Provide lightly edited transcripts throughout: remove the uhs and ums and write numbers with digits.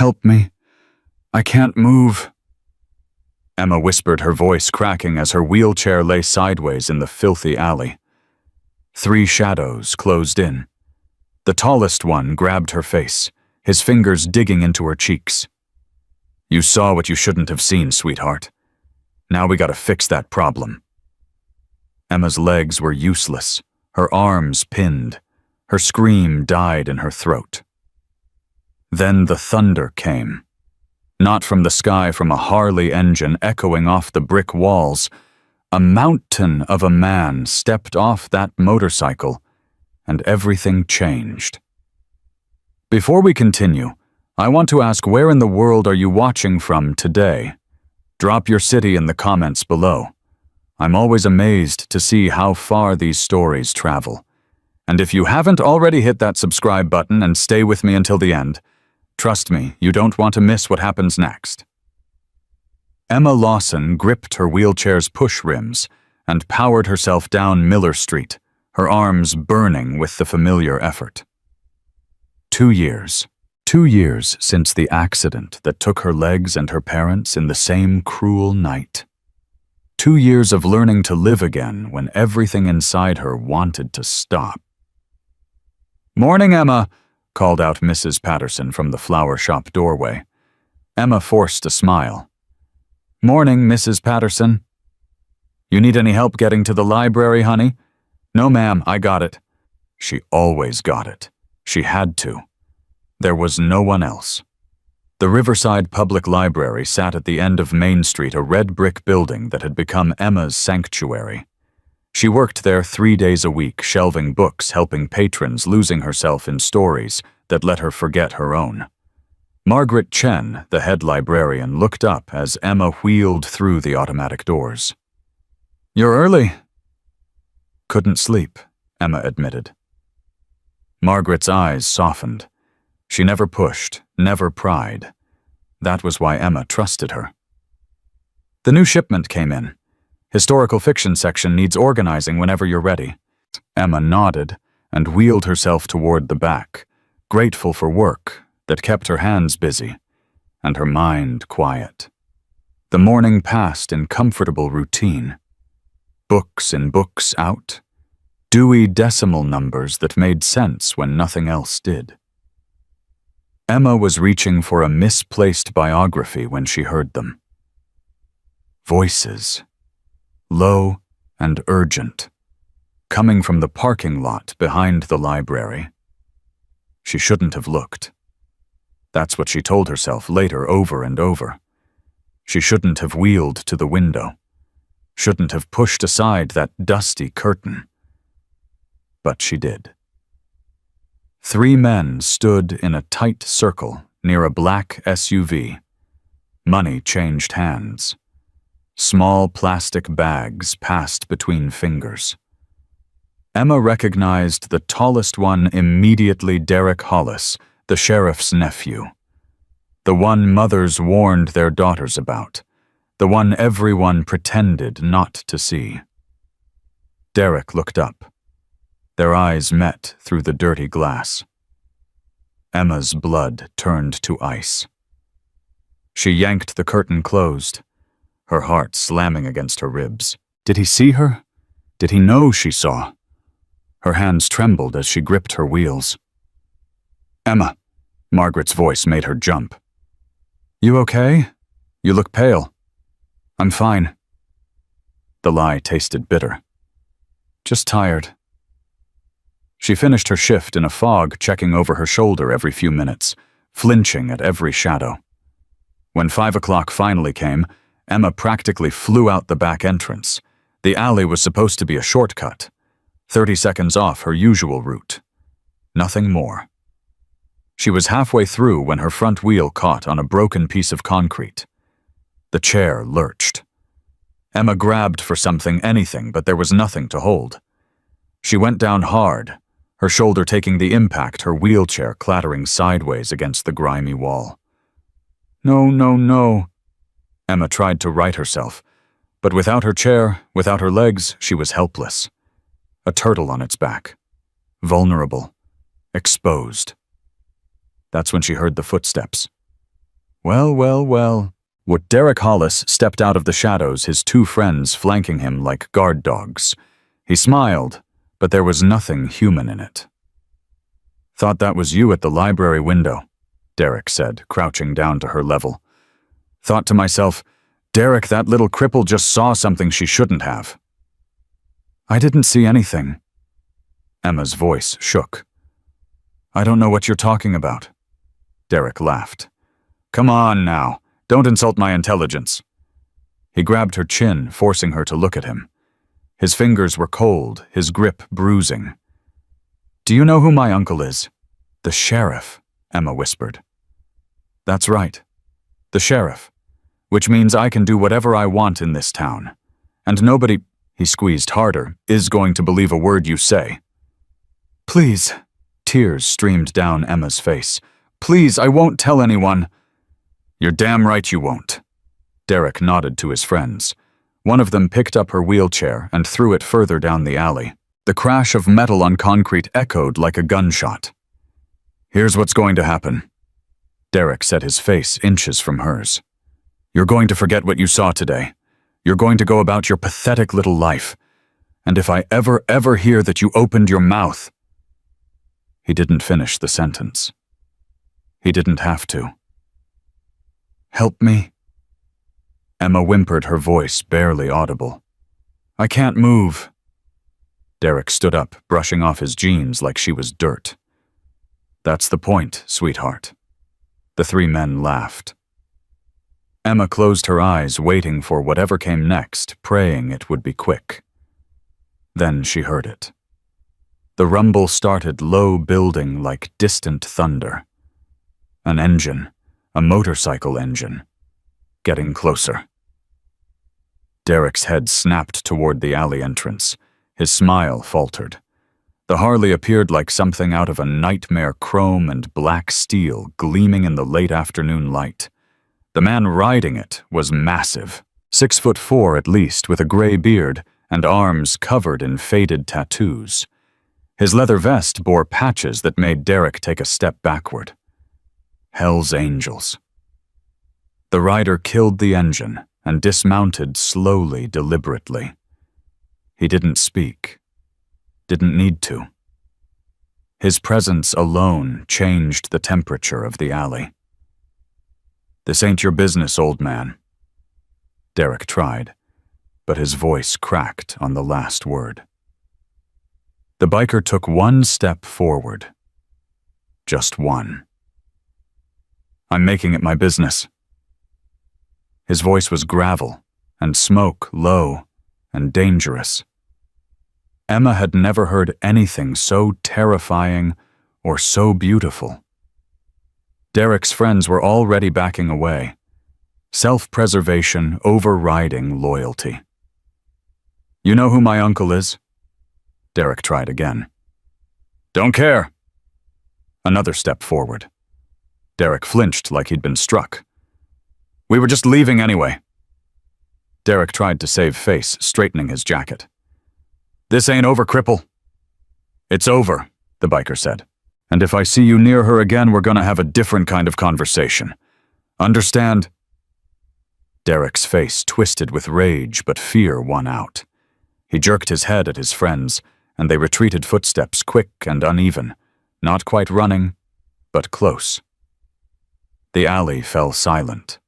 Help me. I can't move." Emma whispered, her voice cracking as her wheelchair lay sideways in the filthy alley. 3 shadows closed in. The tallest one grabbed her face, his fingers digging into her cheeks. "You saw what you shouldn't have seen, sweetheart. Now we gotta fix that problem." Emma's legs were useless, her arms pinned. Her scream died in her throat. Then the thunder came. Not from the sky, from a Harley engine echoing off the brick walls. A mountain of a man stepped off that motorcycle, and everything changed. Before we continue, I want to ask, where in the world are you watching from today? Drop your city in the comments below. I'm always amazed to see how far these stories travel. And if you haven't already hit that subscribe button and stay with me until the end, trust me, you don't want to miss what happens next. Emma Lawson gripped her wheelchair's push rims and powered herself down Miller Street, her arms burning with the familiar effort. 2 years. 2 years since the accident that took her legs and her parents in the same cruel night. 2 years of learning to live again when everything inside her wanted to stop. "Morning, Emma," called out Mrs. Patterson from the flower shop doorway. Emma forced a smile. "Morning, Mrs. Patterson." "You need any help getting to the library, honey?" "No, ma'am, I got it." She always got it. She had to. There was no one else. The Riverside Public Library sat at the end of Main Street, a red brick building that had become Emma's sanctuary. She worked there 3 days a week, shelving books, helping patrons, losing herself in stories that let her forget her own. Margaret Chen, the head librarian, looked up as Emma wheeled through the automatic doors. "You're early." "Couldn't sleep," Emma admitted. Margaret's eyes softened. She never pushed, never pried. That was why Emma trusted her. "The new shipment came in. Historical fiction section needs organizing whenever you're ready." Emma nodded and wheeled herself toward the back, grateful for work that kept her hands busy and her mind quiet. The morning passed in comfortable routine. Books in, books out. Dewy decimal numbers that made sense when nothing else did. Emma was reaching for a misplaced biography when she heard them. Voices. Low and urgent, coming from the parking lot behind the library. She shouldn't have looked. That's what she told herself later, over and over. She shouldn't have wheeled to the window, shouldn't have pushed aside that dusty curtain. But she did. 3 men stood in a tight circle near a black SUV. Money changed hands. Small plastic bags passed between fingers. Emma recognized the tallest one immediately, Derek Hollis, the sheriff's nephew. The one mothers warned their daughters about. The one everyone pretended not to see. Derek looked up. Their eyes met through the dirty glass. Emma's blood turned to ice. She yanked the curtain closed, her heart slamming against her ribs. Did he see her? Did he know she saw? Her hands trembled as she gripped her wheels. "Emma," Margaret's voice made her jump. "You okay? You look pale." "I'm fine." The lie tasted bitter. "Just tired." She finished her shift in a fog, checking over her shoulder every few minutes, flinching at every shadow. When 5 o'clock finally came, Emma practically flew out the back entrance. The alley was supposed to be a shortcut, 30 seconds off her usual route. Nothing more. She was halfway through when her front wheel caught on a broken piece of concrete. The chair lurched. Emma grabbed for something, anything, but there was nothing to hold. She went down hard, her shoulder taking the impact, her wheelchair clattering sideways against the grimy wall. "No, no, no." Emma tried to right herself, but without her chair, without her legs, she was helpless. A turtle on its back. Vulnerable. Exposed. That's when she heard the footsteps. Well, well, well. What Derek Hollis stepped out of the shadows, his two friends flanking him like guard dogs. He smiled, but there was nothing human in it. Thought that was you at the library window, Derek said, crouching down to her level. Thought to myself, Derek, that little cripple just saw something she shouldn't have. I didn't see anything. Emma's voice shook. I don't know what you're talking about. Derek laughed. Come on now, don't insult my intelligence. He grabbed her chin, forcing her to look at him. His fingers were cold, his grip bruising. Do you know who my uncle is? The sheriff, Emma whispered. That's right. The sheriff. Which means I can do whatever I want in this town. And nobody, he squeezed harder, is going to believe a word you say. Please. Tears streamed down Emma's face. Please, I won't tell anyone. You're damn right you won't. Derek nodded to his friends. One of them picked up her wheelchair and threw it further down the alley. The crash of metal on concrete echoed like a gunshot. Here's what's going to happen. Derek set his face inches from hers. You're going to forget what you saw today. You're going to go about your pathetic little life. And if I ever hear that you opened your mouth... He didn't finish the sentence. He didn't have to. Help me? Emma whimpered, her voice barely audible. I can't move. Derek stood up, brushing off his jeans like she was dirt. That's the point, sweetheart. The three men laughed. Emma closed her eyes, waiting for whatever came next, praying it would be quick. Then she heard it. The rumble started low, building like distant thunder. An engine, a motorcycle engine, getting closer. Derek's head snapped toward the alley entrance. His smile faltered. The Harley appeared like something out of a nightmare, chrome and black steel gleaming in the late afternoon light. The man riding it was massive, 6'4" at least, with a gray beard and arms covered in faded tattoos. His leather vest bore patches that made Derek take a step backward. Hell's Angels. The rider killed the engine and dismounted slowly, deliberately. He didn't speak. Didn't need to. His presence alone changed the temperature of the alley. This ain't your business, old man. Derek tried, but his voice cracked on the last word. The biker took one step forward. Just one. I'm making it my business. His voice was gravel, and smoke low and dangerous. Emma had never heard anything so terrifying or so beautiful. Derek's friends were already backing away, self-preservation overriding loyalty. You know who my uncle is? Derek tried again. Don't care. Another step forward. Derek flinched like he'd been struck. We were just leaving anyway. Derek tried to save face, straightening his jacket. This ain't over, cripple. It's over, the biker said. And if I see you near her again, we're gonna have a different kind of conversation. Understand? Derek's face twisted with rage, but fear won out. He jerked his head at his friends, and they retreated, footsteps quick and uneven, not quite running, but close. The alley fell silent.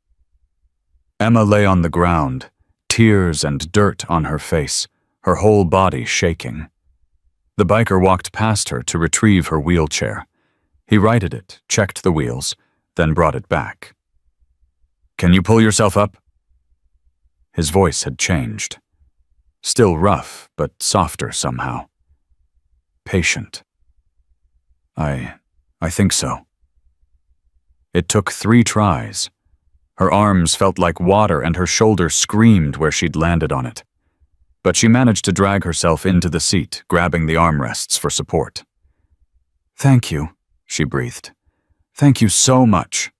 Emma lay on the ground, tears and dirt on her face, her whole body shaking. The biker walked past her to retrieve her wheelchair. He righted it, checked the wheels, then brought it back. Can you pull yourself up? His voice had changed. Still rough, but softer somehow. Patient. I think so. It took 3 tries. Her arms felt like water and her shoulder screamed where she'd landed on it. But she managed to drag herself into the seat, grabbing the armrests for support. Thank you, she breathed. Thank you so much.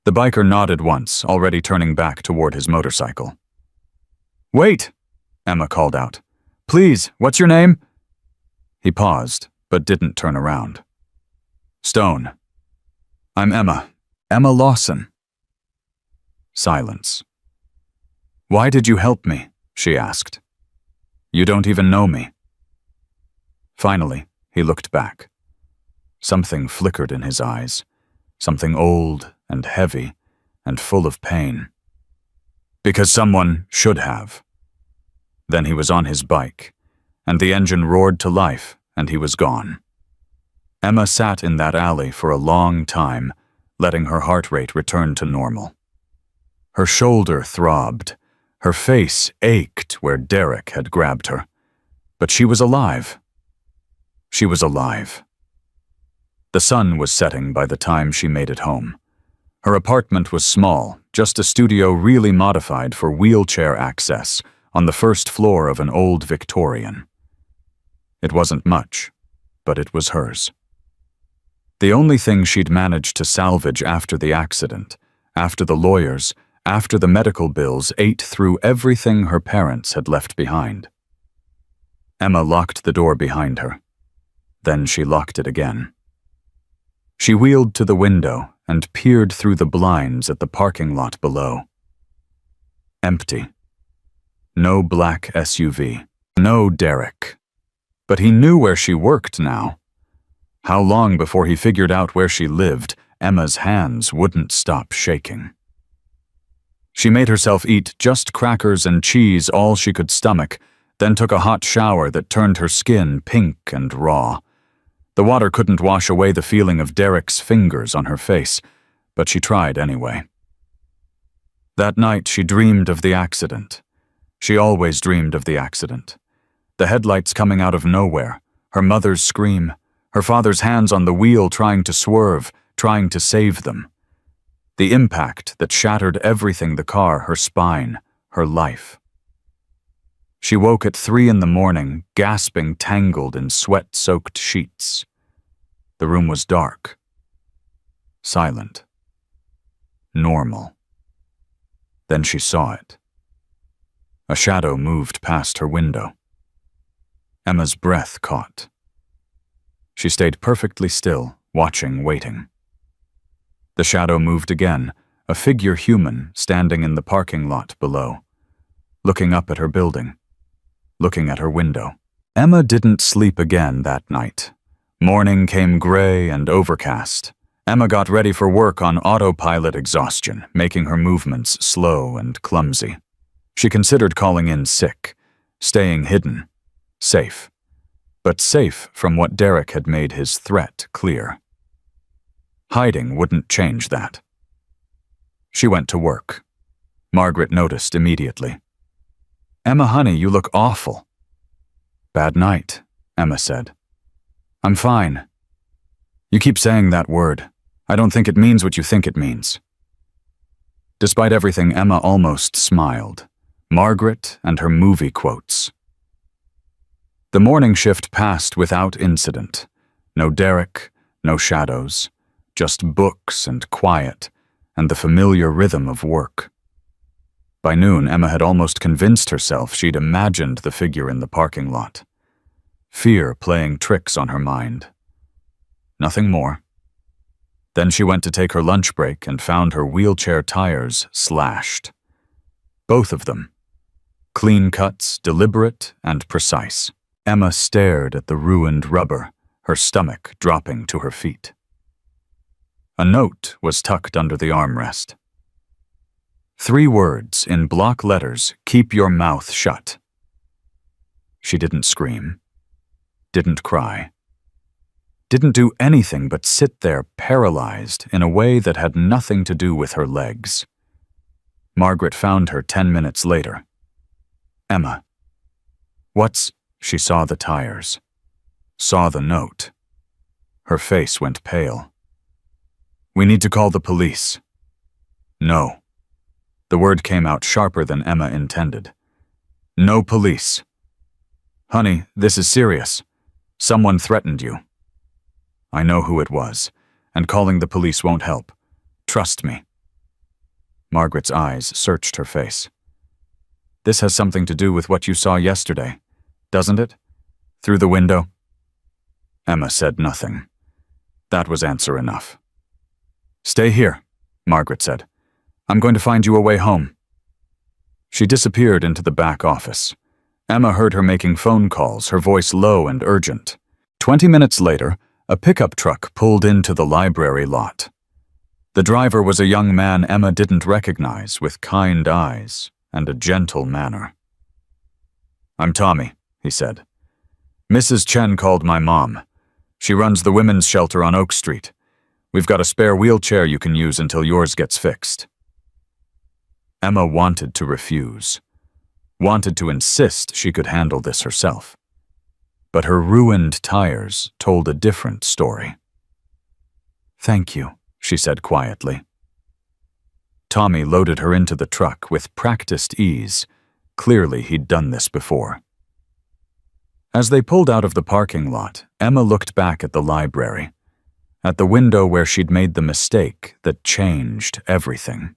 The biker nodded once, already turning back toward his motorcycle. Wait, Emma called out. Please, what's your name? He paused, but didn't turn around. Stone. I'm Emma. Emma Lawson. Silence. "Why did you help me?" she asked. "You don't even know me." Finally, he looked back. Something flickered in his eyes, something old and heavy and full of pain. "Because someone should have." Then he was on his bike, and the engine roared to life, and he was gone. Emma sat in that alley for a long time, letting her heart rate return to normal. Her shoulder throbbed. Her face ached where Derek had grabbed her. But she was alive. She was alive. The sun was setting by the time she made it home. Her apartment was small, just a studio really modified for wheelchair access on the first floor of an old Victorian. It wasn't much, but it was hers. The only thing she'd managed to salvage after the accident, after the lawyers, after the medical bills ate through everything her parents had left behind. Emma locked the door behind her. Then she locked it again. She wheeled to the window and peered through the blinds at the parking lot below. Empty. No black SUV. No Derek. But he knew where she worked now. How long before he figured out where she lived, Emma's hands wouldn't stop shaking. She made herself eat just crackers and cheese all she could stomach, then took a hot shower that turned her skin pink and raw. The water couldn't wash away the feeling of Derek's fingers on her face, but she tried anyway. That night she dreamed of the accident. She always dreamed of the accident. The headlights coming out of nowhere, her mother's scream, her father's hands on the wheel trying to swerve, trying to save them. The impact that shattered everything, the car, her spine, her life. She woke at 3 a.m, gasping, tangled in sweat-soaked sheets. The room was dark. Silent. Normal. Then she saw it. A shadow moved past her window. Emma's breath caught. She stayed perfectly still, watching, waiting. The shadow moved again, a figure human standing in the parking lot below, looking up at her building, looking at her window. Emma didn't sleep again that night. Morning came gray and overcast. Emma got ready for work on autopilot exhaustion, making her movements slow and clumsy. She considered calling in sick, staying hidden, safe, but safe from what Derek had made his threat clear. Hiding wouldn't change that. She went to work. Margaret noticed immediately. "Emma, honey, you look awful." "Bad night," Emma said. "I'm fine." "You keep saying that word. I don't think it means what you think it means." Despite everything, Emma almost smiled. Margaret and her movie quotes. The morning shift passed without incident. No Derek, no shadows. Just books and quiet, and the familiar rhythm of work. By noon, Emma had almost convinced herself she'd imagined the figure in the parking lot. Fear playing tricks on her mind. Nothing more. Then she went to take her lunch break and found her wheelchair tires slashed. Both of them. Clean cuts, deliberate and precise. Emma stared at the ruined rubber, her stomach dropping to her feet. A note was tucked under the armrest. 3 words in block letters, "Keep your mouth shut." She didn't scream, didn't cry, didn't do anything but sit there paralyzed in a way that had nothing to do with her legs. Margaret found her 10 minutes later. "Emma." "What's—" She saw the tires, saw the note. Her face went pale. "We need to call the police." "No." The word came out sharper than Emma intended. "No police." "Honey, this is serious. Someone threatened you." "I know who it was, and calling the police won't help. Trust me." Margaret's eyes searched her face. "This has something to do with what you saw yesterday, doesn't it? Through the window?" Emma said nothing. That was answer enough. "Stay here," Margaret said. I'm going to find you a way home." She disappeared into the back office. Emma heard her making phone calls, her voice low and urgent. 20 minutes later, a pickup truck pulled into the library lot. The driver was a young man Emma didn't recognize, with kind eyes and a gentle manner. "I'm Tommy," he said. "Mrs. Chen called my mom. She runs the women's shelter on Oak Street. We've got a spare wheelchair you can use until yours gets fixed." Emma wanted to refuse, wanted to insist she could handle this herself. But her ruined tires told a different story. "Thank you," she said quietly. Tommy loaded her into the truck with practiced ease. Clearly he'd done this before. As they pulled out of the parking lot, Emma looked back at the library, at the window where she'd made the mistake that changed everything.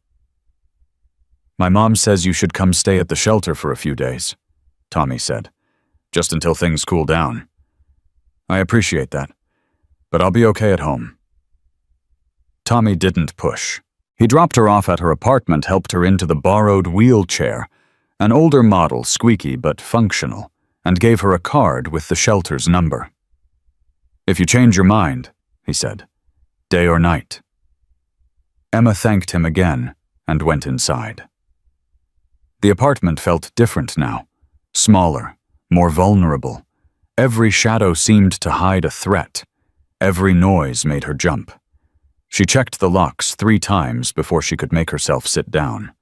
"My mom says you should come stay at the shelter for a few days," Tommy said, "just until things cool down. I appreciate that, but I'll be okay at home." Tommy didn't push. He dropped her off at her apartment, helped her into the borrowed wheelchair, an older model, squeaky but functional, and gave her a card with the shelter's number. "If you change your mind," he said, "day or night." Emma thanked him again and went inside. The apartment felt different now, smaller, more vulnerable. Every shadow seemed to hide a threat. Every noise made her jump. She checked the locks 3 times before she could make herself sit down.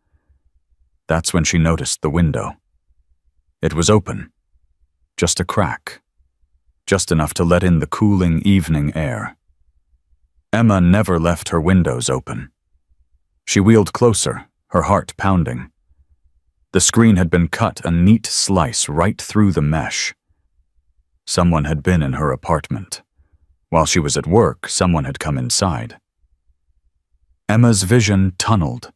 That's when she noticed the window. It was open. Just a crack. Just enough to let in the cooling evening air. Emma never left her windows open. She wheeled closer, her heart pounding. The screen had been cut a neat slice right through the mesh. Someone had been in her apartment. While she was at work, someone had come inside. Emma's vision tunneled.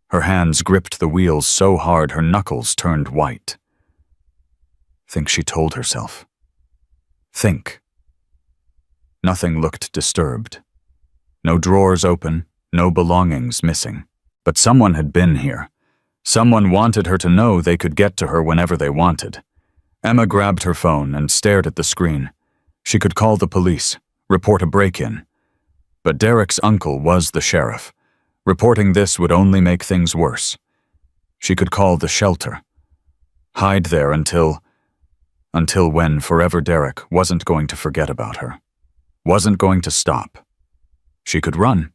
Her hands gripped the wheels so hard her knuckles turned white. Think she told herself. Think. Nothing looked disturbed. No drawers open, no belongings missing. But someone had been here. Someone wanted her to know they could get to her whenever they wanted. Emma grabbed her phone and stared at the screen. She could call the police, report a break-in. But Derek's uncle was the sheriff. Reporting this would only make things worse. She could call the shelter. Hide there until when forever Derek wasn't going to forget about her. Wasn't going to stop. She could run,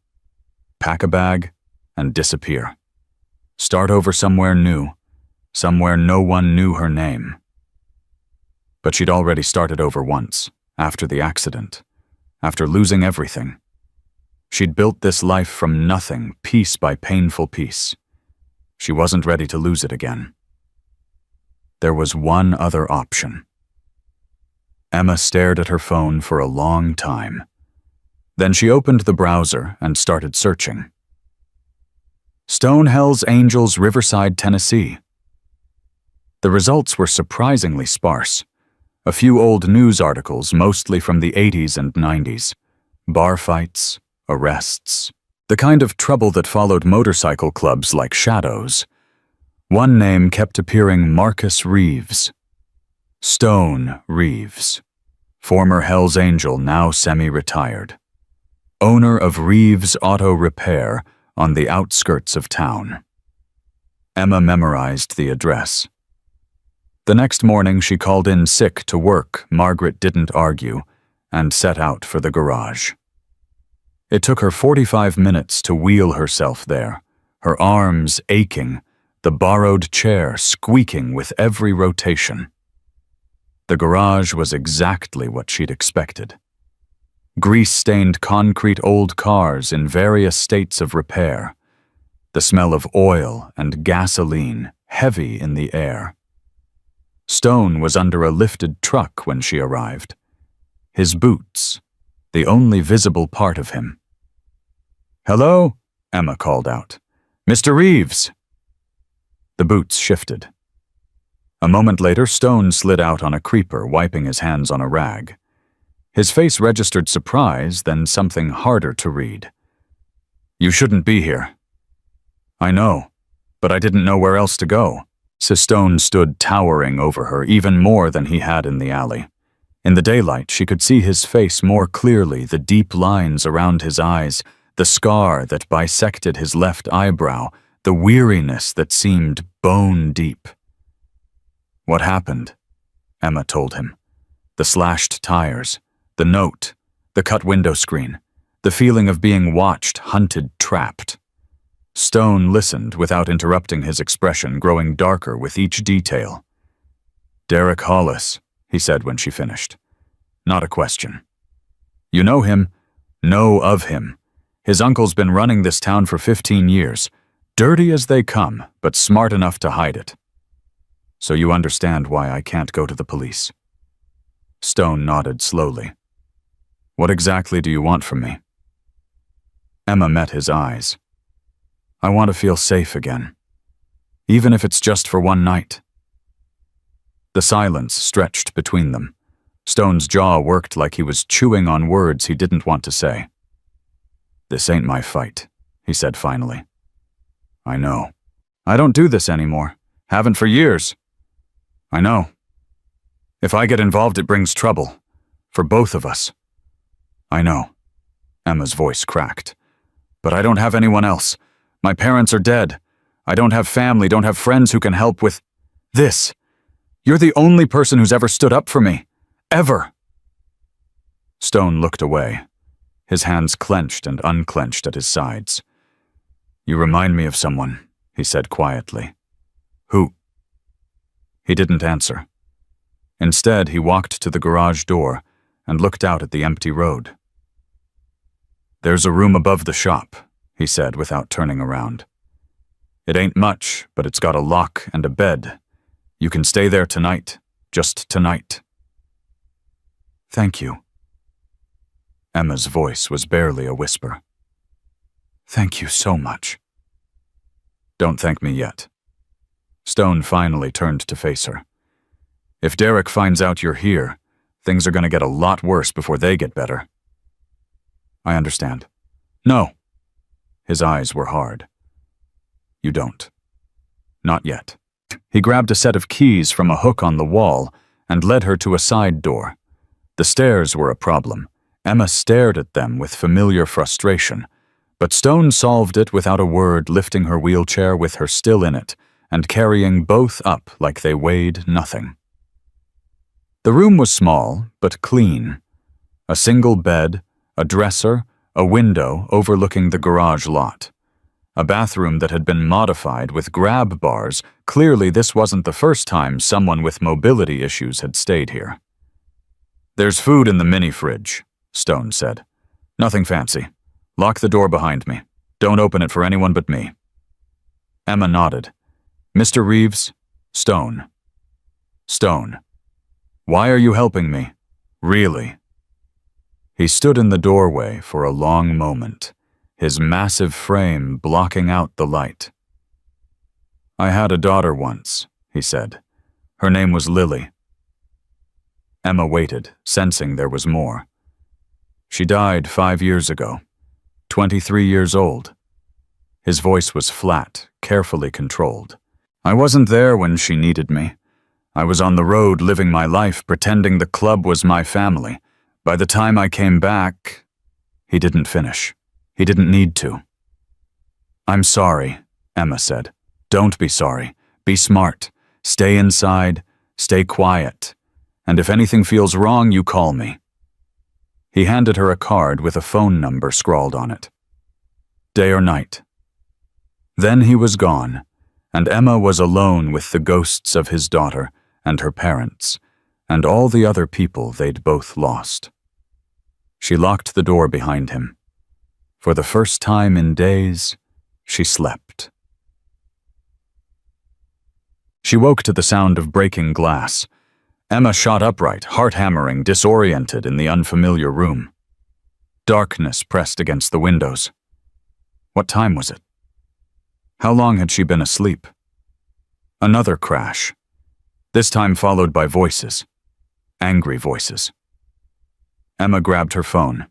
pack a bag, and disappear. Start over somewhere new, somewhere no one knew her name. But she'd already started over once, after the accident, after losing everything. She'd built this life from nothing, piece by painful piece. She wasn't ready to lose it again. There was one other option. Emma stared at her phone for a long time. Then she opened the browser and started searching. Stone Hellsangels, Riverside, Tennessee. The results were surprisingly sparse. A few old news articles, mostly from the 80s and 90s. Bar fights, arrests. The kind of trouble that followed motorcycle clubs like shadows. One name kept appearing: Marcus Reeves. Stone Reeves. Former Hells Angel, now semi-retired. Owner of Reeves Auto Repair on the outskirts of town. Emma memorized the address. The next morning she called in sick to work. Margaret didn't argue and set out for the garage. It took her 45 minutes to wheel herself there, her arms aching, the borrowed chair squeaking with every rotation. The garage was exactly what she'd expected. Grease-stained concrete old cars in various states of repair. The smell of oil and gasoline heavy in the air. Stone was under a lifted truck when she arrived. His boots, the only visible part of him. "Hello?" Emma called out. "Mr. Reeves!" The boots shifted. A moment later, Stone slid out on a creeper, wiping his hands on a rag. His face registered surprise, then something harder to read. "You shouldn't be here." I know, but I didn't know where else to go. Stone stood towering over her, even more than he had in the alley. In the daylight, she could see his face more clearly, the deep lines around his eyes, the scar that bisected his left eyebrow, the weariness that seemed bone deep. What happened? Emma told him. The slashed tires, the note, the cut window screen, the feeling of being watched, hunted, trapped. Stone listened without interrupting, his expression growing darker with each detail. Derek Hollis, he said when she finished. Not a question. You know him? Know of him. His uncle's been running this town for 15 years. Dirty as they come, but smart enough to hide it. So you understand why I can't go to the police. Stone nodded slowly. What exactly do you want from me? Emma met his eyes. I want to feel safe again, even if it's just for one night. The silence stretched between them. Stone's jaw worked like he was chewing on words he didn't want to say. This ain't my fight, he said finally. I know. I don't do this anymore. Haven't for years. I know. If I get involved, it brings trouble. For both of us. I know. Emma's voice cracked. But I don't have anyone else. My parents are dead. I don't have family, don't have friends who can help with this. You're the only person who's ever stood up for me. Ever. Stone looked away. His hands clenched and unclenched at his sides. You remind me of someone, he said quietly. Who? He didn't answer. Instead, he walked to the garage door and looked out at the empty road. There's a room above the shop, he said without turning around. It ain't much, but it's got a lock and a bed. You can stay there tonight, just tonight. Thank you. Emma's voice was barely a whisper. Thank you so much. Don't thank me yet. Stone finally turned to face her. If Derek finds out you're here, things are going to get a lot worse before they get better. I understand. No. His eyes were hard. You don't. Not yet. He grabbed a set of keys from a hook on the wall and led her to a side door. The stairs were a problem. Emma stared at them with familiar frustration, but Stone solved it without a word, lifting her wheelchair with her still in it and carrying both up like they weighed nothing. The room was small, but clean. A single bed, a dresser, a window overlooking the garage lot. A bathroom that had been modified with grab bars. Clearly, this wasn't the first time someone with mobility issues had stayed here. There's food in the mini-fridge, Stone said. Nothing fancy. Lock the door behind me. Don't open it for anyone but me. Emma nodded. Mr. Reeves? Stone. Stone. Why are you helping me? Really? He stood in the doorway for a long moment, his massive frame blocking out the light. I had a daughter once, he said. Her name was Lily. Emma waited, sensing there was more. She died 5 years ago, 23 years old. His voice was flat, carefully controlled. I wasn't there when she needed me. I was on the road living my life, pretending the club was my family. By the time I came back, he didn't finish. He didn't need to. I'm sorry, Emma said. Don't be sorry. Be smart. Stay inside. Stay quiet. And if anything feels wrong, you call me. He handed her a card with a phone number scrawled on it. Day or night. Then he was gone, and Emma was alone with the ghosts of his daughter and her parents, and all the other people they'd both lost. She locked the door behind him. For the first time in days, she slept. She woke to the sound of breaking glass. Emma shot upright, heart-hammering, disoriented in the unfamiliar room. Darkness pressed against the windows. What time was it? How long had she been asleep? Another crash, this time followed by voices. Angry voices. Emma grabbed her phone.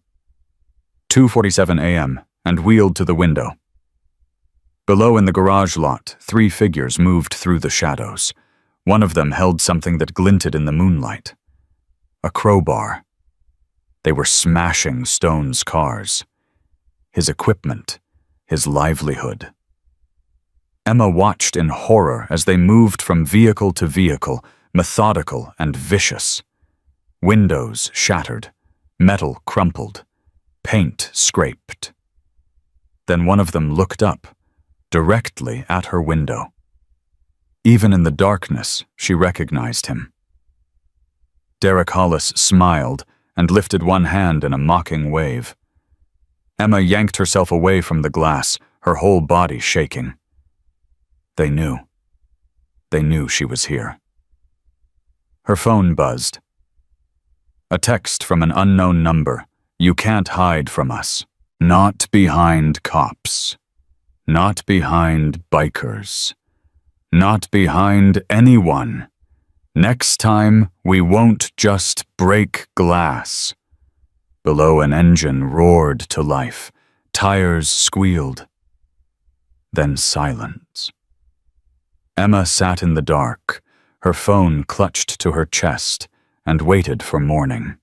2:47 a.m. and wheeled to the window. Below in the garage lot, 3 figures moved through the shadows. One of them held something that glinted in the moonlight. A crowbar. They were smashing Stone's cars. His equipment, his livelihood. Emma watched in horror as they moved from vehicle to vehicle, methodical and vicious. Windows shattered, metal crumpled, paint scraped. Then one of them looked up, directly at her window. Even in the darkness, she recognized him. Derek Hollis smiled and lifted one hand in a mocking wave. Emma yanked herself away from the glass, her whole body shaking. They knew. They knew she was here. Her phone buzzed. A text from an unknown number. You can't hide from us. Not behind cops. Not behind bikers. Not behind anyone. Next time, we won't just break glass. Below, an engine roared to life. Tires squealed. Then silence. Emma sat in the dark, her phone clutched to her chest, and waited for morning.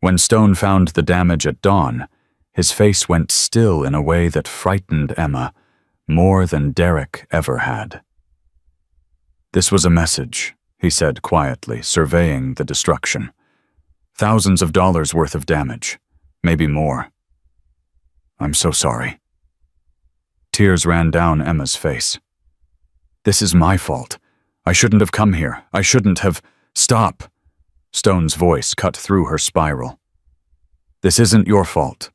When Stone found the damage at dawn, his face went still in a way that frightened Emma more than Derek ever had. This was a message, he said quietly, surveying the destruction. Thousands of dollars worth of damage, maybe more. I'm so sorry. Tears ran down Emma's face. This is my fault. I shouldn't have come here. I shouldn't have... Stop! Stone's voice cut through her spiral. This isn't your fault.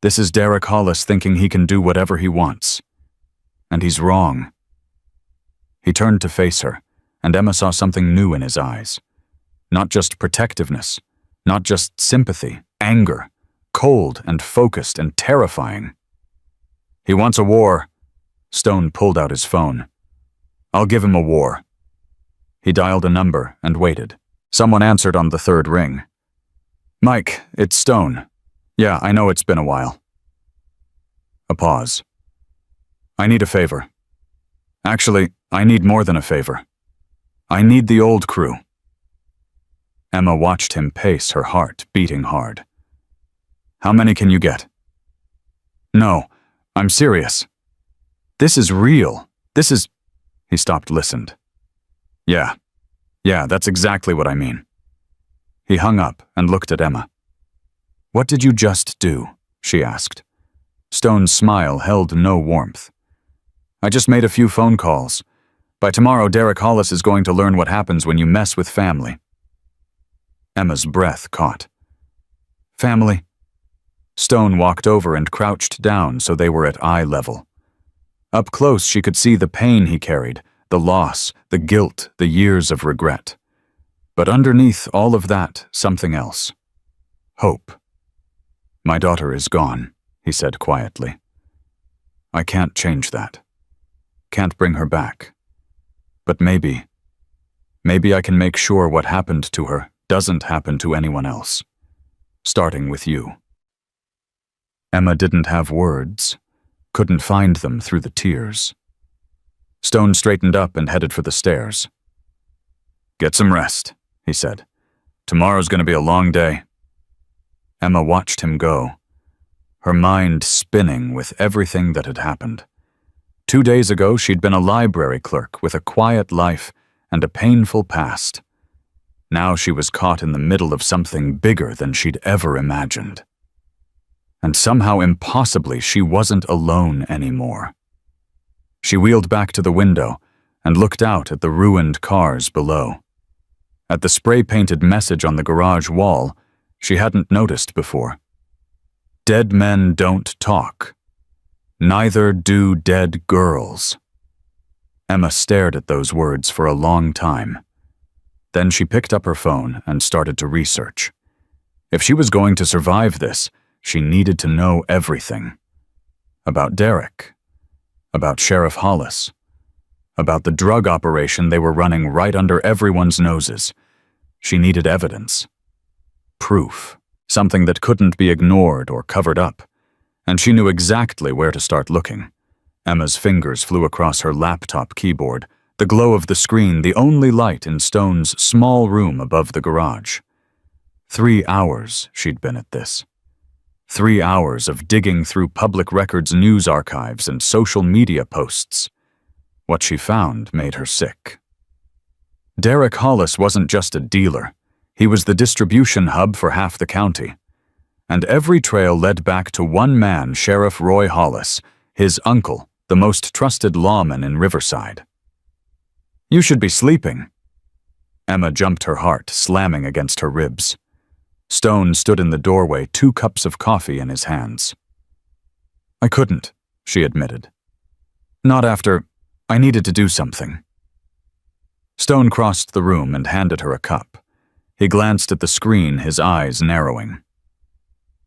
This is Derek Hollis thinking he can do whatever he wants. And he's wrong. He turned to face her, and Emma saw something new in his eyes. Not just protectiveness, not just sympathy, anger, cold and focused and terrifying. He wants a war. Stone pulled out his phone. I'll give him a war. He dialed a number and waited. Someone answered on the 3rd ring. Mike, it's Stone. Yeah, I know it's been a while. A pause. I need a favor. Actually, I need more than a favor. I need the old crew. Emma watched him pace, her heart beating hard. How many can you get? No, I'm serious. This is real. This is... He stopped, listened. Yeah, that's exactly what I mean. He hung up and looked at Emma. What did you just do? She asked. Stone's smile held no warmth. I just made a few phone calls. By tomorrow, Derek Hollis is going to learn what happens when you mess with family. Emma's breath caught. Family? Stone walked over and crouched down so they were at eye level. Up close, she could see the pain he carried, the loss, the guilt, the years of regret. But underneath all of that, something else. Hope. My daughter is gone, he said quietly. I can't change that. Can't bring her back. But maybe I can make sure what happened to her doesn't happen to anyone else. Starting with you. Emma didn't have words, couldn't find them through the tears. Stone straightened up and headed for the stairs. Get some rest, he said. Tomorrow's going to be a long day. Emma watched him go, her mind spinning with everything that had happened. 2 days ago, she'd been a library clerk with a quiet life and a painful past. Now she was caught in the middle of something bigger than she'd ever imagined. And somehow impossibly, she wasn't alone anymore. She wheeled back to the window and looked out at the ruined cars below. At the spray-painted message on the garage wall she hadn't noticed before. Dead men don't talk. Neither do dead girls. Emma stared at those words for a long time. Then she picked up her phone and started to research. If she was going to survive this, she needed to know everything. About Derek. About Sheriff Hollis. About the drug operation they were running right under everyone's noses. She needed evidence. Proof. Something that couldn't be ignored or covered up. And she knew exactly where to start looking. Emma's fingers flew across her laptop keyboard, the glow of the screen the only light in Stone's small room above the garage. 3 hours she'd been at this. 3 hours of digging through public records news archives and social media posts. What she found made her sick. Derek Hollis wasn't just a dealer. He was the distribution hub for half the county. And every trail led back to one man, Sheriff Roy Hollis, his uncle, the most trusted lawman in Riverside. "You should be sleeping." Emma jumped, her heart slamming against her ribs. Stone stood in the doorway, 2 cups of coffee in his hands. "I couldn't," she admitted. "Not after. I needed to do something." Stone crossed the room and handed her a cup. He glanced at the screen, his eyes narrowing.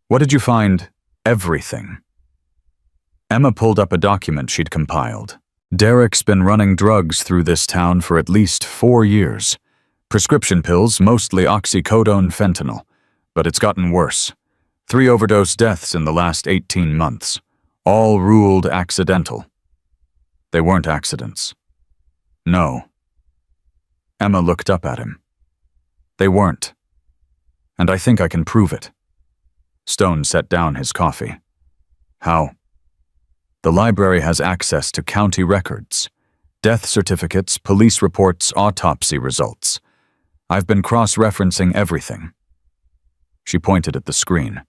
"What did you find?" "Everything." Emma pulled up a document she'd compiled. "Derek's been running drugs through this town for at least 4 years. Prescription pills, mostly oxycodone fentanyl. But it's gotten worse. 3 overdose deaths in the last 18 months. All ruled accidental." "They weren't accidents." "No." Emma looked up at him. "They weren't. And I think I can prove it." Stone set down his coffee. "How?" "The library has access to county records. Death certificates, police reports, autopsy results. I've been cross-referencing everything." She pointed at the screen.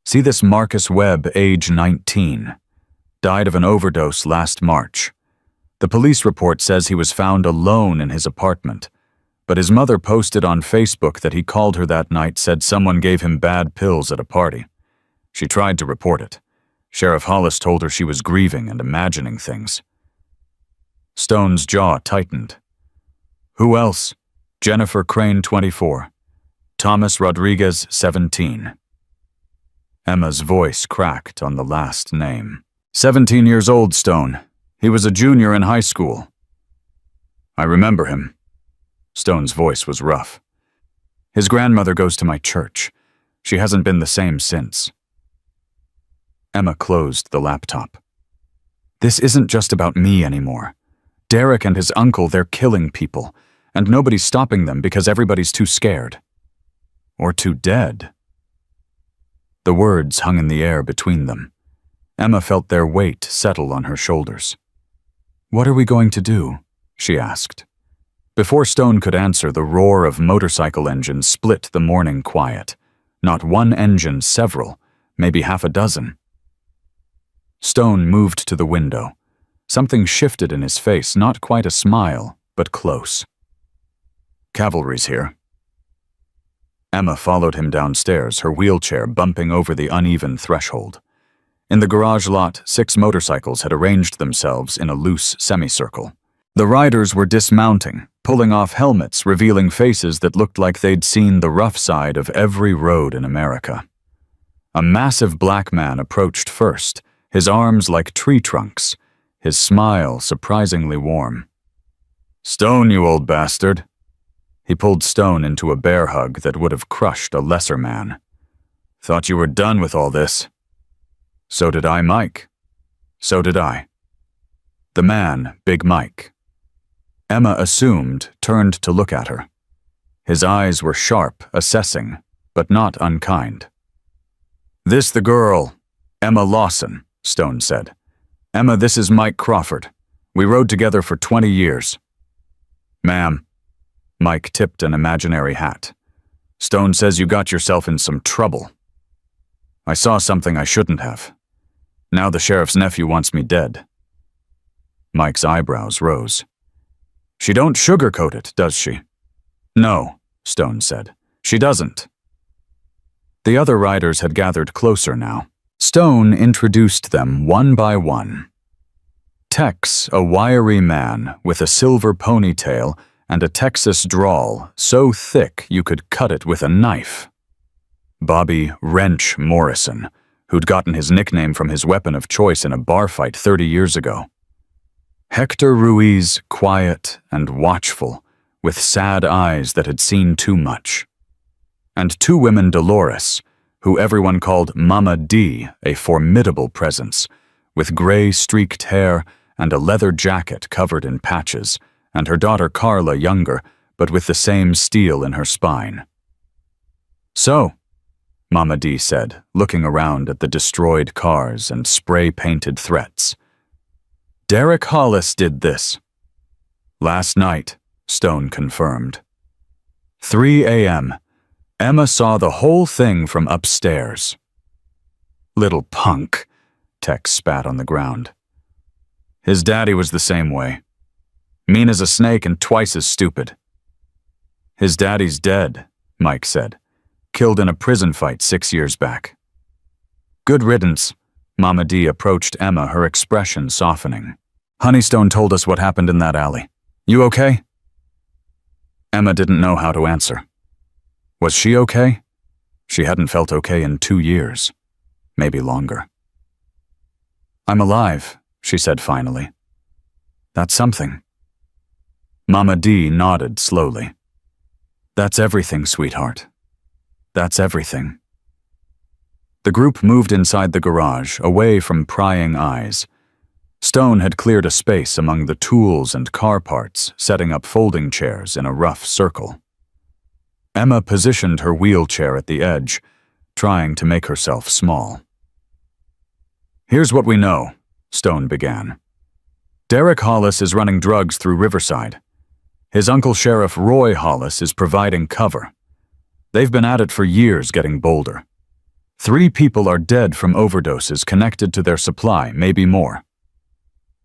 "See this Marcus Webb, age 19. Died of an overdose last March. The police report says he was found alone in his apartment, but his mother posted on Facebook that he called her that night, said someone gave him bad pills at a party. She tried to report it. Sheriff Hollis told her she was grieving and imagining things." Stone's jaw tightened. "Who else?" "Jennifer Crane, 24. Thomas Rodriguez, 17. Emma's voice cracked on the last name. 17 years old, Stone. He was a junior in high school." "I remember him." Stone's voice was rough. "His grandmother goes to my church. She hasn't been the same since." Emma closed the laptop. "This isn't just about me anymore. Derek and his uncle, they're killing people, and nobody's stopping them because everybody's too scared. Or too dead." The words hung in the air between them. Emma felt their weight settle on her shoulders. "What are we going to do?" she asked. Before Stone could answer, the roar of motorcycle engines split the morning quiet. Not one engine, several, maybe half a dozen. Stone moved to the window. Something shifted in his face, not quite a smile, but close. "Cavalry's here." Emma followed him downstairs, her wheelchair bumping over the uneven threshold. In the garage lot, 6 motorcycles had arranged themselves in a loose semicircle. The riders were dismounting, pulling off helmets, revealing faces that looked like they'd seen the rough side of every road in America. A massive black man approached first, his arms like tree trunks, his smile surprisingly warm. "Stone, you old bastard." He pulled Stone into a bear hug that would have crushed a lesser man. "Thought you were done with all this." "So did I, Mike." "So did I." The man, Big Mike. Emma assumed, turned to look at her. His eyes were sharp, assessing, but not unkind. "This the girl, Emma Lawson," Stone said. "Emma, this is Mike Crawford. We rode together for 20 years. "Ma'am." Mike tipped an imaginary hat. "Stone says you got yourself in some trouble." "I saw something I shouldn't have. Now the sheriff's nephew wants me dead." Mike's eyebrows rose. "She don't sugarcoat it, does she?" "No," Stone said. "She doesn't." The other riders had gathered closer now. Stone introduced them one by one. Tex, a wiry man with a silver ponytail and a Texas drawl so thick you could cut it with a knife. Bobby Wrench Morrison, who'd gotten his nickname from his weapon of choice in a bar fight 30 years ago. Hector Ruiz, quiet and watchful, with sad eyes that had seen too much. And 2 women, Dolores, who everyone called Mama D, a formidable presence, with gray streaked hair and a leather jacket covered in patches, and her daughter Carla younger, but with the same steel in her spine. "So," Mama D said, looking around at the destroyed cars and spray-painted threats. "Derek Hollis did this." "Last night," Stone confirmed. 3 a.m. Emma saw the whole thing from upstairs. "Little punk," Tex spat on the ground. "His daddy was the same way. Mean as a snake and twice as stupid." "His daddy's dead," Mike said. "Killed in a prison fight 6 years back." "Good riddance." Mama D approached Emma, her expression softening. "Honeystone told us what happened in that alley. You okay?" Emma didn't know how to answer. Was she okay? She hadn't felt okay in 2 years, maybe longer. "I'm alive," she said finally. "That's something." Mama D nodded slowly. "That's everything, sweetheart. That's everything." The group moved inside the garage, away from prying eyes. Stone had cleared a space among the tools and car parts, setting up folding chairs in a rough circle. Emma positioned her wheelchair at the edge, trying to make herself small. "Here's what we know," Stone began. "Derek Hollis is running drugs through Riverside. His uncle Sheriff Roy Hollis is providing cover. They've been at it for years, getting bolder. 3 people are dead from overdoses connected to their supply, maybe more.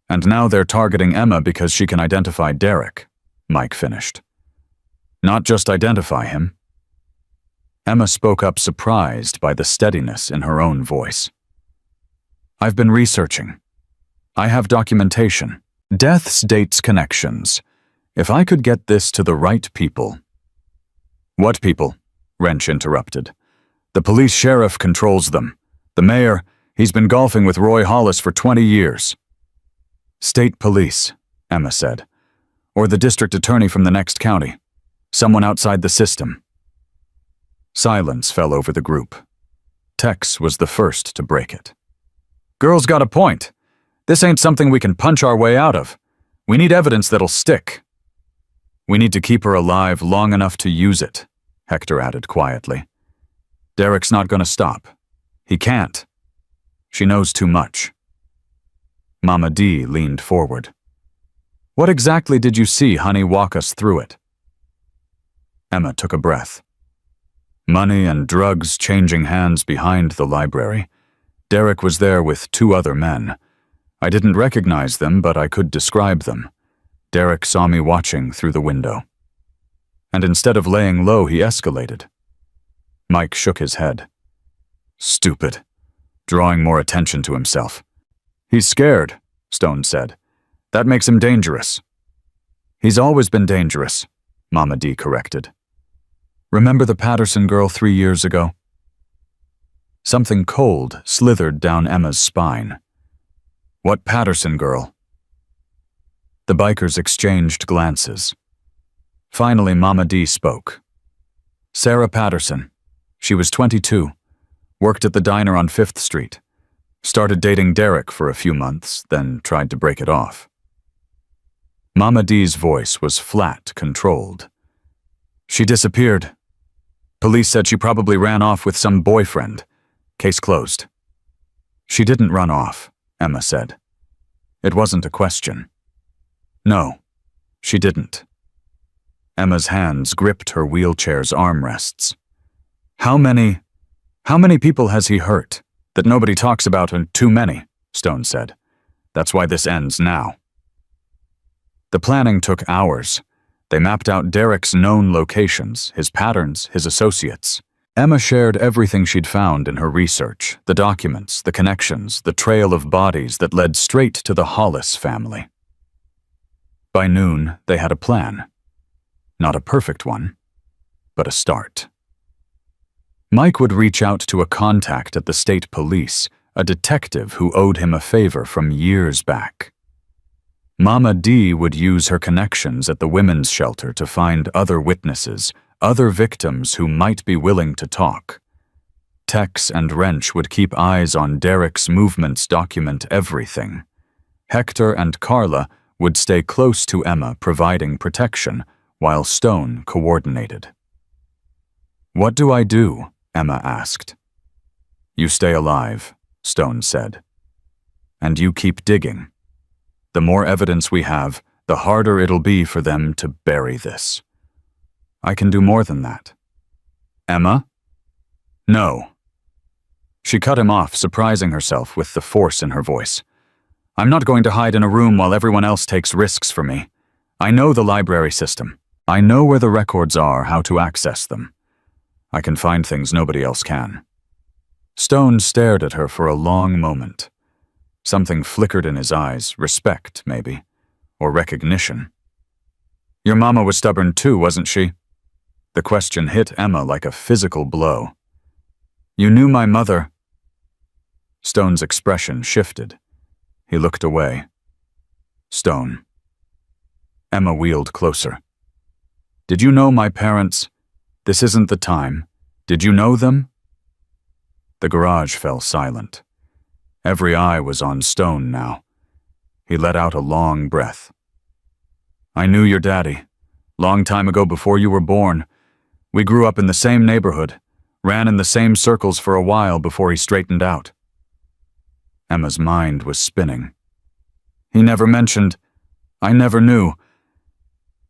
And now they're targeting Emma because she can identify Derek," Mike finished. "Not just identify him." Emma spoke up, surprised by the steadiness in her own voice. "I've been researching. I have documentation, deaths, dates, connections. If I could get this to the right people—" "What people?" Wrench interrupted. "The police sheriff controls them. The mayor, he's been golfing with Roy Hollis for 20 years. "State police," Emma said. "Or the district attorney from the next county. Someone outside the system." Silence fell over the group. Tex was the first to break it. "Girl's got a point. This ain't something we can punch our way out of. We need evidence that'll stick." "We need to keep her alive long enough to use it," Hector added quietly. "Derek's not going to stop. He can't. She knows too much." Mama D leaned forward. "What exactly did you see, honey? Walk us through it." Emma took a breath. "Money and drugs changing hands behind the library. Derek was there with 2 other men. I didn't recognize them, but I could describe them. Derek saw me watching through the window. And instead of laying low, he escalated." Mike shook his head. "Stupid. Drawing more attention to himself." "He's scared," Stone said. "That makes him dangerous." "He's always been dangerous," Mama D corrected. "Remember the Patterson girl 3 years ago?" Something cold slithered down Emma's spine. "What Patterson girl?" The bikers exchanged glances. Finally, Mama D spoke. "Sarah Patterson. She was 22, worked at the diner on 5th Street. Started dating Derek for a few months, then tried to break it off." Mama D's voice was flat, controlled. "She disappeared. Police said she probably ran off with some boyfriend. Case closed." "She didn't run off," Emma said. It wasn't a question. "No, she didn't." Emma's hands gripped her wheelchair's armrests. How many people has he hurt? That nobody talks about, and too many," Stone said. "That's why this ends now." The planning took hours. They mapped out Derek's known locations, his patterns, his associates. Emma shared everything she'd found in her research, the documents, the connections, the trail of bodies that led straight to the Hollis family. By noon, they had a plan. Not a perfect one, but a start. Mike would reach out to a contact at the state police, a detective who owed him a favor from years back. Mama D would use her connections at the women's shelter to find other witnesses, other victims who might be willing to talk. Tex and Wrench would keep eyes on Derek's movements, document everything. Hector and Carla would stay close to Emma, providing protection, while Stone coordinated. "What do I do?" Emma asked. "You stay alive," Stone said. "And you keep digging. The more evidence we have, the harder it'll be for them to bury this. I can do more than that." "Emma?" "No." She cut him off, surprising herself with the force in her voice. "I'm not going to hide in a room while everyone else takes risks for me. I know the library system. I know where the records are, how to access them. I can find things nobody else can." Stone stared at her for a long moment. Something flickered in his eyes, respect, maybe, or recognition. "Your mama was stubborn too, wasn't she?" The question hit Emma like a physical blow. "You knew my mother." Stone's expression shifted. He looked away. "Stone." Emma wheeled closer. "Did you know my parents? This isn't the time. Did you know them?" The garage fell silent. Every eye was on Stone now. He let out a long breath. "I knew your daddy. Long time ago, before you were born. We grew up in the same neighborhood, ran in the same circles for a while before he straightened out." Emma's mind was spinning. "He never mentioned. I never knew.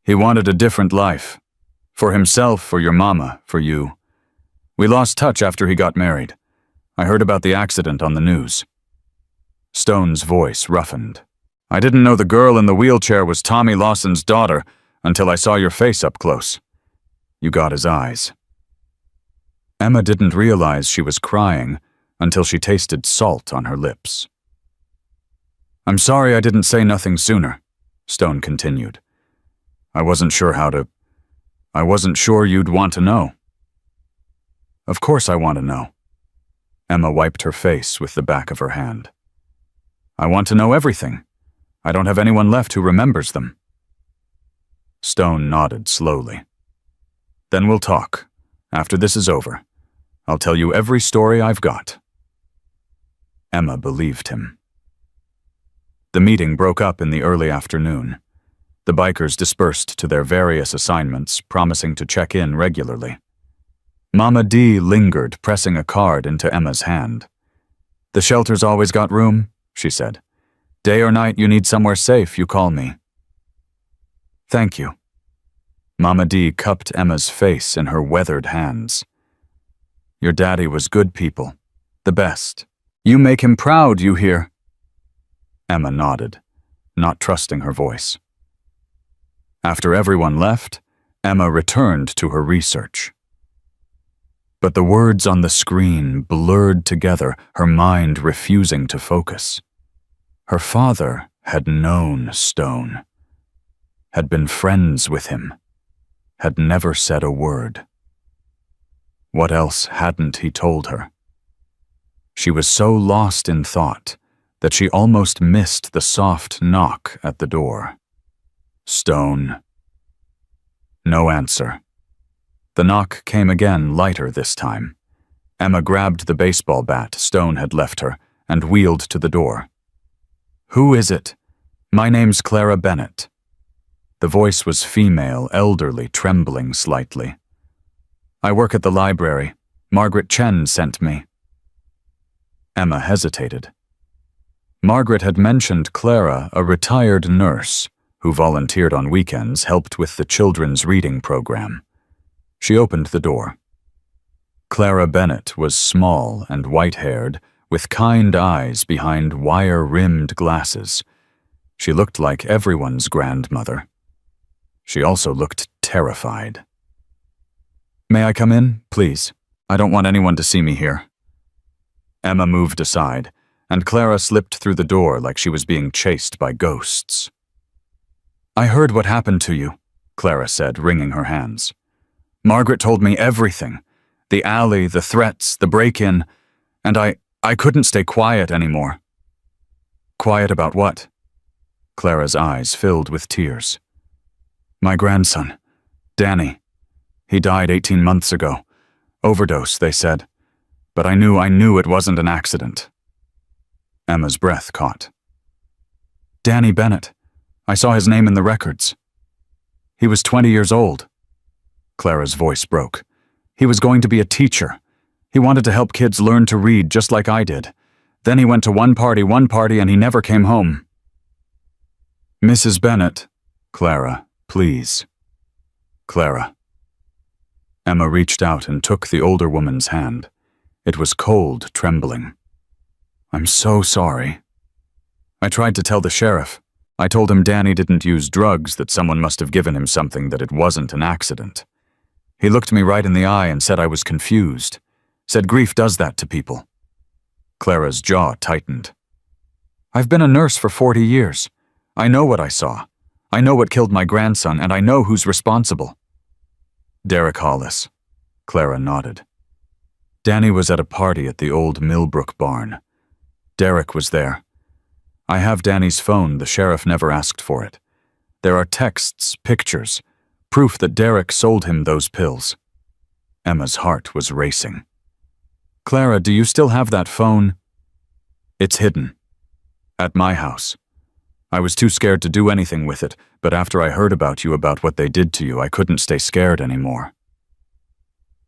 He wanted a different life. For himself, for your mama, for you. We lost touch after he got married. I heard about the accident on the news." Stone's voice roughened. "I didn't know the girl in the wheelchair was Tommy Lawson's daughter until I saw your face up close." You got his eyes. Emma didn't realize she was crying until she tasted salt on her lips. "I'm sorry I didn't say nothing sooner," Stone continued. I wasn't sure you'd want to know." "Of course I want to know." Emma wiped her face with the back of her hand. "I want to know everything. I don't have anyone left who remembers them." Stone nodded slowly. "Then we'll talk. After this is over. I'll tell you every story I've got." Emma believed him. The meeting broke up in the early afternoon. The bikers dispersed to their various assignments, promising to check in regularly. Mama D lingered, pressing a card into Emma's hand. "The shelter's always got room," she said. "Day or night you need somewhere safe, you call me." "Thank you." Mama D cupped Emma's face in her weathered hands. "Your daddy was good people. The best. You make him proud, you hear?" Emma nodded, not trusting her voice. After everyone left, Emma returned to her research. But the words on the screen blurred together, her mind refusing to focus. Her father had known Stone, had been friends with him, had never said a word. What else hadn't he told her? She was so lost in thought that she almost missed the soft knock at the door. "Stone." No answer. The knock came again, lighter this time. Emma grabbed the baseball bat Stone had left her and wheeled to the door. "Who is it?" "My name's Clara Bennett." The voice was female, elderly, trembling slightly. "I work at the library. Margaret Chen sent me." Emma hesitated. Margaret had mentioned Clara, a retired nurse who volunteered on weekends, helped with the children's reading program. She opened the door. Clara Bennett was small and white-haired, with kind eyes behind wire-rimmed glasses. She looked like everyone's grandmother. She also looked terrified. "May I come in, please? I don't want anyone to see me here." Emma moved aside, and Clara slipped through the door like she was being chased by ghosts. "I heard what happened to you," Clara said, wringing her hands. "Margaret told me everything. The alley, the threats, the break-in, and I couldn't stay quiet anymore." "Quiet about what?" Clara's eyes filled with tears. "My grandson, Danny. He died 18 months ago. Overdose, they said. But I knew it wasn't an accident. Emma's breath caught. Danny Bennett. I saw his name in the records. He was 20 years old. Clara's voice broke. He was going to be a teacher. He wanted to help kids learn to read just like I did. Then he went to one party, and he never came home. Mrs. Bennett. Clara, please. Clara. Emma reached out and took the older woman's hand. It was cold, trembling. I'm so sorry. I tried to tell the sheriff. I told him Danny didn't use drugs, that someone must have given him something, that it wasn't an accident. He looked me right in the eye and said I was confused. Said grief does that to people. Clara's jaw tightened. I've been a nurse for 40 years. I know what I saw. I know what killed my grandson, and I know who's responsible. Derek Hollis. Clara nodded. Danny was at a party at the old Millbrook barn. Derek was there. I have Danny's phone. The sheriff never asked for it. There are texts, pictures, proof that Derek sold him those pills. Emma's heart was racing. Clara, do you still have that phone? It's hidden. At my house. I was too scared to do anything with it, but after I heard about what they did to you, I couldn't stay scared anymore.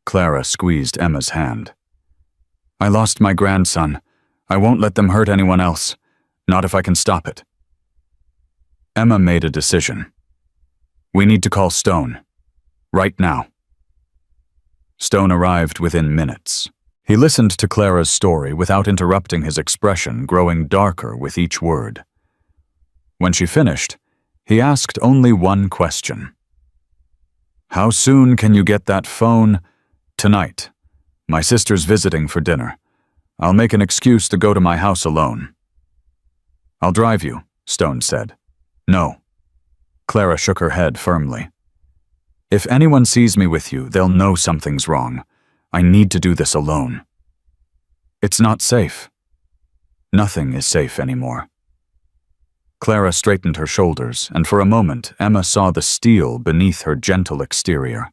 Clara squeezed Emma's hand. I lost my grandson. I won't let them hurt anyone else. Not if I can stop it. Emma made a decision. We need to call Stone. Right now. Stone arrived within minutes. He listened to Clara's story without interrupting, his expression growing darker with each word. When she finished, he asked only one question. How soon can you get that phone? Tonight. My sister's visiting for dinner. I'll make an excuse to go to my house alone. I'll drive you, Stone said. No. Clara shook her head firmly. If anyone sees me with you, they'll know something's wrong. I need to do this alone. It's not safe. Nothing is safe anymore. Clara straightened her shoulders, and for a moment Emma saw the steel beneath her gentle exterior.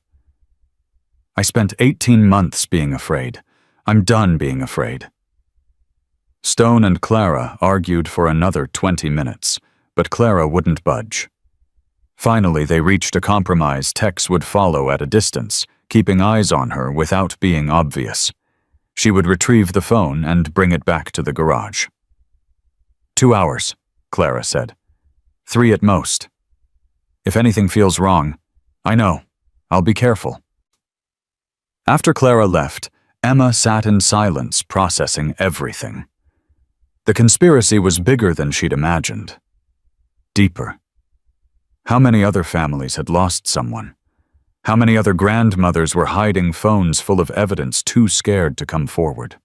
I spent 18 months being afraid. I'm done being afraid. Stone and Clara argued for another 20 minutes, but Clara wouldn't budge. Finally, they reached a compromise. Tex would follow at a distance, keeping eyes on her without being obvious. She would retrieve the phone and bring it back to the garage. 2 hours, Clara said. 3 at most. If anything feels wrong, I know. I'll be careful. After Clara left, Emma sat in silence, processing everything. The conspiracy was bigger than she'd imagined. Deeper. How many other families had lost someone? How many other grandmothers were hiding phones full of evidence, too scared to come forward?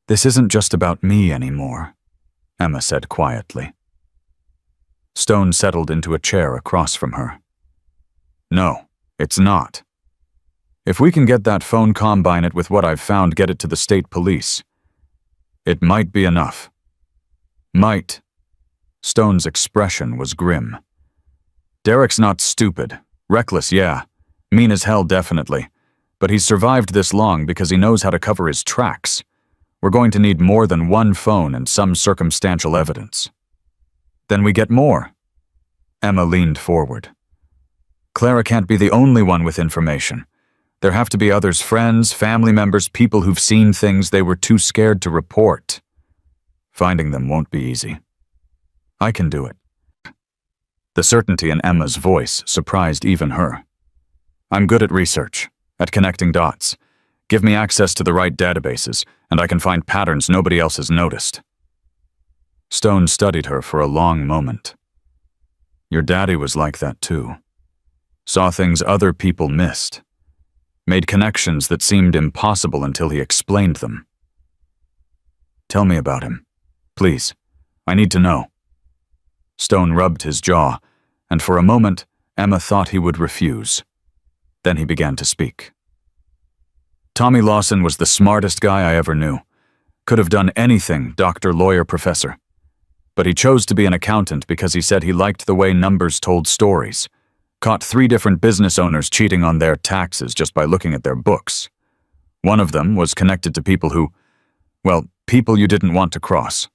This isn't just about me anymore, Emma said quietly. Stone settled into a chair across from her. No, it's not. If we can get that phone, combine it with what I've found, get it to the state police. It might be enough. Might. Stone's expression was grim. Derek's not stupid. Reckless, yeah. Mean as hell, definitely. But he's survived this long because he knows how to cover his tracks. We're going to need more than one phone and some circumstantial evidence. Then we get more. Emma leaned forward. Clara can't be the only one with information. There have to be others, friends, family members, people who've seen things they were too scared to report. Finding them won't be easy. I can do it. The certainty in Emma's voice surprised even her. I'm good at research, at connecting dots. Give me access to the right databases, and I can find patterns nobody else has noticed. Stone studied her for a long moment. Your daddy was like that too. Saw things other people missed. Made connections that seemed impossible until he explained them. Tell me about him. Please. I need to know. Stone rubbed his jaw, and for a moment, Emma thought he would refuse. Then he began to speak. Tommy Lawson was the smartest guy I ever knew. Could have done anything, doctor, lawyer, professor. But he chose to be an accountant because he said he liked the way numbers told stories. Caught 3 different business owners cheating on their taxes just by looking at their books. One of them was connected to people who, well, people you didn't want to cross.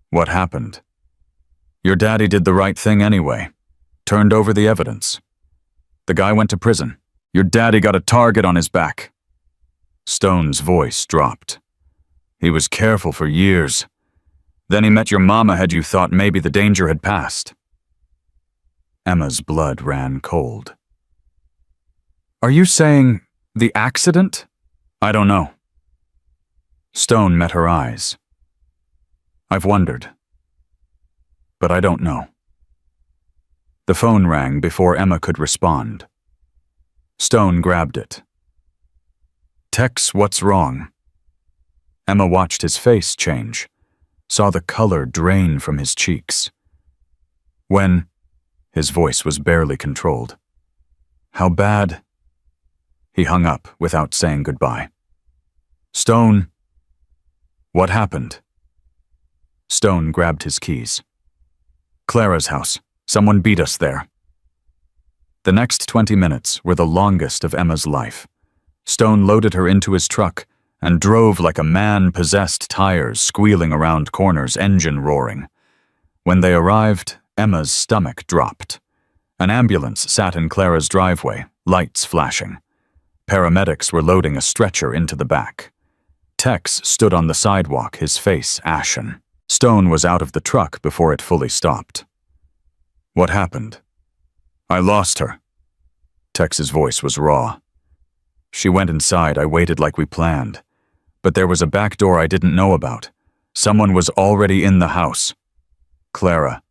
What happened? Your daddy did the right thing anyway. Turned over the evidence. The guy went to prison. Your daddy got a target on his back. Stone's voice dropped. He was careful for years. Then he met your mama had you thought maybe the danger had passed. Emma's blood ran cold. Are you saying the accident? I don't know. Stone met her eyes. I've wondered. But I don't know. The phone rang before Emma could respond. Stone grabbed it. Tex, what's wrong? Emma watched his face change, saw the color drain from his cheeks. When? His voice was barely controlled. How bad? He hung up without saying goodbye. Stone. What happened? Stone grabbed his keys. Clara's house. Someone beat us there. The next 20 minutes were the longest of Emma's life. Stone loaded her into his truck and drove like a man-possessed, tires squealing around corners, engine roaring. When they arrived, Emma's stomach dropped. An ambulance sat in Clara's driveway, lights flashing. Paramedics were loading a stretcher into the back. Tex stood on the sidewalk, his face ashen. Stone was out of the truck before it fully stopped. What happened? I lost her. Tex's voice was raw. She went inside. I waited like we planned. But there was a back door I didn't know about. Someone was already in the house. Clara.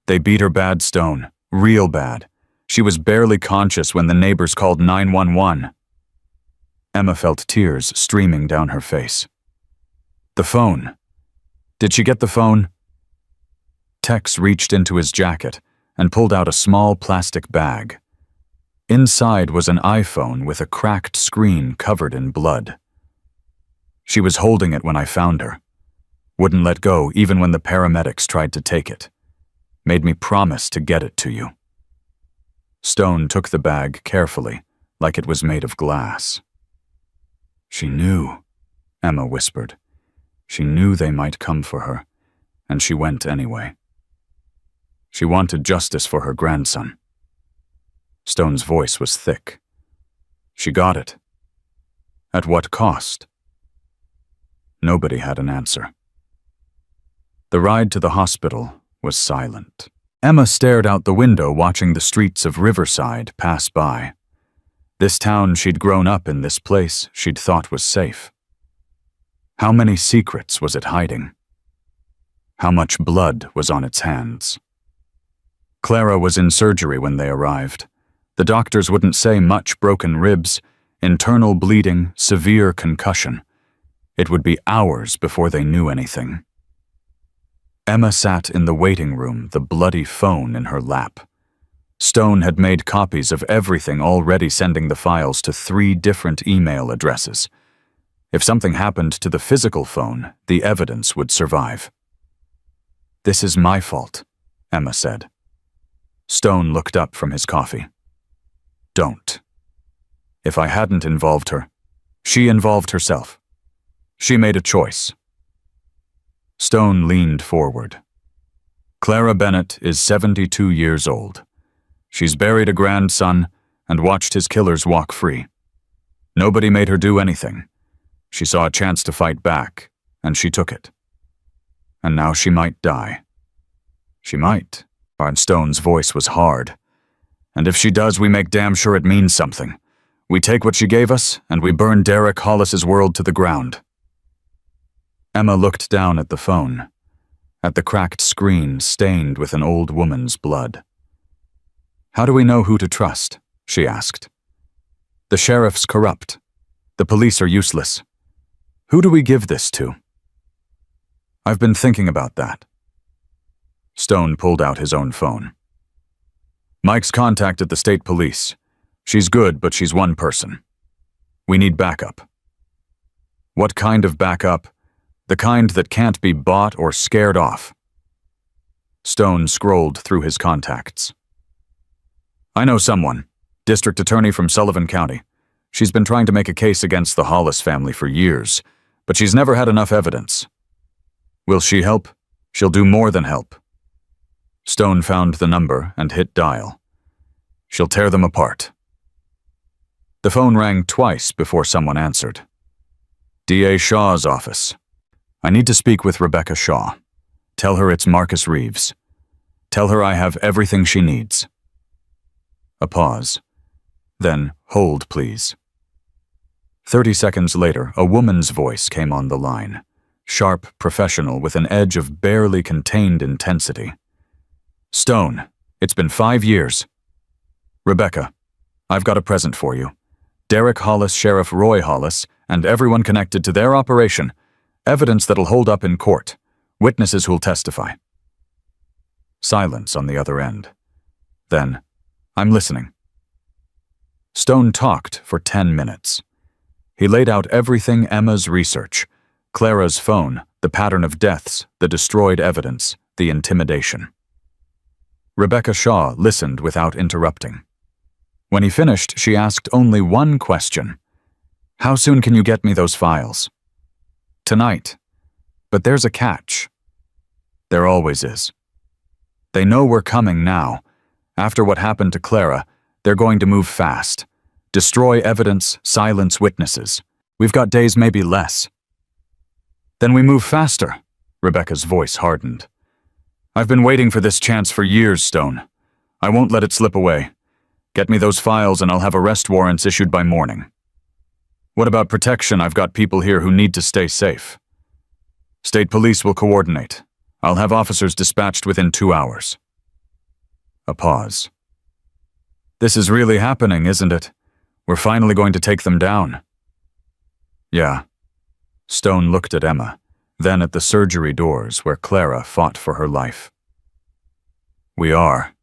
They beat her bad, Stone. Real bad. She was barely conscious when the neighbors called 911. Emma felt tears streaming down her face. The phone. Did she get the phone? Tex reached into his jacket and pulled out a small plastic bag. Inside was an iPhone with a cracked screen covered in blood. She was holding it when I found her. Wouldn't let go even when the paramedics tried to take it. Made me promise to get it to you. Stone took the bag carefully, like it was made of glass. She knew, Emma whispered. She knew they might come for her, and she went anyway. She wanted justice for her grandson. Stone's voice was thick. She got it. At what cost? Nobody had an answer. The ride to the hospital was silent. Emma stared out the window, watching the streets of Riverside pass by. This town she'd grown up in, this place she'd thought was safe. How many secrets was it hiding? How much blood was on its hands? Clara was in surgery when they arrived. The doctors wouldn't say much. Broken ribs, internal bleeding, severe concussion. It would be hours before they knew anything. Emma sat in the waiting room, the bloody phone in her lap. Stone had made copies of everything, already sending the files to 3 different email addresses. If something happened to the physical phone, the evidence would survive. This is my fault, Emma said. Stone looked up from his coffee. Don't. If I hadn't involved her, she involved herself. She made a choice. Stone leaned forward. Clara Bennett is 72 years old. She's buried a grandson and watched his killers walk free. Nobody made her do anything. She saw a chance to fight back, and she took it. And now she might die. She might. And Stone's voice was hard. And if she does, we make damn sure it means something. We take what she gave us, and we burn Derek Hollis's world to the ground. Emma looked down at the phone, at the cracked screen stained with an old woman's blood. How do we know who to trust? She asked. The sheriff's corrupt. The police are useless. Who do we give this to? I've been thinking about that. Stone pulled out his own phone. Mike's contacted the state police. She's good, but she's one person. We need backup. What kind of backup? The kind that can't be bought or scared off. Stone scrolled through his contacts. I know someone, district attorney from Sullivan County. She's been trying to make a case against the Hollis family for years, but she's never had enough evidence. Will she help? She'll do more than help. Stone found the number and hit dial. She'll tear them apart. The phone rang twice before someone answered. D.A. Shaw's office. I need to speak with Rebecca Shaw. Tell her it's Marcus Reeves. Tell her I have everything she needs. A pause. Then, hold, please. 30 seconds later, a woman's voice came on the line. Sharp, professional, with an edge of barely contained intensity. Stone, it's been 5 years. Rebecca, I've got a present for you. Derek Hollis, Sheriff Roy Hollis, and everyone connected to their operation. Evidence that'll hold up in court. Witnesses who'll testify. Silence on the other end. Then, I'm listening. Stone talked for 10 minutes. He laid out everything Emma's research. Clara's phone, the pattern of deaths, the destroyed evidence, the intimidation. Rebecca Shaw listened without interrupting. When he finished, she asked only one question. How soon can you get me those files? Tonight. But there's a catch. There always is. They know we're coming now. After what happened to Clara, they're going to move fast. Destroy evidence, silence witnesses. We've got days, maybe less. Then we move faster. Rebecca's voice hardened. I've been waiting for this chance for years, Stone. I won't let it slip away. Get me those files and I'll have arrest warrants issued by morning. What about protection? I've got people here who need to stay safe. State police will coordinate. I'll have officers dispatched within 2 hours. A pause. This is really happening, isn't it? We're finally going to take them down. Yeah. Stone looked at Emma, then at the surgery doors where Clara fought for her life. We are.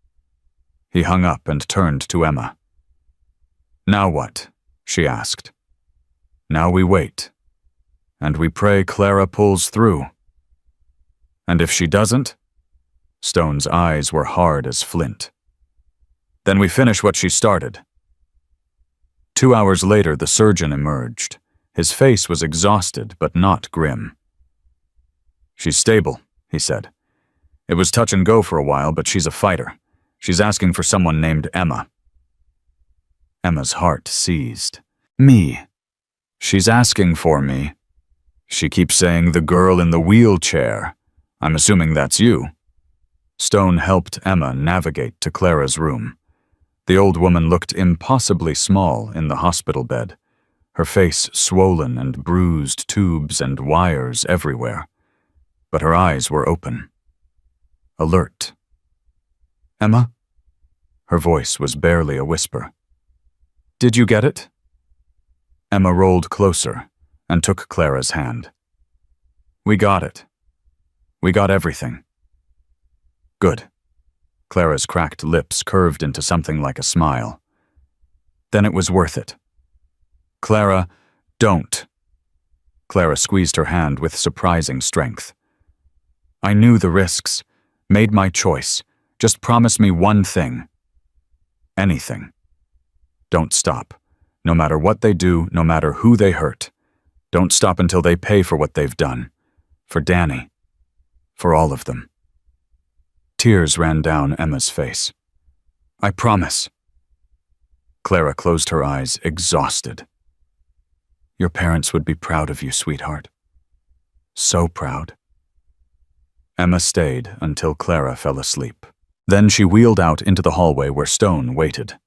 He hung up and turned to Emma. Now what? She asked. Now we wait. And we pray Clara pulls through. And if she doesn't? Stone's eyes were hard as flint. Then we finish what she started. 2 hours later, the surgeon emerged. His face was exhausted, but not grim. She's stable, he said. It was touch and go for a while, but she's a fighter. She's asking for someone named Emma. Emma's heart seized. Me. She's asking for me. She keeps saying the girl in the wheelchair. I'm assuming that's you. Stone helped Emma navigate to Clara's room. The old woman looked impossibly small in the hospital bed, her face swollen and bruised, tubes and wires everywhere. But her eyes were open. Alert. Emma? Her voice was barely a whisper. Did you get it? Emma rolled closer and took Clara's hand. We got it. We got everything. Good. Clara's cracked lips curved into something like a smile. Then it was worth it. Clara, don't. Clara squeezed her hand with surprising strength. I knew the risks, made my choice. Just promise me one thing. Anything. Don't stop. No matter what they do, no matter who they hurt. Don't stop until they pay for what they've done. For Danny. For all of them. Tears ran down Emma's face. I promise. Clara closed her eyes, exhausted. Your parents would be proud of you, sweetheart. So proud. Emma stayed until Clara fell asleep. Then she wheeled out into the hallway where Stone waited.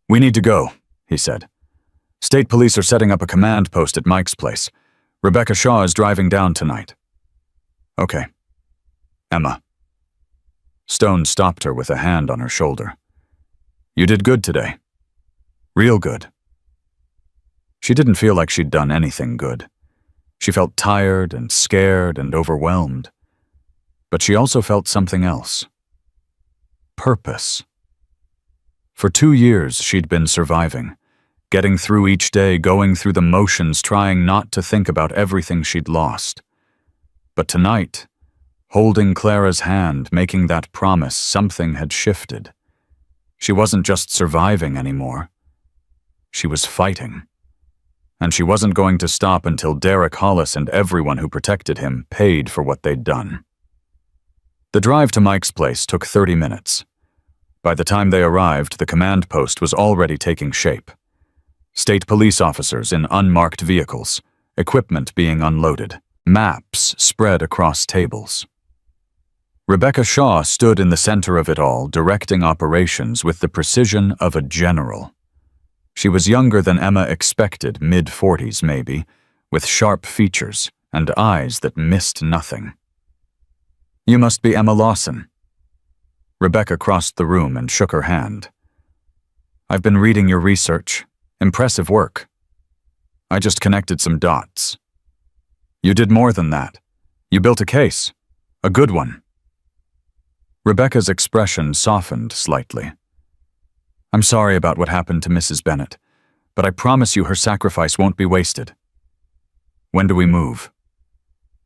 We need to go, he said. State police are setting up a command post at Mike's place. Rebecca Shaw is driving down tonight. Okay. Emma. Stone stopped her with a hand on her shoulder. You did good today. Real good. She didn't feel like she'd done anything good. She felt tired and scared and overwhelmed. But she also felt something else. Purpose. For 2 years, she'd been surviving, getting through each day, going through the motions, trying not to think about everything she'd lost. But tonight, holding Clara's hand, making that promise, something had shifted. She wasn't just surviving anymore. She was fighting. And she wasn't going to stop until Derek Hollis and everyone who protected him paid for what they'd done. The drive to Mike's place took 30 minutes. By the time they arrived, the command post was already taking shape. State police officers in unmarked vehicles, equipment being unloaded, maps spread across tables. Rebecca Shaw stood in the center of it all, directing operations with the precision of a general. She was younger than Emma expected, mid-40s maybe, with sharp features and eyes that missed nothing. "You must be Emma Lawson." Rebecca crossed the room and shook her hand. "I've been reading your research. Impressive work. I just connected some dots. You did more than that. You built a case. A good one." Rebecca's expression softened slightly. "I'm sorry about what happened to Mrs. Bennett, but I promise you her sacrifice won't be wasted." "When do we move?"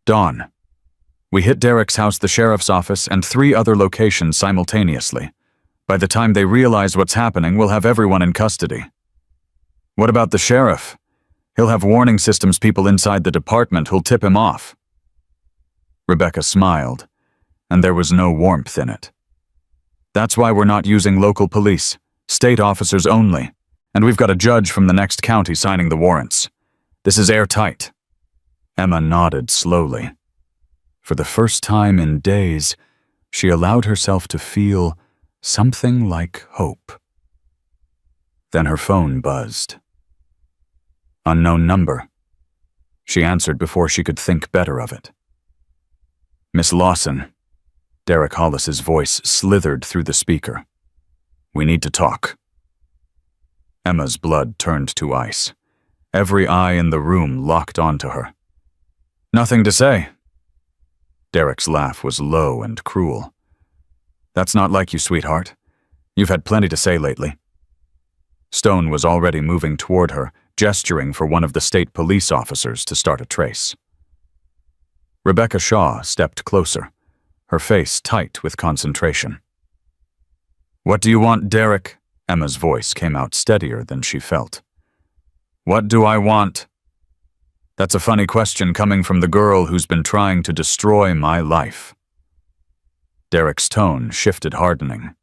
"Dawn. We hit Derek's house, the sheriff's office, and 3 other locations simultaneously. By the time they realize what's happening, we'll have everyone in custody." "What about the sheriff? He'll have warning systems people inside the department who'll tip him off." Rebecca smiled, and there was no warmth in it. "That's why we're not using local police. State officers only, and we've got a judge from the next county signing the warrants. This is airtight." Emma nodded slowly. For the first time in days, she allowed herself to feel something like hope. Then her phone buzzed. Unknown number. She answered before she could think better of it. "Miss Lawson." Derek Hollis's voice slithered through the speaker. "We need to talk." Emma's blood turned to ice. Every eye in the room locked onto her. "Nothing to say." Derek's laugh was low and cruel. "That's not like you, sweetheart. You've had plenty to say lately." Stone was already moving toward her, gesturing for one of the state police officers to start a trace. Rebecca Shaw stepped closer, her face tight with concentration. "What do you want, Derek?" Emma's voice came out steadier than she felt. "What do I want?" That's a funny question coming from the girl who's been trying to destroy my life. Derek's tone shifted, hardening.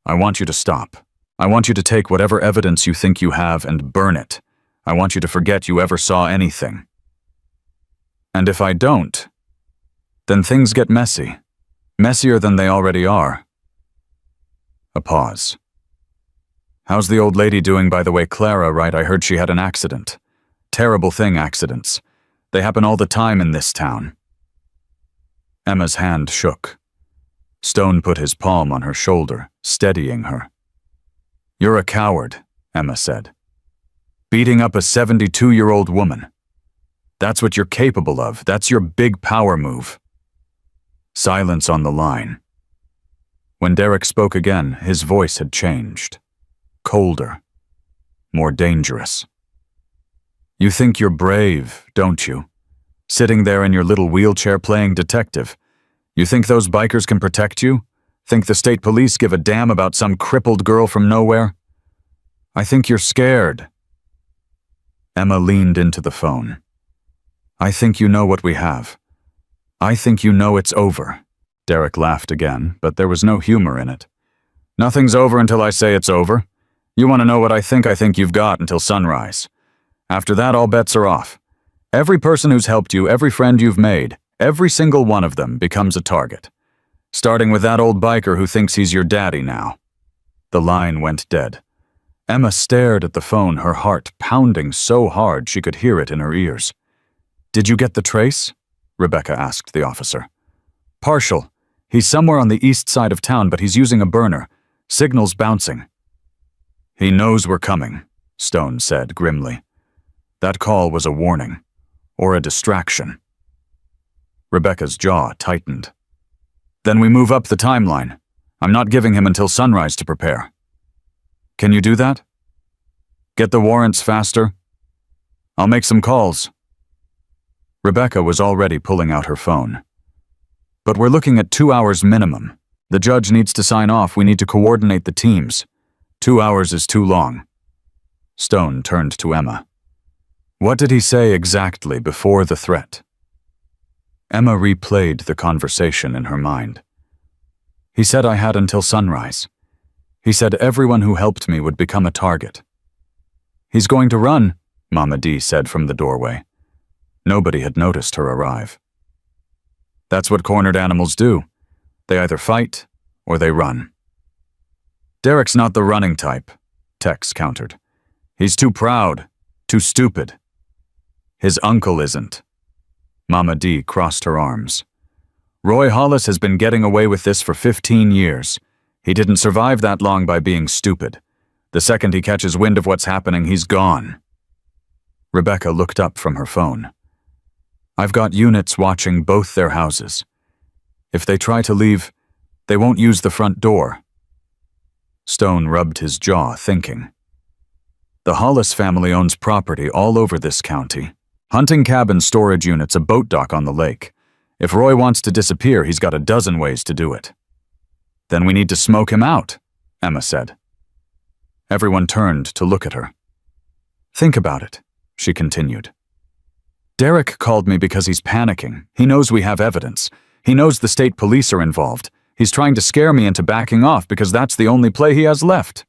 "I want you to stop. I want you to take whatever evidence you think you have and burn it. I want you to forget you ever saw anything. And if I don't, then things get messy. Messier than they already are." A pause. "How's the old lady doing, by the way? Clara, right? I heard she had an accident. Terrible thing, accidents. They happen all the time in this town." Emma's hand shook. Stone put his palm on her shoulder, steadying her. "You're a coward," Emma said. "Beating up a 72-year-old woman. That's what you're capable of. That's your big power move." Silence on the line. When Derek spoke again, his voice had changed. Colder. More dangerous. "You think you're brave, don't you? Sitting there in your little wheelchair playing detective. You think those bikers can protect you? Think the state police give a damn about some crippled girl from nowhere? I think you're scared." Emma leaned into the phone. "I think you know what we have. I think you know it's over." Derek laughed again, but there was no humor in it. "Nothing's over until I say it's over. You want to know what I think you've got until sunrise. After that, all bets are off. Every person who's helped you, every friend you've made, every single one of them becomes a target. Starting with that old biker who thinks he's your daddy now." The line went dead. Emma stared at the phone, her heart pounding so hard she could hear it in her ears. "Did you get the trace?" Rebecca asked the officer. "Partial. He's somewhere on the east side of town, but he's using a burner. Signal's bouncing." "He knows we're coming," Stone said grimly. That call was a warning, or a distraction. Rebecca's jaw tightened. "Then we move up the timeline. I'm not giving him until sunrise to prepare." "Can you do that? Get the warrants faster? I'll make some calls." Rebecca was already pulling out her phone. "But we're looking at 2 hours minimum. The judge needs to sign off. We need to coordinate the teams. 2 hours is too long." Stone turned to Emma. What did he say exactly before the threat? Emma replayed the conversation in her mind. He said I had until sunrise. He said everyone who helped me would become a target. He's going to run, Mama D said from the doorway. Nobody had noticed her arrive. That's what cornered animals do. They either fight or they run. Derek's not the running type, Tex countered. He's too proud, too stupid. His uncle isn't. Mama D crossed her arms. Roy Hollis has been getting away with this for 15 years. He didn't survive that long by being stupid. The second he catches wind of what's happening, he's gone. Rebecca looked up from her phone. I've got units watching both their houses. If they try to leave, they won't use the front door. Stone rubbed his jaw, thinking. The Hollis family owns property all over this county. Hunting cabin storage units, a boat dock on the lake. If Roy wants to disappear, he's got a dozen ways to do it. Then we need to smoke him out, Emma said. Everyone turned to look at her. Think about it, she continued. Derek called me because he's panicking. He knows we have evidence. He knows the state police are involved. He's trying to scare me into backing off because that's the only play he has left.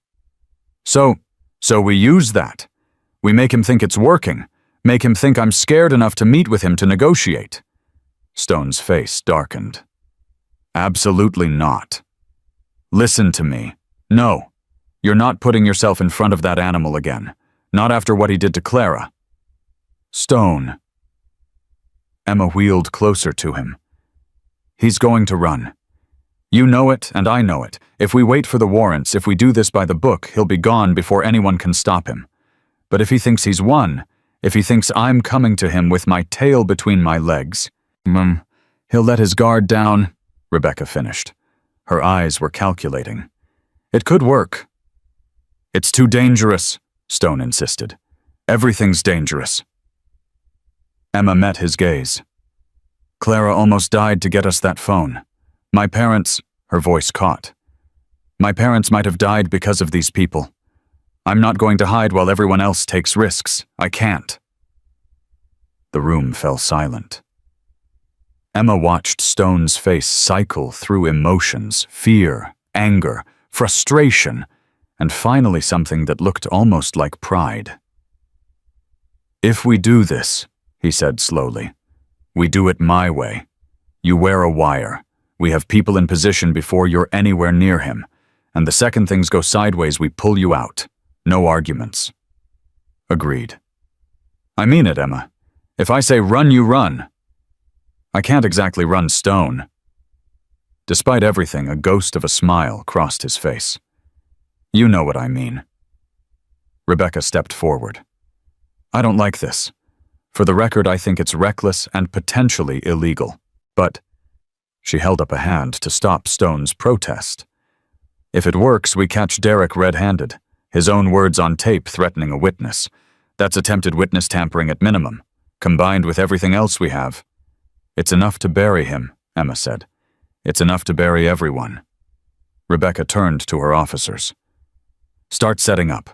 So we use that. We make him think it's working. Make him think I'm scared enough to meet with him to negotiate. Stone's face darkened. Absolutely not. Listen to me. No, you're not putting yourself in front of that animal again. Not after what he did to Clara. Stone. Emma wheeled closer to him. He's going to run. You know it, and I know it. If we wait for the warrants, if we do this by the book, he'll be gone before anyone can stop him. But if he thinks he's won, if he thinks I'm coming to him with my tail between my legs, he'll let his guard down, Rebecca finished. Her eyes were calculating. It could work. It's too dangerous, Stone insisted. Everything's dangerous. Emma met his gaze. Clara almost died to get us that phone. My parents, her voice caught. My parents might have died because of these people. I'm not going to hide while everyone else takes risks. I can't. The room fell silent. Emma watched Stone's face cycle through emotions, fear, anger, frustration, and finally something that looked almost like pride. If we do this, he said slowly, we do it my way. You wear a wire. We have people in position before you're anywhere near him. And the second things go sideways, we pull you out. No arguments. Agreed. I mean it, Emma. If I say run, you run. I can't exactly run Stone. Despite everything, a ghost of a smile crossed his face. You know what I mean. Rebecca stepped forward. I don't like this. For the record, I think it's reckless and potentially illegal. But she held up a hand to stop Stone's protest. If it works, we catch Derek red-handed, his own words on tape threatening a witness. That's attempted witness tampering at minimum, combined with everything else we have. It's enough to bury him, Emma said. It's enough to bury everyone. Rebecca turned to her officers. Start setting up.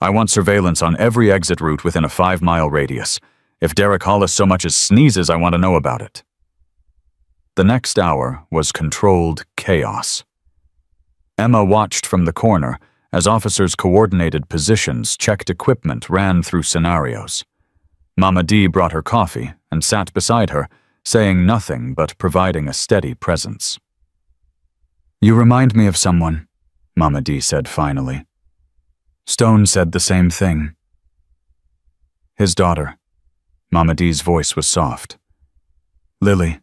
I want surveillance on every exit route within a 5-mile radius. If Derek Hollis so much as sneezes, I want to know about it. The next hour was controlled chaos. Emma watched from the corner as officers coordinated positions, checked equipment, ran through scenarios. Mama D brought her coffee and sat beside her, saying nothing but providing a steady presence. You remind me of someone, Mama D said finally. Stone said the same thing. His daughter. Mama D's voice was soft. Lily.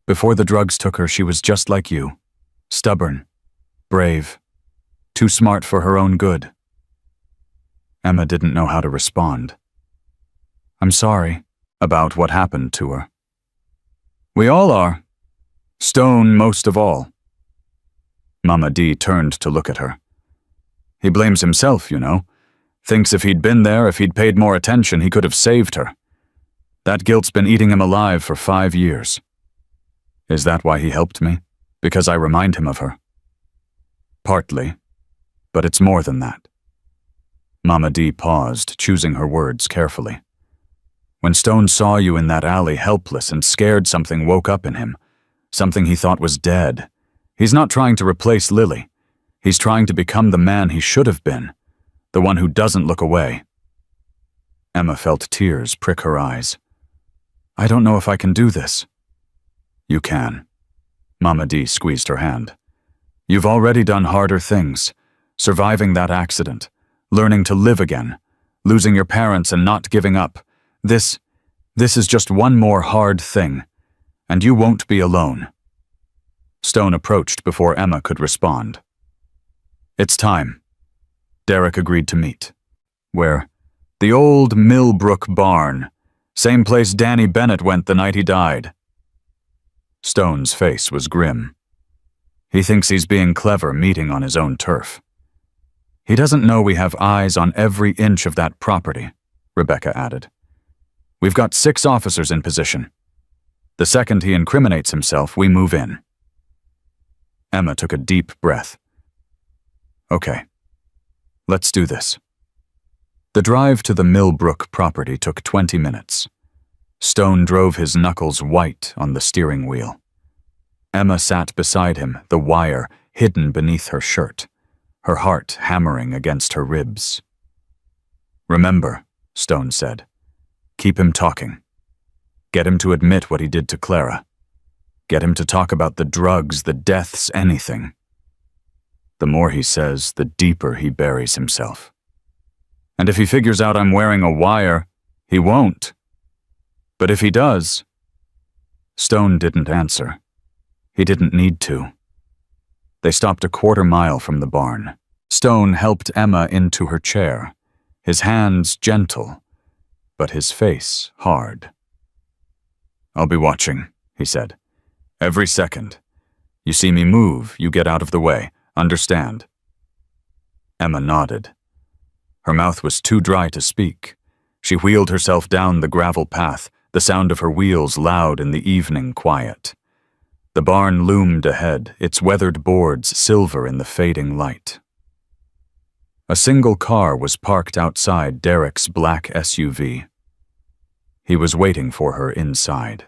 Before the drugs took her, she was just like you. Stubborn. Brave. Too smart for her own good. Emma didn't know how to respond. I'm sorry about what happened to her. We all are. Stone most of all. Mama D turned to look at her. He blames himself, you know. Thinks if he'd been there, if he'd paid more attention, he could have saved her. That guilt's been eating him alive for 5 years. Is that why he helped me? Because I remind him of her? Partly, but it's more than that. Mama D paused, choosing her words carefully. When Stone saw you in that alley helpless and scared, something woke up in him. Something he thought was dead. He's not trying to replace Lily. He's trying to become the man he should have been. The one who doesn't look away. Emma felt tears prick her eyes. I don't know if I can do this. You can. Mama D squeezed her hand. You've already done harder things. Surviving that accident. Learning to live again. Losing your parents and not giving up. This is just one more hard thing. And you won't be alone. Stone approached before Emma could respond. It's time. Derek agreed to meet. Where? The old Millbrook barn. Same place Danny Bennett went the night he died. Stone's face was grim. He thinks he's being clever meeting on his own turf. He doesn't know we have eyes on every inch of that property, Rebecca added. We've got 6 officers in position. The second he incriminates himself, we move in. Emma took a deep breath. Okay, let's do this. The drive to the Millbrook property took 20 minutes. Stone drove his knuckles white on the steering wheel. Emma sat beside him, the wire hidden beneath her shirt, her heart hammering against her ribs. Remember, Stone said, keep him talking. Get him to admit what he did to Clara. Get him to talk about the drugs, the deaths, anything. The more he says, the deeper he buries himself. And if he figures out I'm wearing a wire, he won't. But if he does... Stone didn't answer. He didn't need to. They stopped a quarter-mile from the barn. Stone helped Emma into her chair, his hands gentle, but his face hard. I'll be watching, he said. Every second. You see me move, you get out of the way. Understand? Emma nodded. Her mouth was too dry to speak. She wheeled herself down the gravel path, the sound of her wheels loud in the evening quiet. The barn loomed ahead, its weathered boards silver in the fading light. A single car was parked outside Derek's black SUV. He was waiting for her inside.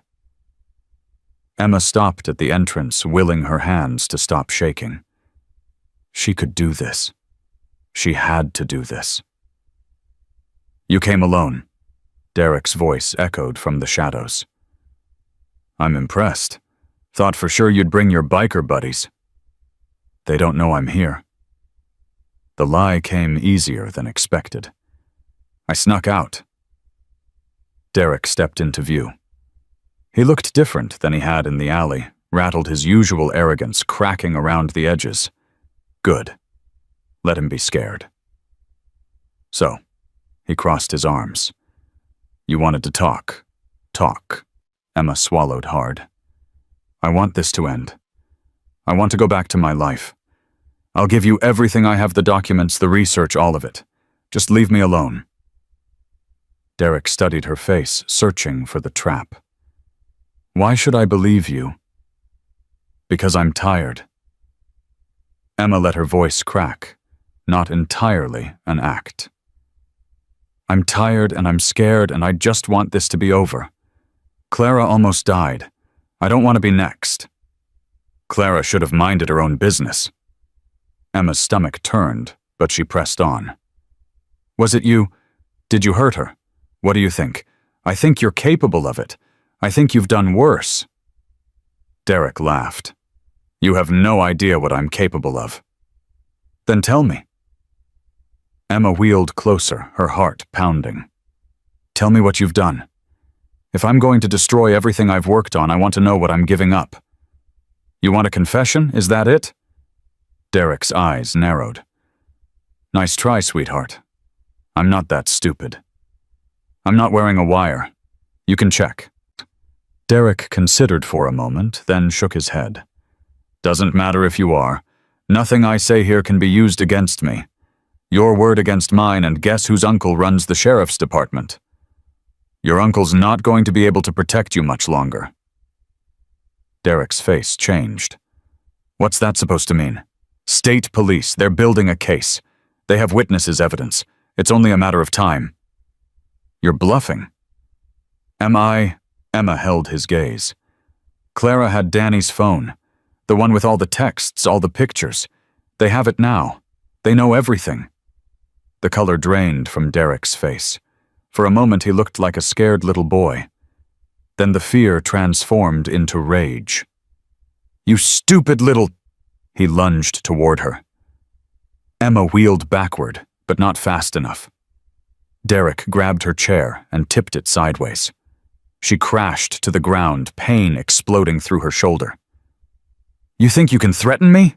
Emma stopped at the entrance, willing her hands to stop shaking. She could do this. She had to do this. You came alone. Derek's voice echoed from the shadows. I'm impressed. Thought for sure you'd bring your biker buddies. They don't know I'm here. The lie came easier than expected. I snuck out. Derek stepped into view. He looked different than he had in the alley, rattled his usual arrogance cracking around the edges. Good. Let him be scared. So, he crossed his arms. You wanted to talk. Talk. Emma swallowed hard. I want this to end. I want to go back to my life. I'll give you everything I have, the documents, the research, all of it. Just leave me alone. Derek studied her face, searching for the trap. Why should I believe you? Because I'm tired. Emma let her voice crack, not entirely an act. I'm tired and I'm scared and I just want this to be over. Clara almost died. I don't want to be next. Clara should have minded her own business. Emma's stomach turned, but she pressed on. Was it you? Did you hurt her? What do you think? I think you're capable of it. I think you've done worse. Derek laughed. You have no idea what I'm capable of. Then tell me. Emma wheeled closer, her heart pounding. Tell me what you've done. If I'm going to destroy everything I've worked on, I want to know what I'm giving up. You want a confession? Is that it? Derek's eyes narrowed. Nice try, sweetheart. I'm not that stupid. I'm not wearing a wire. You can check. Derek considered for a moment, then shook his head. Doesn't matter if you are. Nothing I say here can be used against me. Your word against mine, and guess whose uncle runs the sheriff's department? Your uncle's not going to be able to protect you much longer. Derek's face changed. What's that supposed to mean? State police, they're building a case. They have witnesses' evidence. It's only a matter of time. You're bluffing. Am I? Emma held his gaze. Clara had Danny's phone. The one with all the texts, all the pictures. They have it now. They know everything. The color drained from Derek's face. For a moment he looked like a scared little boy. Then the fear transformed into rage. You stupid little... He lunged toward her. Emma wheeled backward, but not fast enough. Derek grabbed her chair and tipped it sideways. She crashed to the ground, pain exploding through her shoulder. You think you can threaten me?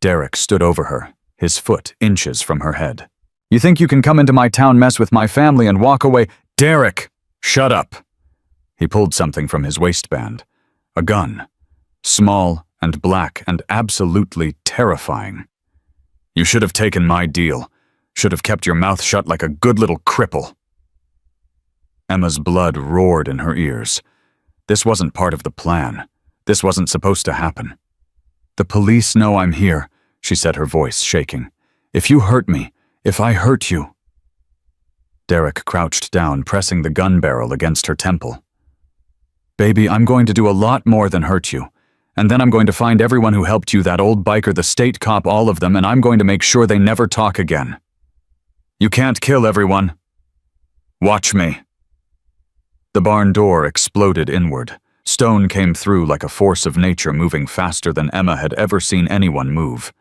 Derek stood over her, his foot inches from her head. You think you can come into my town, mess with my family, and walk away? Derek! Shut up! He pulled something from his waistband. A gun. Small and black and absolutely terrifying. You should have taken my deal. Should have kept your mouth shut like a good little cripple. Emma's blood roared in her ears. This wasn't part of the plan. This wasn't supposed to happen. The police know I'm here, she said, her voice shaking. If you hurt me, if I hurt you... Derek crouched down, pressing the gun barrel against her temple. Baby, I'm going to do a lot more than hurt you. And then I'm going to find everyone who helped you, that old biker, the state cop, all of them, and I'm going to make sure they never talk again. You can't kill everyone. Watch me. The barn door exploded inward. Stone came through like a force of nature, moving faster than Emma had ever seen anyone move.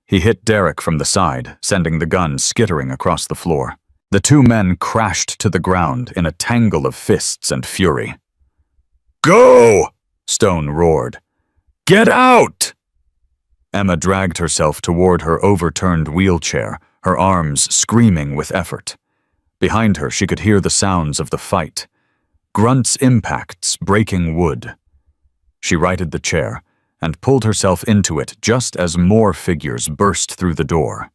He hit Derek from the side, sending the gun skittering across the floor. The two men crashed to the ground in a tangle of fists and fury. Go! Stone roared. Get out! Emma dragged herself toward her overturned wheelchair, her arms screaming with effort. Behind her, she could hear the sounds of the fight. Grunts' impacts breaking wood. She righted the chair and pulled herself into it just as more figures burst through the door.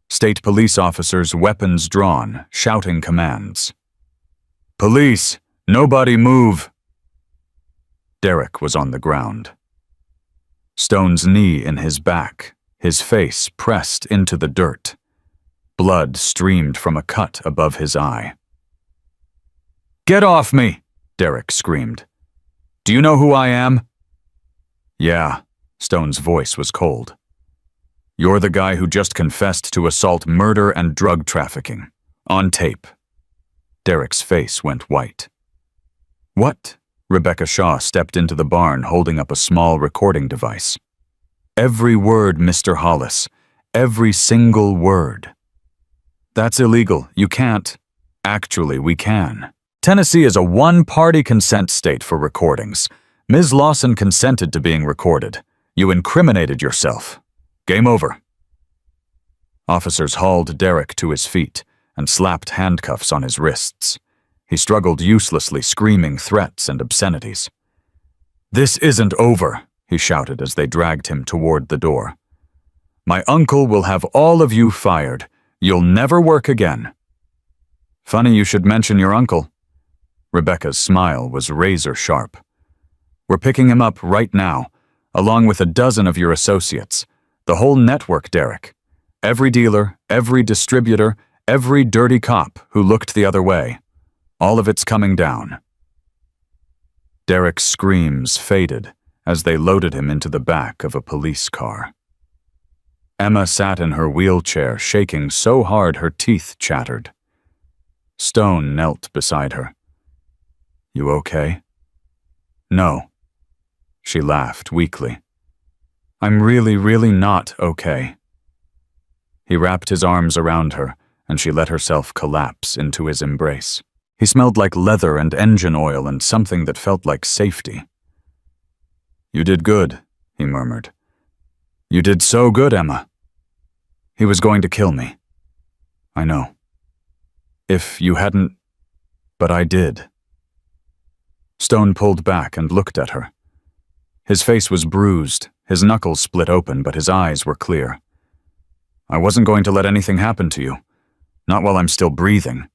State police officers, weapons drawn, shouting commands. Police! Nobody move! Derek was on the ground. Stone's knee in his back, his face pressed into the dirt. Blood streamed from a cut above his eye. Get off me! Derek screamed. Do you know who I am? Yeah, Stone's voice was cold. You're the guy who just confessed to assault, murder, and drug trafficking. On tape. Derek's face went white. What? Rebecca Shaw stepped into the barn holding up a small recording device. Every word, Mr. Hollis. Every single word. That's illegal. You can't. Actually, we can. Tennessee is a one-party consent state for recordings. Ms. Lawson consented to being recorded. You incriminated yourself. Game over. Officers hauled Derek to his feet and slapped handcuffs on his wrists. He struggled uselessly, screaming threats and obscenities. This isn't over, he shouted as they dragged him toward the door. My uncle will have all of you fired. You'll never work again. Funny you should mention your uncle. Rebecca's smile was razor sharp. We're picking him up right now, along with a dozen of your associates. The whole network, Derek. Every dealer, every distributor, every dirty cop who looked the other way. All of it's coming down. Derek's screams faded as they loaded him into the back of a police car. Emma sat in her wheelchair, shaking so hard her teeth chattered. Stone knelt beside her. You okay? No. She laughed weakly. I'm really not okay. He wrapped his arms around her, and she let herself collapse into his embrace. He smelled like leather and engine oil and something that felt like safety. You did good, he murmured. You did so good, Emma. He was going to kill me. I know. If you hadn't... But I did. Stone pulled back and looked at her. His face was bruised, his knuckles split open, but his eyes were clear. I wasn't going to let anything happen to you. Not while I'm still breathing.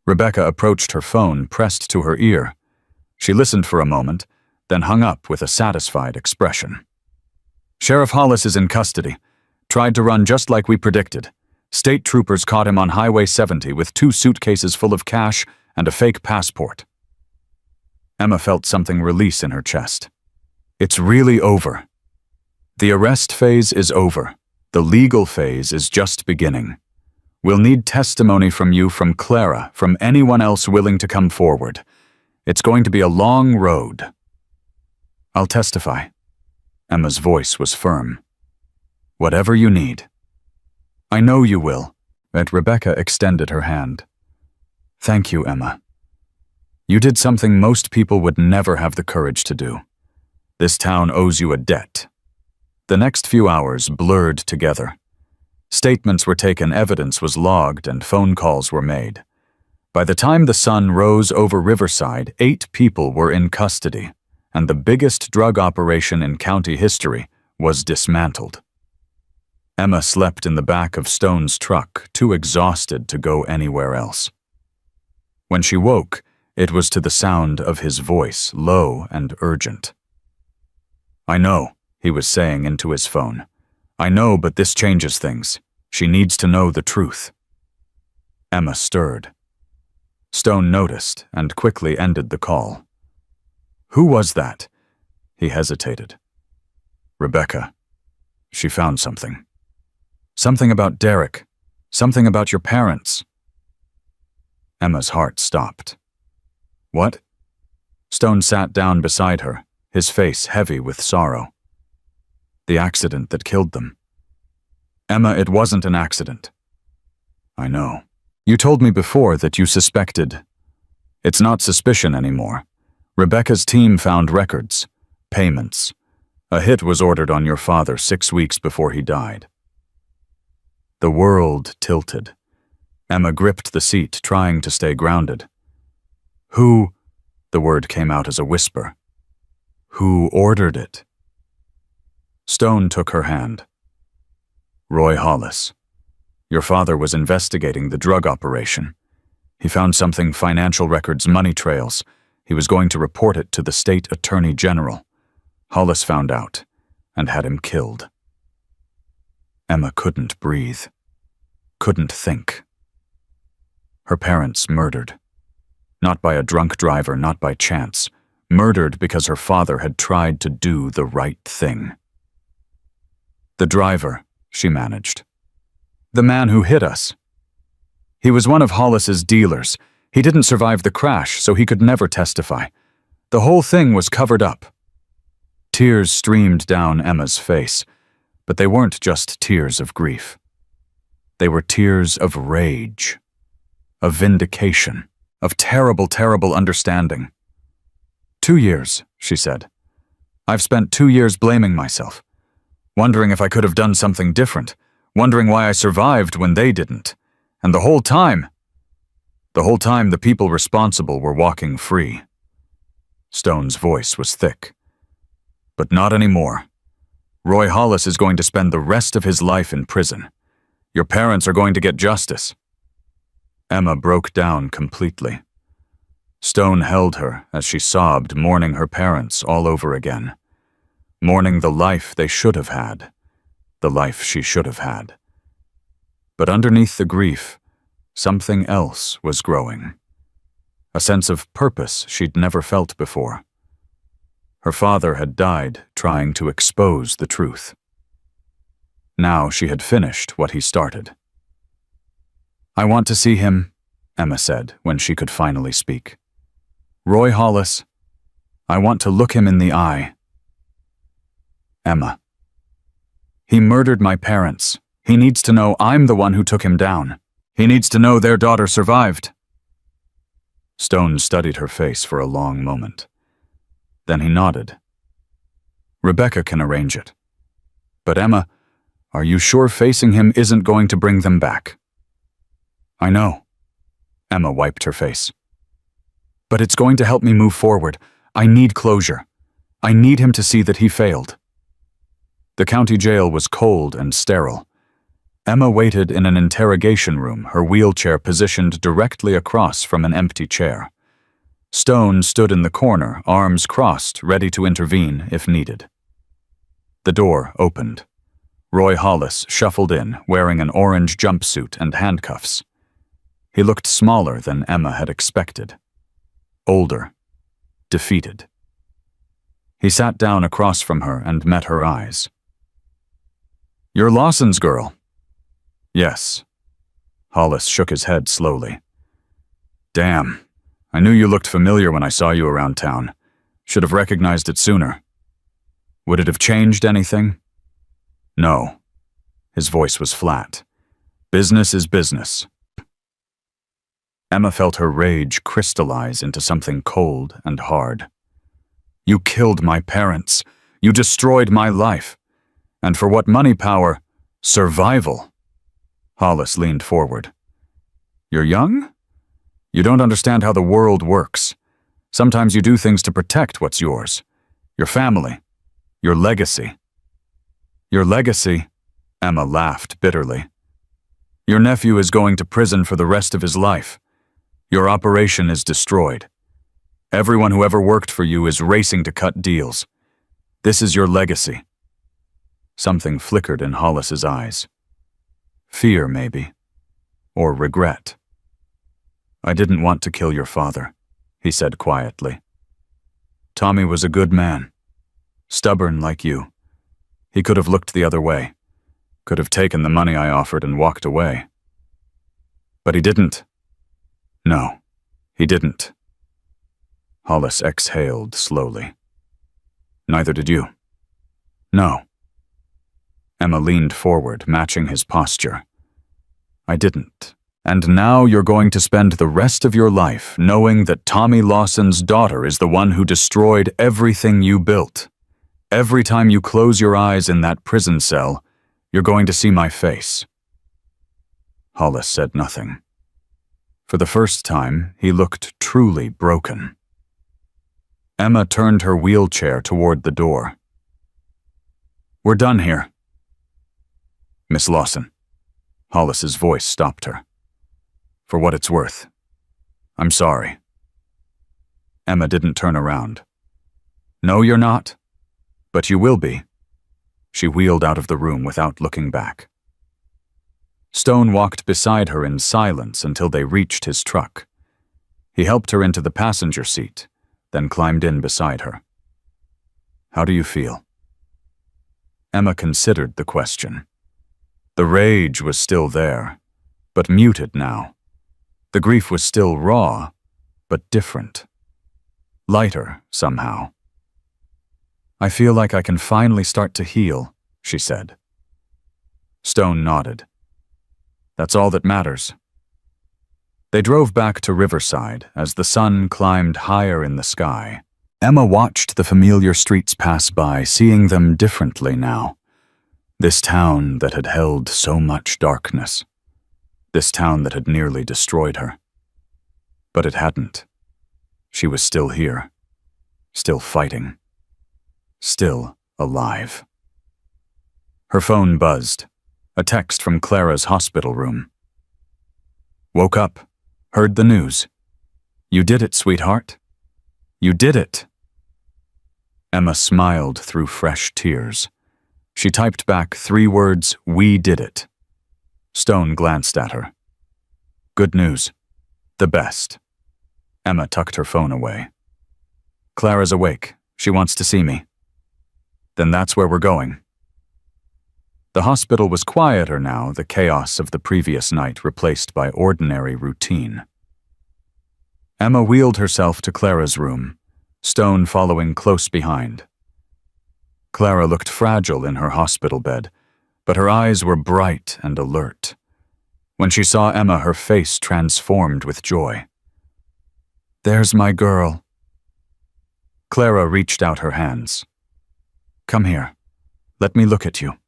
Rebecca approached her phone, pressed to her ear. She listened for a moment, then hung up with a satisfied expression. Sheriff Hollis is in custody. Tried to run just like we predicted. State troopers caught him on Highway 70 with 2 suitcases full of cash and a fake passport. Emma felt something release in her chest. It's really over. The arrest phase is over. The legal phase is just beginning. We'll need testimony from you, from Clara, from anyone else willing to come forward. It's going to be a long road. I'll testify. Emma's voice was firm. Whatever you need. I know you will. But Rebecca extended her hand. Thank you, Emma. You did something most people would never have the courage to do. This town owes you a debt. The next few hours blurred together. Statements were taken, evidence was logged, and phone calls were made. By the time the sun rose over Riverside, 8 people were in custody, and the biggest drug operation in county history was dismantled. Emma slept in the back of Stone's truck, too exhausted to go anywhere else. When she woke, it was to the sound of his voice, low and urgent. I know, he was saying into his phone. I know, but this changes things. She needs to know the truth. Emma stirred. Stone noticed and quickly ended the call. Who was that? He hesitated. Rebecca. She found something. Something about Derek. Something about your parents. Emma's heart stopped. What? Stone sat down beside her, his face heavy with sorrow. The accident that killed them. Emma, it wasn't an accident. I know. You told me before that you suspected. It's not suspicion anymore. Rebecca's team found records, payments. A hit was ordered on your father 6 weeks before he died. The world tilted. Emma gripped the seat, trying to stay grounded. Who? The word came out as a whisper. Who ordered it? Stone took her hand. Roy Hollis. Your father was investigating the drug operation. He found something, financial records, money trails. He was going to report it to the state attorney general. Hollis found out and had him killed. Emma couldn't breathe, couldn't think. Her parents murdered. Not by a drunk driver, not by chance. Murdered because her father had tried to do the right thing. The driver, she managed. The man who hit us. He was one of Hollis's dealers. He didn't survive the crash, so he could never testify. The whole thing was covered up. Tears streamed down Emma's face, but they weren't just tears of grief. They were tears of rage, of vindication, of terrible, terrible understanding. 2 years, she said. I've spent 2 years blaming myself, wondering if I could have done something different, wondering why I survived when they didn't. And the whole time the people responsible were walking free. Stone's voice was thick. But not anymore. Roy Hollis is going to spend the rest of his life in prison. Your parents are going to get justice. Emma broke down completely. Stone held her as she sobbed, mourning her parents all over again. Mourning the life they should have had. The life she should have had. But underneath the grief, something else was growing. A sense of purpose she'd never felt before. Her father had died trying to expose the truth. Now she had finished what he started. I want to see him, Emma said when she could finally speak. Roy Hollis, I want to look him in the eye. Emma. He murdered my parents. He needs to know I'm the one who took him down. He needs to know their daughter survived. Stone studied her face for a long moment. Then he nodded. Rebecca can arrange it. But Emma, are you sure facing him isn't going to bring them back? I know. Emma wiped her face. But it's going to help me move forward. I need closure. I need him to see that he failed. The county jail was cold and sterile. Emma waited in an interrogation room, her wheelchair positioned directly across from an empty chair. Stone stood in the corner, arms crossed, ready to intervene if needed. The door opened. Roy Hollis shuffled in, wearing an orange jumpsuit and handcuffs. He looked smaller than Emma had expected. Older. Defeated. He sat down across from her and met her eyes. "You're Lawson's girl." "Yes." Hollis shook his head slowly. "Damn. I knew you looked familiar when I saw you around town. Should have recognized it sooner. Would it have changed anything?" "No." His voice was flat. "Business is business." Emma felt her rage crystallize into something cold and hard. "You killed my parents. You destroyed my life. And for what money, power? Survival." Hollis leaned forward. "You're young? You don't understand how the world works. Sometimes you do things to protect what's yours. Your family. Your legacy." "Your legacy?" Emma laughed bitterly. "Your nephew is going to prison for the rest of his life. Your operation is destroyed. Everyone who ever worked for you is racing to cut deals. This is your legacy." Something flickered in Hollis's eyes. Fear, maybe. Or regret. "I didn't want to kill your father," he said quietly. "Tommy was a good man. Stubborn like you. He could have looked the other way. Could have taken the money I offered and walked away. But he didn't. No, he didn't." Hollis exhaled slowly. "Neither did you." "No." Emma leaned forward, matching his posture. "I didn't. And now you're going to spend the rest of your life knowing that Tommy Lawson's daughter is the one who destroyed everything you built. Every time you close your eyes in that prison cell, you're going to see my face." Hollis said nothing. For the first time, he looked truly broken. Emma turned her wheelchair toward the door. "We're done here." "Miss Lawson." Hollis's voice stopped her. "For what it's worth. I'm sorry." Emma didn't turn around. "No, you're not. But you will be." She wheeled out of the room without looking back. Stone walked beside her in silence until they reached his truck. He helped her into the passenger seat, then climbed in beside her. "How do you feel?" Emma considered the question. The rage was still there, but muted now. The grief was still raw, but different. Lighter, somehow. "I feel like I can finally start to heal," she said. Stone nodded. "That's all that matters." They drove back to Riverside as the sun climbed higher in the sky. Emma watched the familiar streets pass by, seeing them differently now. This town that had held so much darkness. This town that had nearly destroyed her. But it hadn't. She was still here. Still fighting. Still alive. Her phone buzzed. A text from Clara's hospital room. "Woke up. Heard the news. You did it, sweetheart. You did it." Emma smiled through fresh tears. She typed back 3 words, "We did it." Stone glanced at her. "Good news. The best." Emma tucked her phone away. "Clara's awake. She wants to see me." "Then that's where we're going." The hospital was quieter now, the chaos of the previous night replaced by ordinary routine. Emma wheeled herself to Clara's room, Stone following close behind. Clara looked fragile in her hospital bed, but her eyes were bright and alert. When she saw Emma, her face transformed with joy. "There's my girl." Clara reached out her hands. "Come here. Let me look at you."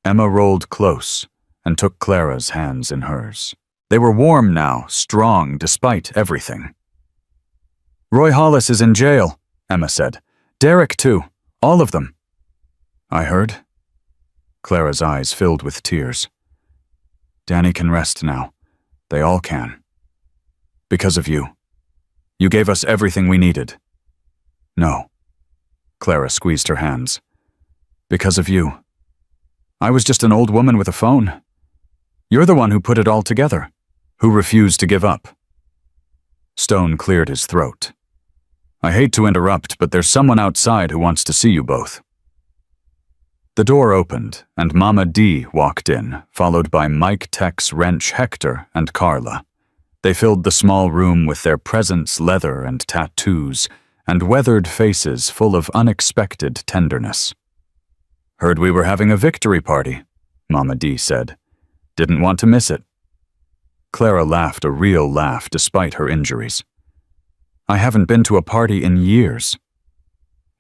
Emma rolled close and took Clara's hands in hers. They were warm now, strong despite everything. "Roy Hollis is in jail," Emma said. "Derek, too. All of them." "I heard." Clara's eyes filled with tears. "Danny can rest now. They all can. Because of you. You gave us everything we needed." "No." Clara squeezed her hands. "Because of you. I was just an old woman with a phone. You're the one who put it all together, who refused to give up." Stone cleared his throat. "I hate to interrupt, but there's someone outside who wants to see you both." The door opened, and Mama D walked in, followed by Mike, Tex, Wrench, Hector, and Carla. They filled the small room with their presents, leather, and tattoos, and weathered faces full of unexpected tenderness. "Heard we were having a victory party," Mama D said. "Didn't want to miss it." Clara laughed a real laugh despite her injuries. "I haven't been to a party in years."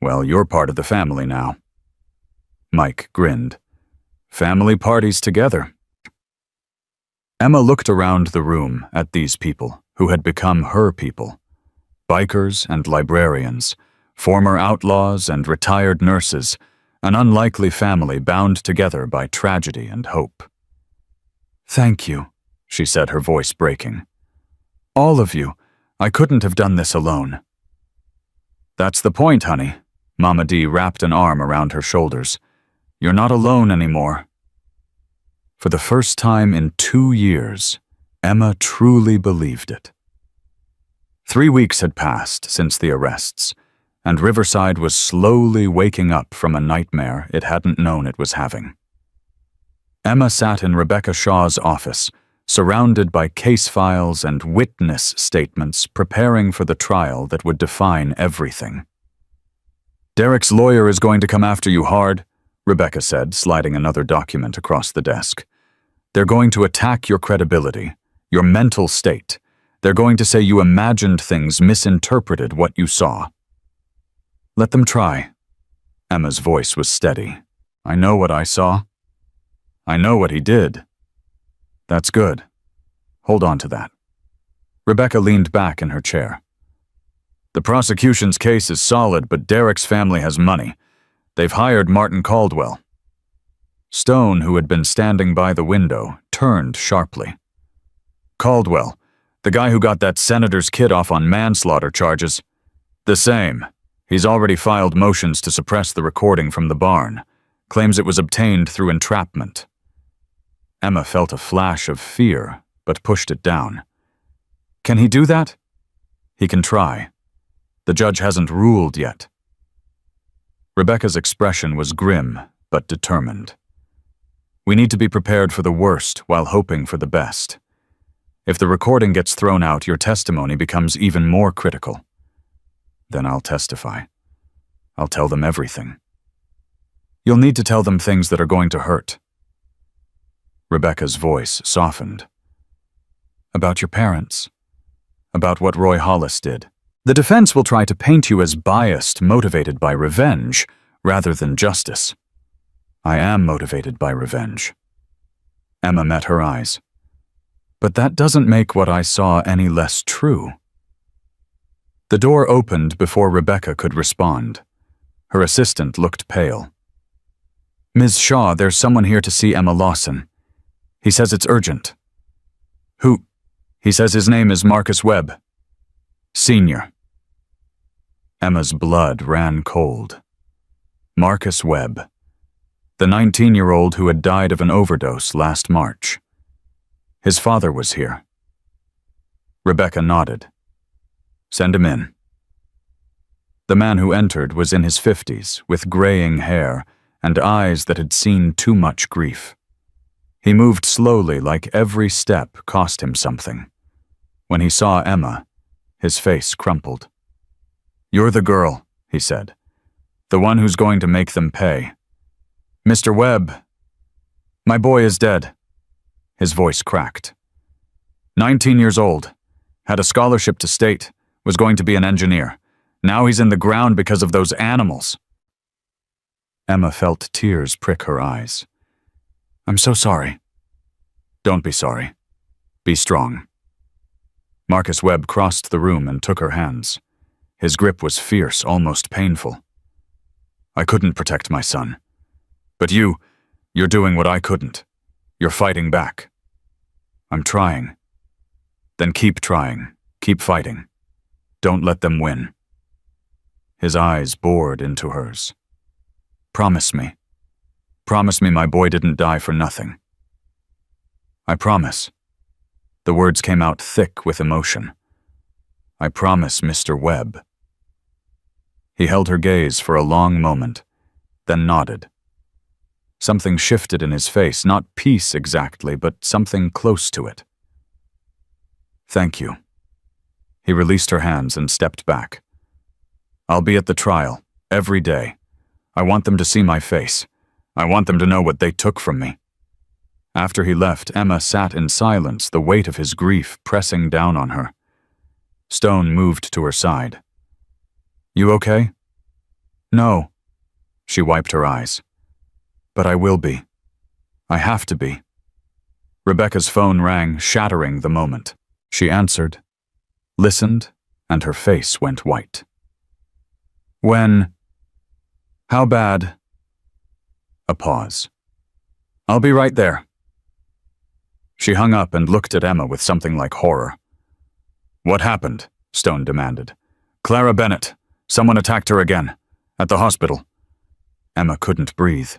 "Well, you're part of the family now." Mike grinned. "Family parties together." Emma looked around the room at these people who had become her people. Bikers and librarians, former outlaws and retired nurses, an unlikely family bound together by tragedy and hope. "Thank you," she said, her voice breaking. "All of you. I couldn't have done this alone." "That's the point, honey." Mama D wrapped an arm around her shoulders. "You're not alone anymore." For the first time in 2 years, Emma truly believed it. 3 weeks had passed since the arrests, and Riverside was slowly waking up from a nightmare it hadn't known it was having. Emma sat in Rebecca Shaw's office, surrounded by case files and witness statements preparing for the trial that would define everything. "Derek's lawyer is going to come after you hard," Rebecca said, sliding another document across the desk. "They're going to attack your credibility, your mental state. They're going to say you imagined things, misinterpreted what you saw." "Let them try." Emma's voice was steady. "I know what I saw. I know what he did." "That's good. Hold on to that." Rebecca leaned back in her chair. "The prosecution's case is solid, but Derek's family has money. They've hired Martin Caldwell." Stone, who had been standing by the window, turned sharply. "Caldwell, the guy who got that senator's kid off on manslaughter charges?" "The same. He's already filed motions to suppress the recording from the barn. Claims it was obtained through entrapment." Emma felt a flash of fear, but pushed it down. "Can he do that?" "He can try. The judge hasn't ruled yet." Rebecca's expression was grim, but determined. "We need to be prepared for the worst while hoping for the best. If the recording gets thrown out, your testimony becomes even more critical. Then I'll testify. I'll tell them everything. You'll need to tell them things that are going to hurt." Rebecca's voice softened. "About your parents. About what Roy Hollis did. The defense will try to paint you as biased, motivated by revenge, rather than justice. I am motivated by revenge." Emma met her eyes. "But that doesn't make what I saw any less true." The door opened before Rebecca could respond. Her assistant looked pale. "Ms. Shaw, there's someone here to see Emma Lawson. He says it's urgent." "Who?" "He says his name is Marcus Webb. Senior." Emma's blood ran cold. Marcus Webb, the 19-year-old who had died of an overdose last March. His father was here. Rebecca nodded. "Send him in." The man who entered was in his 50s, with graying hair and eyes that had seen too much grief. He moved slowly, like every step cost him something. When he saw Emma, his face crumpled. "You're the girl," he said. "The one who's going to make them pay. Mr. Webb, my boy is dead." His voice cracked. 19 years old, had a scholarship to state, was going to be an engineer. Now he's in the ground because of those animals." Emma felt tears prick her eyes. "I'm so sorry." "Don't be sorry. Be strong." Marcus Webb crossed the room and took her hands. His grip was fierce, almost painful. "I couldn't protect my son. But you're doing what I couldn't. You're fighting back." "I'm trying." "Then keep trying. Keep fighting. Don't let them win." His eyes bored into hers. "Promise me." Promise me my boy didn't die for nothing." "I promise." The words came out thick with emotion. "I promise, Mr. Webb." He held her gaze for a long moment, then nodded. Something shifted in his face, not peace exactly, but something close to it. "Thank you." He released her hands and stepped back. "I'll be at the trial, every day. I want them to see my face. I want them to know what they took from me." After he left, Emma sat in silence, the weight of his grief pressing down on her. Stone moved to her side. "You okay?" "No." She wiped her eyes. "But I will be. I have to be." Rebecca's phone rang, shattering the moment. She answered, listened, and her face went white. "When? How bad?" A pause. "I'll be right there." She hung up and looked at Emma with something like horror. "What happened?" Stone demanded. "Clara Bennett. Someone attacked her again. At the hospital." Emma couldn't breathe.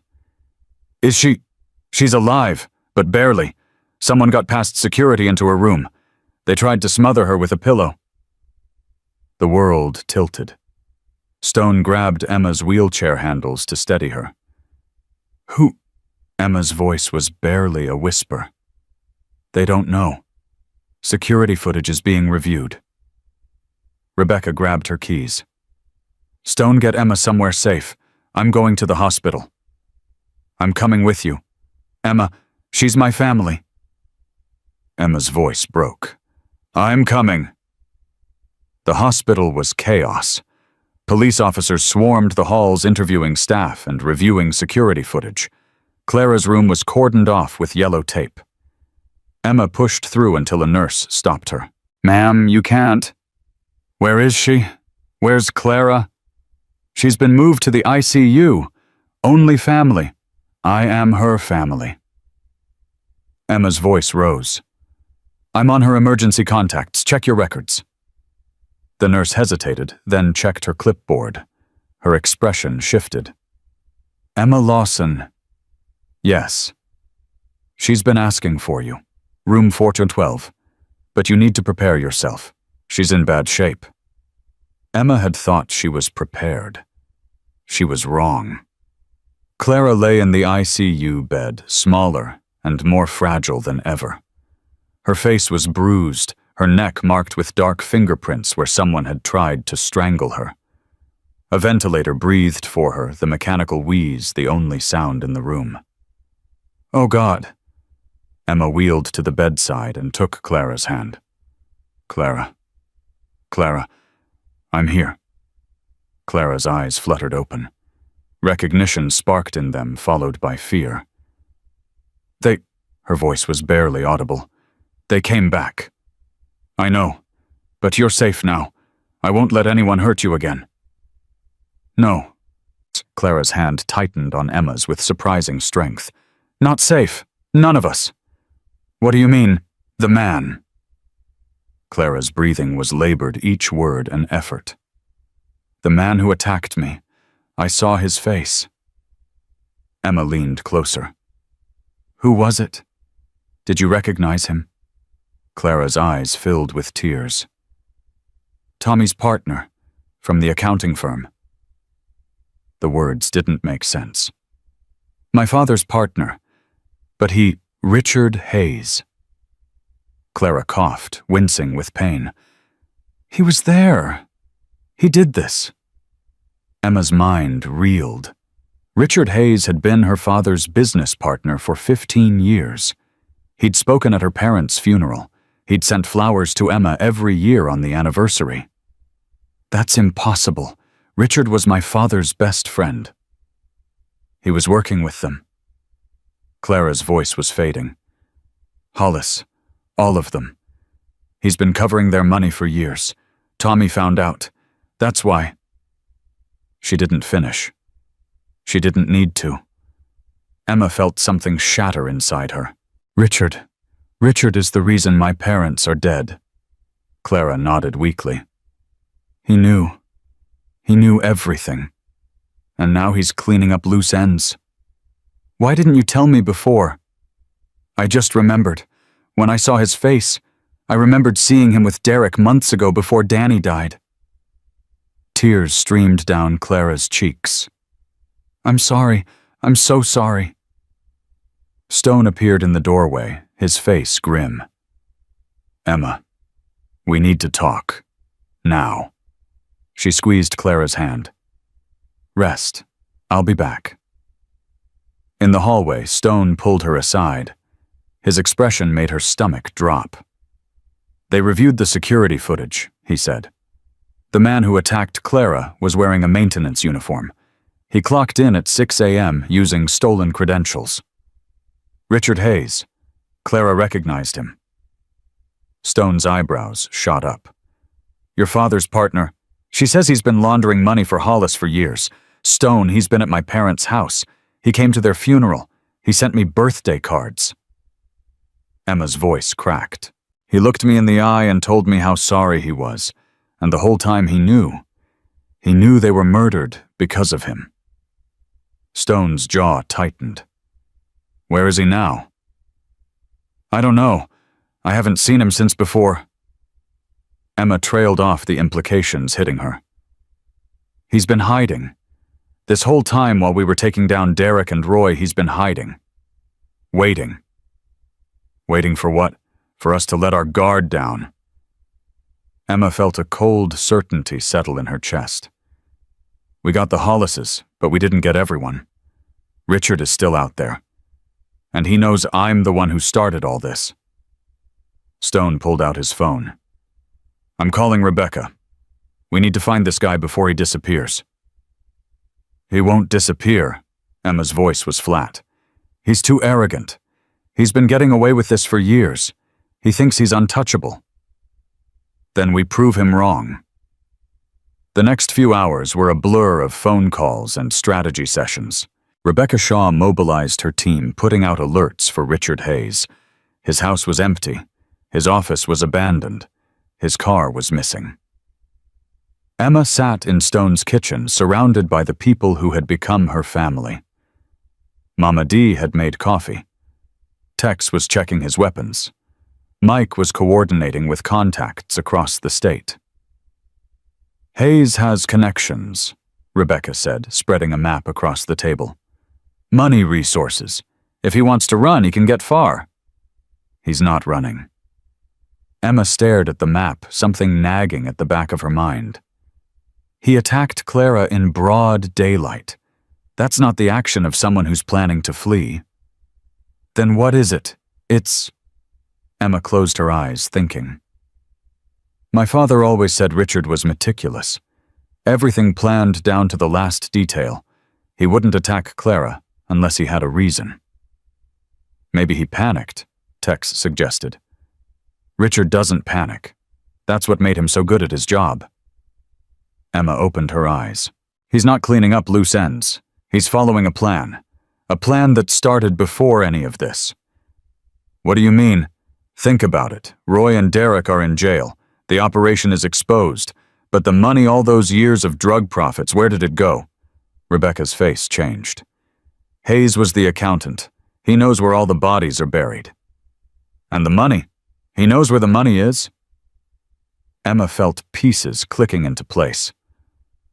"Is she? She's alive, but barely. Someone got past security into her room. They tried to smother her with a pillow." The world tilted. Stone grabbed Emma's wheelchair handles to steady her. "Who?" Emma's voice was barely a whisper. "They don't know. Security footage is being reviewed." Rebecca grabbed her keys. "Stone, get Emma somewhere safe. I'm going to the hospital." "I'm coming with you. Emma, she's my family." Emma's voice broke. "I'm coming." The hospital was chaos. Police officers swarmed the halls interviewing staff and reviewing security footage. Clara's room was cordoned off with yellow tape. Emma pushed through until a nurse stopped her. "Ma'am, you can't." "Where is she? Where's Clara?" "She's been moved to the ICU. Only family. I am her family." Emma's voice rose. "I'm on her emergency contacts. Check your records." The nurse hesitated, then checked her clipboard. Her expression shifted. "Emma Lawson." "Yes." "She's been asking for you. Room 412. But you need to prepare yourself. She's in bad shape." Emma had thought she was prepared. She was wrong. Clara lay in the ICU bed, smaller and more fragile than ever. Her face was bruised, her neck marked with dark fingerprints where someone had tried to strangle her. A ventilator breathed for her, the mechanical wheeze the only sound in the room. "Oh, God." Emma wheeled to the bedside and took Clara's hand. "Clara. Clara, I'm here." Clara's eyes fluttered open. Recognition sparked in them, followed by fear. Her voice was barely audible. "They came back." "I know, but you're safe now. I won't let anyone hurt you again." "No." Clara's hand tightened on Emma's with surprising strength. "Not safe. None of us." "What do you mean, the man?" Clara's breathing was labored, each word an effort. "The man who attacked me. I saw his face." Emma leaned closer. "Who was it? Did you recognize him?" Clara's eyes filled with tears. "Tommy's partner, from the accounting firm." The words didn't make sense. "My father's partner, but Richard Hayes." Clara coughed, wincing with pain. "He was there. He did this." Emma's mind reeled. Richard Hayes had been her father's business partner for 15 years. He'd spoken at her parents' funeral. He'd sent flowers to Emma every year on the anniversary. "That's impossible. Richard was my father's best friend." "He was working with them." Clara's voice was fading. "Hollis, all of them. He's been covering their money for years. Tommy found out. That's why." She didn't finish. She didn't need to. Emma felt something shatter inside her. Richard is the reason my parents are dead." Clara nodded weakly. He knew everything. And now he's cleaning up loose ends." Why didn't you tell me before? I just remembered. When I saw his face, I remembered seeing him with Derek months ago before Danny died. Tears streamed down Clara's cheeks. I'm sorry. I'm so sorry. Stone appeared in the doorway, his face grim. Emma, we need to talk. Now. She squeezed Clara's hand. Rest. I'll be back. In the hallway, Stone pulled her aside. His expression made her stomach drop. They reviewed the security footage, he said. The man who attacked Clara was wearing a maintenance uniform. He clocked in at 6 a.m. using stolen credentials. Richard Hayes. Clara recognized him. Stone's eyebrows shot up. Your father's partner. She says he's been laundering money for Hollis for years. Stone, he's been at my parents' house. He came to their funeral. He sent me birthday cards. Emma's voice cracked. He looked me in the eye and told me how sorry he was, and the whole time he knew. He knew they were murdered because of him. Stone's jaw tightened. Where is he now? I don't know. I haven't seen him since before. Emma trailed off, the implications hitting her. He's been hiding. This whole time while we were taking down Derek and Roy, he's been hiding. Waiting. Waiting for what? For us to let our guard down. Emma felt a cold certainty settle in her chest. We got the Hollises, but we didn't get everyone. Richard is still out there. And he knows I'm the one who started all this. Stone pulled out his phone. I'm calling Rebecca. We need to find this guy before he disappears. He won't disappear. Emma's voice was flat. He's too arrogant. He's been getting away with this for years. He thinks he's untouchable. Then we prove him wrong. The next few hours were a blur of phone calls and strategy sessions. Rebecca Shaw mobilized her team, putting out alerts for Richard Hayes. His house was empty. His office was abandoned. His car was missing. Emma sat in Stone's kitchen, surrounded by the people who had become her family. Mama Dee had made coffee. Tex was checking his weapons. Mike was coordinating with contacts across the state. Hayes has connections, Rebecca said, spreading a map across the table. Money resources. If he wants to run, he can get far. He's not running. Emma stared at the map, something nagging at the back of her mind. He attacked Clara in broad daylight. That's not the action of someone who's planning to flee. Then what is it? It's... Emma closed her eyes, thinking. My father always said Richard was meticulous. Everything planned down to the last detail. He wouldn't attack Clara unless he had a reason. Maybe he panicked, Tex suggested. Richard doesn't panic. That's what made him so good at his job. Emma opened her eyes. He's not cleaning up loose ends. He's following a plan that started before any of this. What do you mean? Think about it. Roy and Derek are in jail. The operation is exposed. But the money, all those years of drug profits, where did it go? Rebecca's face changed. Hayes was the accountant. He knows where all the bodies are buried. And the money? He knows where the money is? Emma felt pieces clicking into place.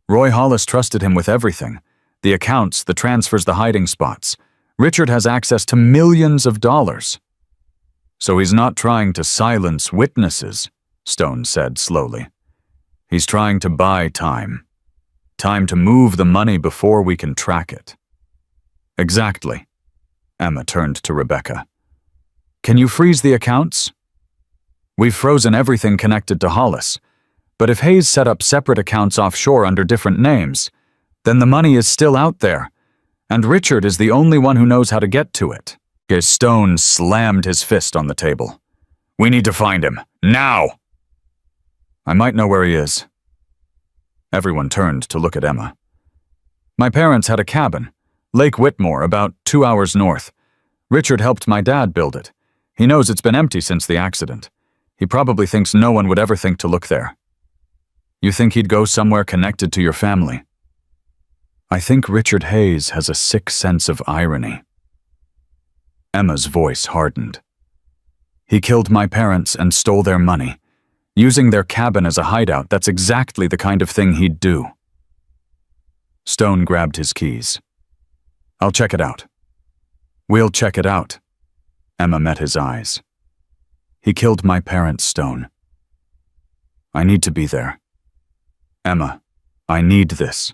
Roy Hollis trusted him with everything. The accounts, the transfers, the hiding spots. Richard has access to millions of dollars. So he's not trying to silence witnesses, Stone said slowly. He's trying to buy time. Time to move the money before we can track it. Exactly. Emma turned to Rebecca. Can you freeze the accounts? We've frozen everything connected to Hollis. But if Hayes set up separate accounts offshore under different names, then the money is still out there, and Richard is the only one who knows how to get to it. Stone slammed his fist on the table. We need to find him. Now! I might know where he is. Everyone turned to look at Emma. My parents had a cabin, Lake Whitmore, about 2 hours north. Richard helped my dad build it. He knows it's been empty since the accident. He probably thinks no one would ever think to look there. You think he'd go somewhere connected to your family? I think Richard Hayes has a sick sense of irony, Emma's voice hardened. He killed my parents and stole their money. Using their cabin as a hideout, that's exactly the kind of thing he'd do. Stone grabbed his keys. I'll check it out. We'll check it out. Emma met his eyes. He killed my parents, Stone. I need to be there. Emma, I need this.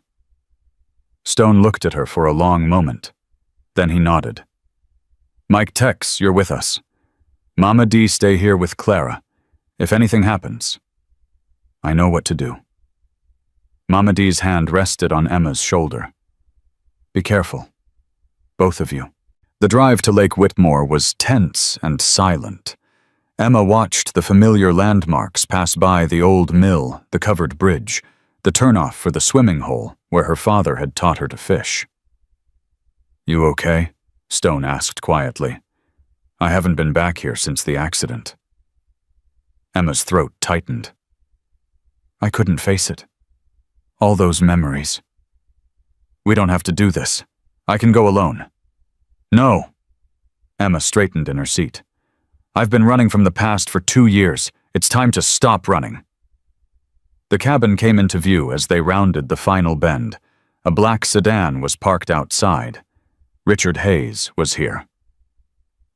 Stone looked at her for a long moment. Then he nodded. Mike Tex, you're with us. Mama D, stay here with Clara. If anything happens, I know what to do. Mama D's hand rested on Emma's shoulder. Be careful, both of you. The drive to Lake Whitmore was tense and silent. Emma watched the familiar landmarks pass by: the old mill, the covered bridge, the turnoff for the swimming hole where her father had taught her to fish. You okay? Stone asked quietly. I haven't been back here since the accident. Emma's throat tightened. I couldn't face it. All those memories. We don't have to do this. I can go alone. No. Emma straightened in her seat. I've been running from the past for 2 years. It's time to stop running. The cabin came into view as they rounded the final bend. A black sedan was parked outside. Richard Hayes was here.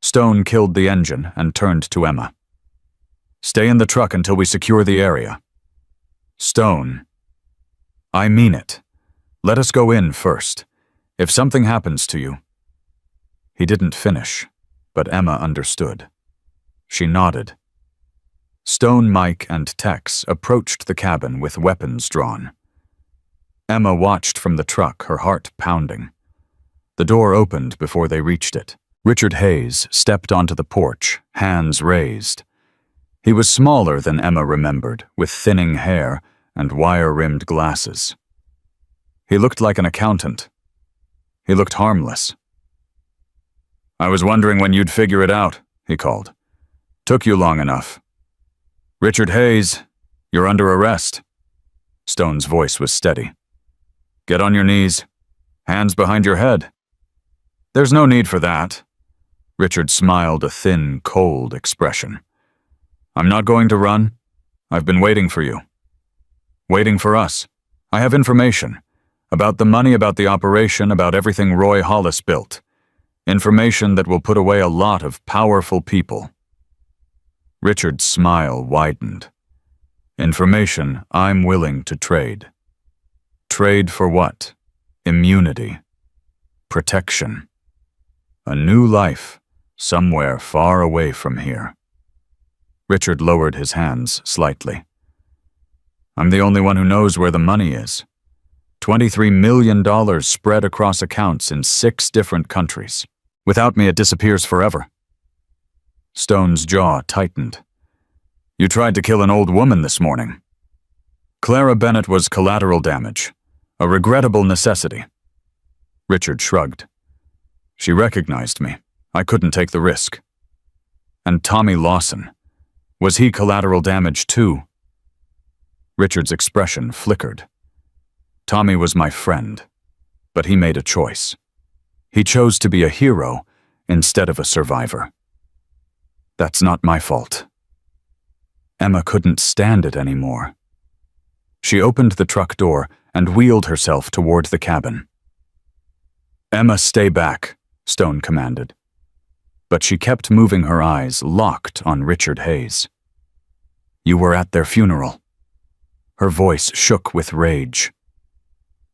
Stone killed the engine and turned to Emma. Stay in the truck until we secure the area. Stone. I mean it. Let us go in first. If something happens to you. He didn't finish, but Emma understood. She nodded. Stone, Mike, and Tex approached the cabin with weapons drawn. Emma watched from the truck, her heart pounding. The door opened before they reached it. Richard Hayes stepped onto the porch, hands raised. He was smaller than Emma remembered, with thinning hair and wire-rimmed glasses. He looked like an accountant. He looked harmless. I was wondering when you'd figure it out, he called. Took you long enough. Richard Hayes, you're under arrest. Stone's voice was steady. Get on your knees. Hands behind your head. There's no need for that. Richard smiled a thin, cold expression. I'm not going to run. I've been waiting for you. Waiting for us. I have information. About the money, about the operation, about everything Roy Hollis built. Information that will put away a lot of powerful people. Richard's smile widened. Information I'm willing to trade. Trade for what? Immunity. Protection. A new life, somewhere far away from here. Richard lowered his hands slightly. I'm the only one who knows where the money is. $23 million spread across accounts in 6 different countries. Without me, it disappears forever. Stone's jaw tightened. You tried to kill an old woman this morning. Clara Bennett was collateral damage, a regrettable necessity. Richard shrugged. She recognized me. I couldn't take the risk. And Tommy Lawson. Was he collateral damage too? Richard's expression flickered. Tommy was my friend, but he made a choice. He chose to be a hero instead of a survivor. That's not my fault. Emma couldn't stand it anymore. She opened the truck door and wheeled herself toward the cabin. Emma, stay back, Stone commanded. But she kept moving her eyes locked on Richard Hayes. You were at their funeral. Her voice shook with rage.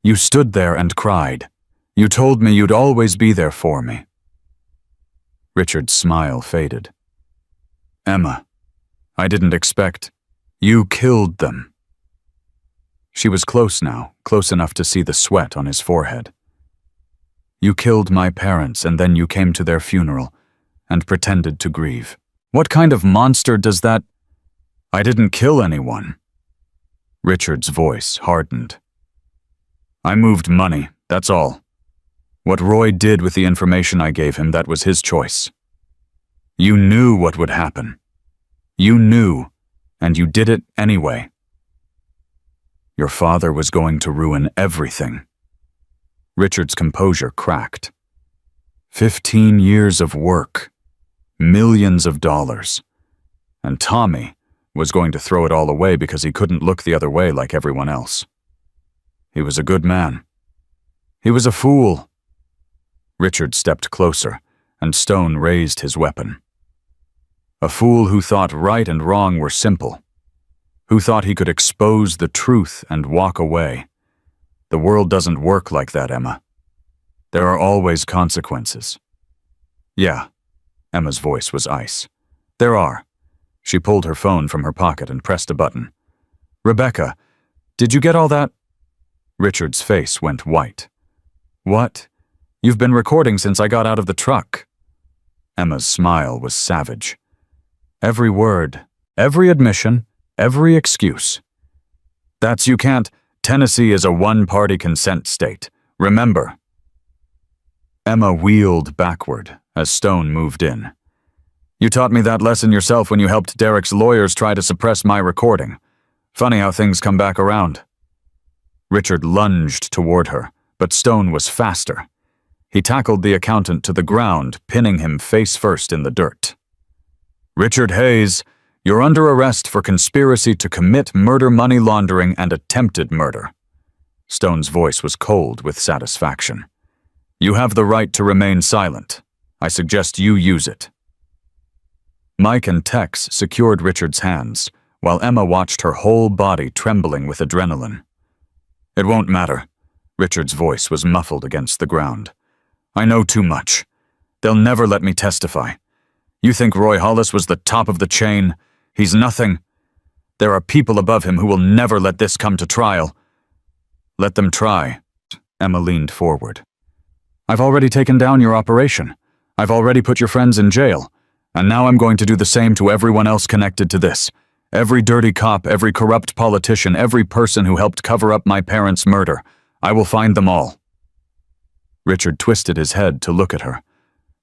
You stood there and cried. You told me you'd always be there for me. Richard's smile faded. Emma, I didn't expect. You killed them. She was close now, close enough to see the sweat on his forehead. You killed my parents and then you came to their funeral and pretended to grieve. What kind of monster does that? I didn't kill anyone. Richard's voice hardened. I moved money, that's all. What Roy did with the information I gave him, that was his choice. You knew what would happen. You knew, and you did it anyway. Your father was going to ruin everything. Richard's composure cracked. 15 years of work, millions of dollars. And Tommy was going to throw it all away because he couldn't look the other way like everyone else. He was a good man. He was a fool. Richard stepped closer, and Stone raised his weapon. A fool who thought right and wrong were simple, who thought he could expose the truth and walk away. The world doesn't work like that, Emma. There are always consequences. Yeah, Emma's voice was ice. There are. She pulled her phone from her pocket and pressed a button. Rebecca, did you get all that? Richard's face went white. What? You've been recording since I got out of the truck. Emma's smile was savage. Every word, every admission, every excuse. That's you can't. Tennessee is a one-party consent state. Remember. Emma wheeled backward as Stone moved in. You taught me that lesson yourself when you helped Derek's lawyers try to suppress my recording. Funny how things come back around. Richard lunged toward her, but Stone was faster. He tackled the accountant to the ground, pinning him face first in the dirt. Richard Hayes, you're under arrest for conspiracy to commit murder, money laundering, and attempted murder. Stone's voice was cold with satisfaction. You have the right to remain silent. I suggest you use it. Mike and Tex secured Richard's hands, while Emma watched her whole body trembling with adrenaline. It won't matter. Richard's voice was muffled against the ground. I know too much. They'll never let me testify. You think Roy Hollis was the top of the chain? He's nothing. There are people above him who will never let this come to trial. Let them try. Emma leaned forward. I've already taken down your operation. I've already put your friends in jail. And now I'm going to do the same to everyone else connected to this. Every dirty cop, every corrupt politician, every person who helped cover up my parents' murder. I will find them all. Richard twisted his head to look at her.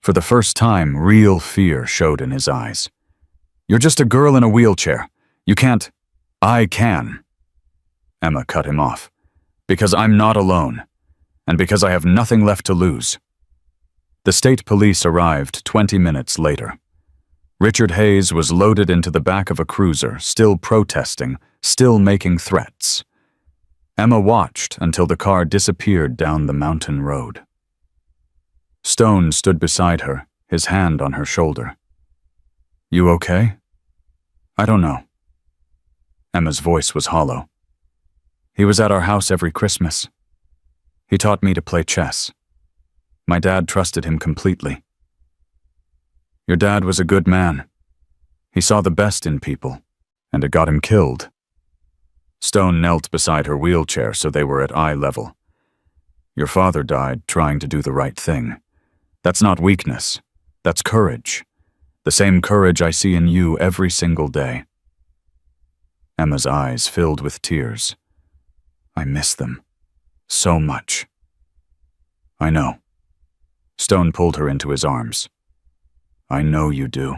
For the first time, real fear showed in his eyes. You're just a girl in a wheelchair. You can't. I can. Emma cut him off. Because I'm not alone. And because I have nothing left to lose. The state police arrived 20 minutes later. Richard Hayes was loaded into the back of a cruiser, still protesting, still making threats. Emma watched until the car disappeared down the mountain road. Stone stood beside her, his hand on her shoulder. You okay? I don't know. Emma's voice was hollow. He was at our house every Christmas. He taught me to play chess. My dad trusted him completely. Your dad was a good man. He saw the best in people, and it got him killed. Stone knelt beside her wheelchair so they were at eye level. Your father died trying to do the right thing. That's not weakness. That's courage. The same courage I see in you every single day. Emma's eyes filled with tears. I miss them. So much. I know. Stone pulled her into his arms. I know you do.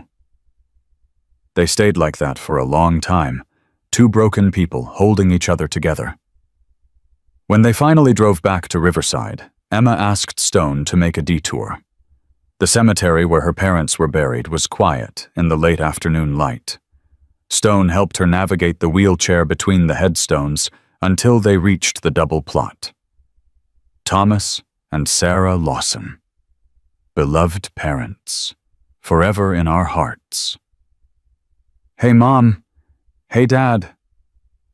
They stayed like that for a long time, two broken people holding each other together. When they finally drove back to Riverside, Emma asked Stone to make a detour. The cemetery where her parents were buried was quiet in the late afternoon light. Stone helped her navigate the wheelchair between the headstones until they reached the double plot. Thomas and Sarah Lawson. Beloved parents, forever in our hearts. Hey, Mom. Hey, Dad.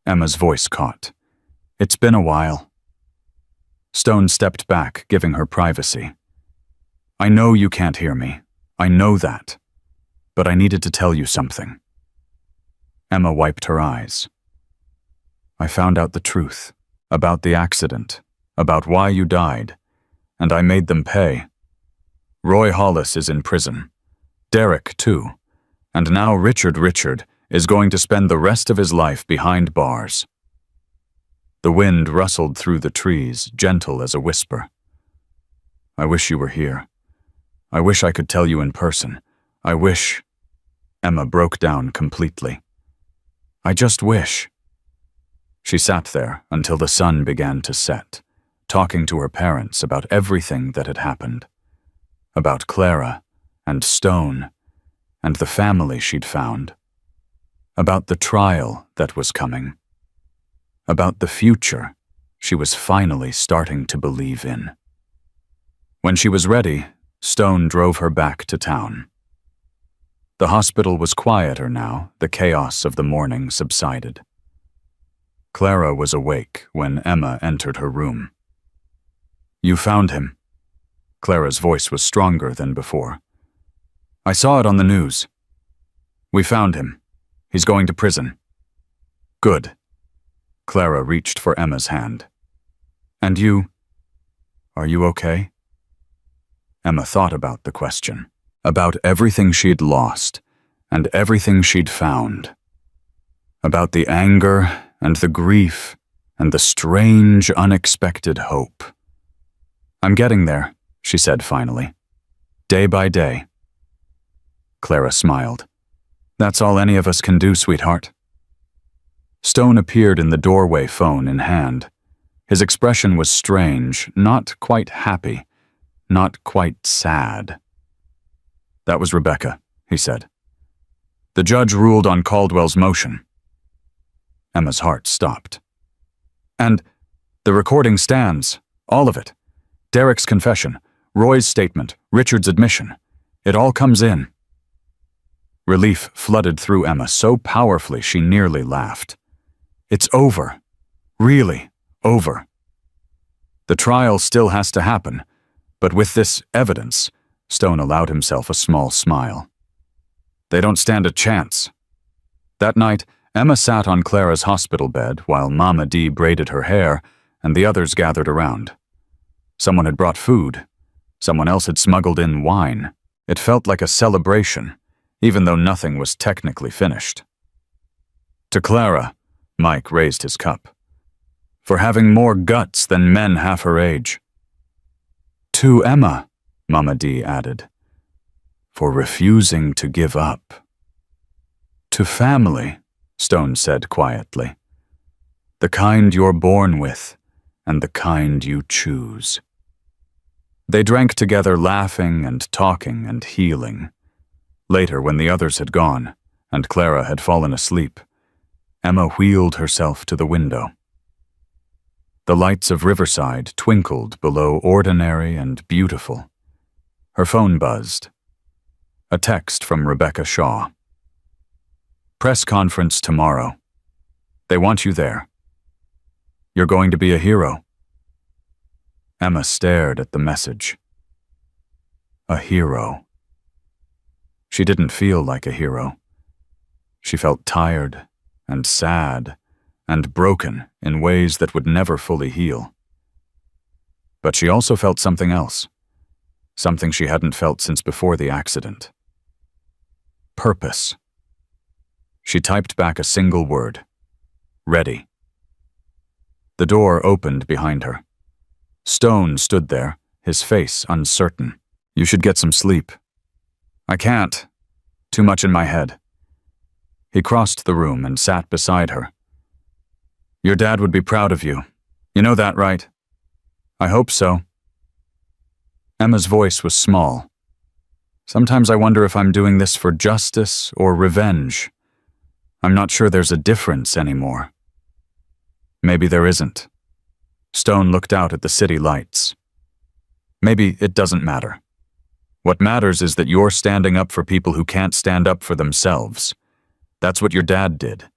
Emma's voice caught. It's been a while. Stone stepped back, giving her privacy. I know you can't hear me. I know that. But I needed to tell you something. Emma wiped her eyes. I found out the truth, about the accident, about why you died, and I made them pay. Roy Hollis is in prison. Derek, too. And now Richard is going to spend the rest of his life behind bars. The wind rustled through the trees, gentle as a whisper. I wish you were here. I wish I could tell you in person. I wish... Emma broke down completely. I just wish. She sat there until the sun began to set, talking to her parents about everything that had happened. about Clara and Stone and the family she'd found, about the trial that was coming, about the future she was finally starting to believe in. When she was ready, Stone drove her back to town. The hospital was quieter now, the chaos of the morning subsided. Clara was awake when Emma entered her room. "You found him." Clara's voice was stronger than before. "I saw it on the news. We found him. He's going to prison." "Good." Clara reached for Emma's hand. "And you? Are you okay?" Emma thought about the question, about everything she'd lost and everything she'd found, about the anger and the grief and the strange, unexpected hope. "I'm getting there," she said finally. "Day by day." Clara smiled. "That's all any of us can do, sweetheart." Stone appeared in the doorway, phone in hand. His expression was strange, not quite happy, not quite sad. "That was Rebecca," he said. "The judge ruled on Caldwell's motion." Emma's heart stopped. "And the recording stands, all of it. Derek's confession, Roy's statement, Richard's admission. It all comes in." Relief flooded through Emma so powerfully she nearly laughed. "It's over. Really over. The trial still has to happen, but with this evidence," Stone allowed himself a small smile. "They don't stand a chance." That night, Emma sat on Clara's hospital bed while Mama D braided her hair and the others gathered around. Someone had brought food. Someone else had smuggled in wine. It felt like a celebration, even though nothing was technically finished. To Clara, Mike raised his cup. "For having more guts than men half her age." "To Emma," Mama D added. "For refusing to give up." "To family," Stone said quietly. "The kind you're born with, and the kind you choose." They drank together, laughing and talking and healing. Later, when the others had gone, and Clara had fallen asleep, Emma wheeled herself to the window. The lights of Riverside twinkled below ordinary and beautiful. Her phone buzzed. A text from Rebecca Shaw. "Press conference tomorrow. They want you there. You're going to be a hero." Emma stared at the message. A hero. She didn't feel like a hero. She felt tired and sad and broken in ways that would never fully heal. But she also felt something else, something she hadn't felt since before the accident. Purpose. She typed back a single word. Ready. The door opened behind her. Stone stood there, his face uncertain. "You should get some sleep." "I can't. Too much in my head." He crossed the room and sat beside her. "Your dad would be proud of you. You know that, right?" "I hope so." Emma's voice was small. "Sometimes I wonder if I'm doing this for justice or revenge. I'm not sure there's a difference anymore." "Maybe there isn't." Stone looked out at the city lights. "Maybe it doesn't matter. What matters is that you're standing up for people who can't stand up for themselves. That's what your dad did.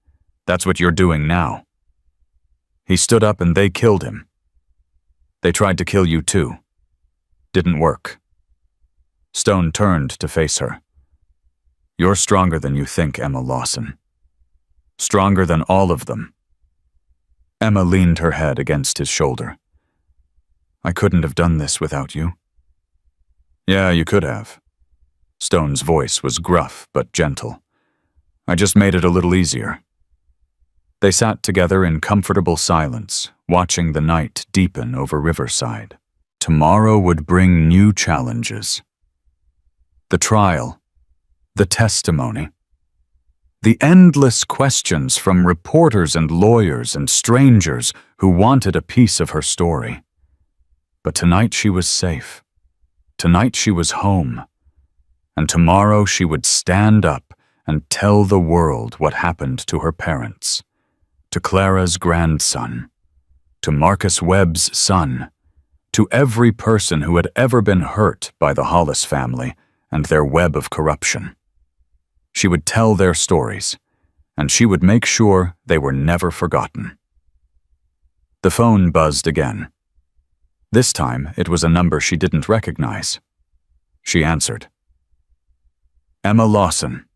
That's what you're doing now. He stood up and they killed him. They tried to kill you too. Didn't work." Stone turned to face her. "You're stronger than you think, Emma Lawson. Stronger than all of them." Emma leaned her head against his shoulder. "I couldn't have done this without you." "Yeah, you could have." Stone's voice was gruff but gentle. "I just made it a little easier." They sat together in comfortable silence, watching the night deepen over Riverside. Tomorrow would bring new challenges. The trial, the testimony, the endless questions from reporters and lawyers and strangers who wanted a piece of her story. But tonight she was safe. Tonight she was home, and tomorrow she would stand up and tell the world what happened to her parents, to Clara's grandson, to Marcus Webb's son, to every person who had ever been hurt by the Hollis family and their web of corruption. She would tell their stories, and she would make sure they were never forgotten. The phone buzzed again. This time, it was a number she didn't recognize. She answered. Emma Lawson.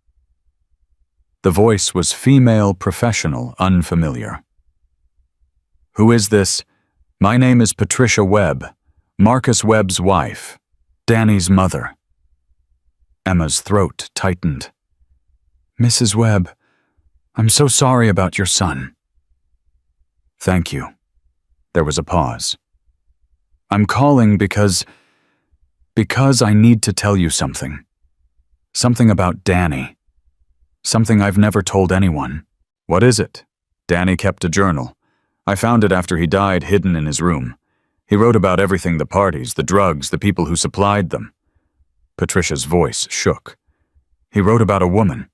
The voice was female, professional, unfamiliar. Who is this? My name is Patricia Webb, Marcus Webb's wife, Danny's mother. Emma's throat tightened. Mrs. Webb, I'm so sorry about your son. Thank you. There was a pause. I'm calling because I need to tell you something. Something about Danny. Something I've never told anyone. What is it? Danny kept a journal. I found it after he died, hidden in his room. He wrote about everything, the parties, the drugs, the people who supplied them. Patricia's voice shook. He wrote about a woman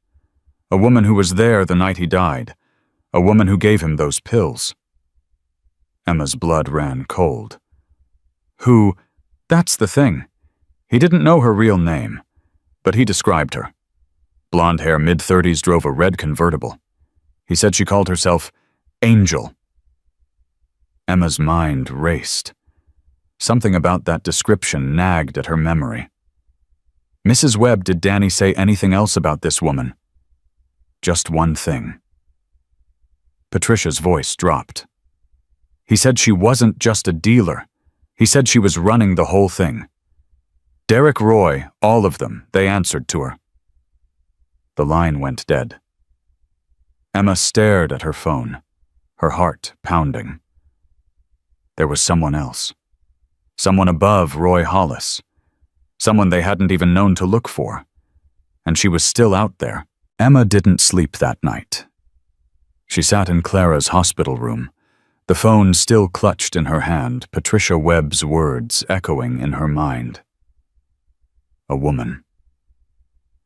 who was there the night he died, a woman who gave him those pills. Emma's blood ran cold. Who? That's the thing. He didn't know her real name, but he described her. Blonde hair, mid-30s, drove a red convertible. He said she called herself Angel. Emma's mind raced. Something about that description nagged at her memory. Mrs. Webb, did Danny say anything else about this woman? Just one thing. Patricia's voice dropped. He said she wasn't just a dealer. He said she was running the whole thing. Derek, Roy, all of them, they answered to her. The line went dead. Emma stared at her phone, her heart pounding. There was someone else. Someone above Roy Hollis. Someone they hadn't even known to look for. And she was still out there. Emma didn't sleep that night. She sat in Clara's hospital room, the phone still clutched in her hand, Patricia Webb's words echoing in her mind. A woman.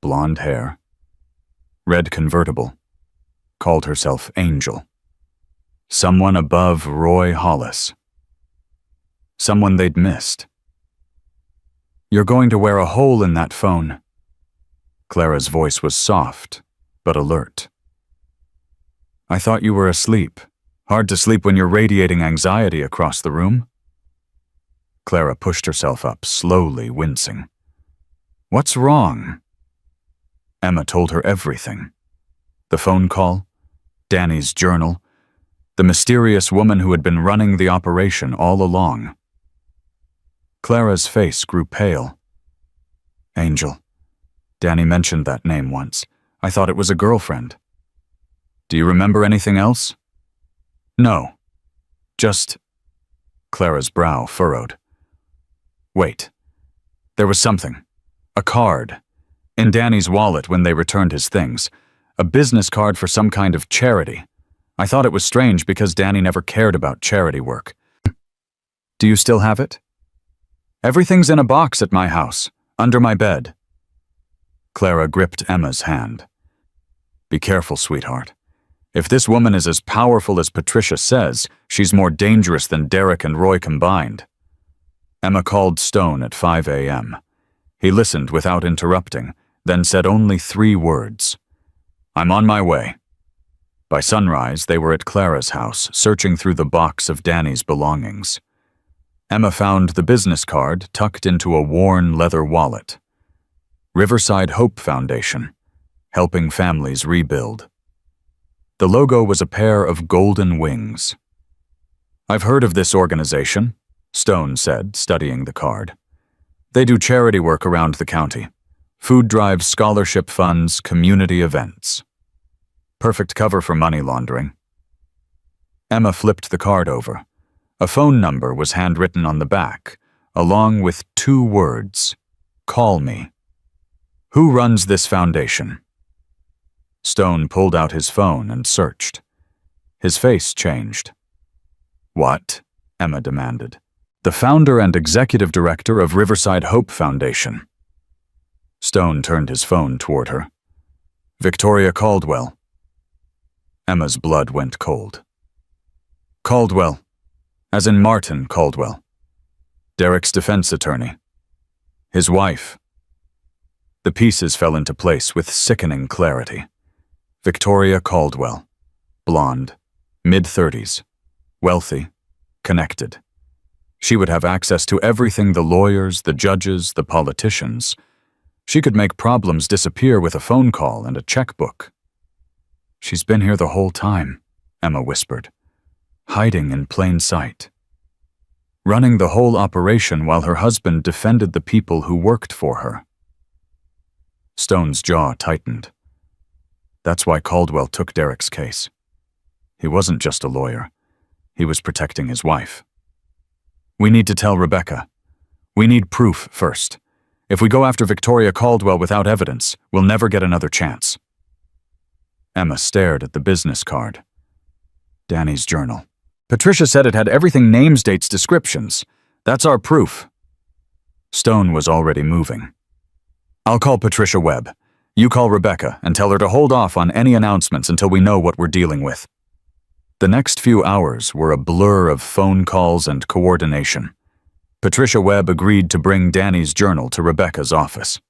Blonde hair. Red convertible. Called herself Angel. Someone above Roy Hollis. Someone they'd missed. You're going to wear a hole in that phone. Clara's voice was soft, but alert. I thought you were asleep. Hard to sleep when you're radiating anxiety across the room. Clara pushed herself up, slowly wincing. What's wrong? Emma told her everything. The phone call, Danny's journal, the mysterious woman who had been running the operation all along. Clara's face grew pale. Angel. Danny mentioned that name once. I thought it was a girlfriend. Do you remember anything else? No. Just... Clara's brow furrowed. Wait. There was something. A card. In Danny's wallet when they returned his things. A business card for some kind of charity. I thought it was strange because Danny never cared about charity work. Do you still have it? Everything's in a box at my house, under my bed. Clara gripped Emma's hand. Be careful, sweetheart. If this woman is as powerful as Patricia says, she's more dangerous than Derek and Roy combined. Emma called Stone at 5 a.m. He listened without interrupting, then said only 3 words. I'm on my way. By sunrise, they were at Clara's house, searching through the box of Danny's belongings. Emma found the business card tucked into a worn leather wallet. Riverside Hope Foundation, helping families rebuild. The logo was a pair of golden wings. I've heard of this organization, Stone said, studying the card. They do charity work around the county. Food drives, scholarship funds, community events. Perfect cover for money laundering. Emma flipped the card over. A phone number was handwritten on the back, along with 2 words. Call me. Who runs this foundation? Stone pulled out his phone and searched. His face changed. What? Emma demanded. the founder and executive director of Riverside Hope Foundation. Stone turned his phone toward her. Victoria Caldwell. Emma's blood went cold. Caldwell, as in Martin Caldwell, Derek's defense attorney. His wife. The pieces fell into place with sickening clarity. Victoria Caldwell, blonde, mid-30s, wealthy, connected. She would have access to everything: the lawyers, the judges, the politicians. She could make problems disappear with a phone call and a checkbook. She's been here the whole time, Emma whispered, hiding in plain sight. Running the whole operation while her husband defended the people who worked for her. Stone's jaw tightened. That's why Caldwell took Derek's case. He wasn't just a lawyer. He was protecting his wife. We need to tell Rebecca. We need proof first. If we go after Victoria Caldwell without evidence, we'll never get another chance. Emma stared at the business card. Danny's journal. Patricia said it had everything: names, dates, descriptions. That's our proof. Stone was already moving. I'll call Patricia Webb. You call Rebecca and tell her to hold off on any announcements until we know what we're dealing with. The next few hours were a blur of phone calls and coordination. Patricia Webb agreed to bring Danny's journal to Rebecca's office.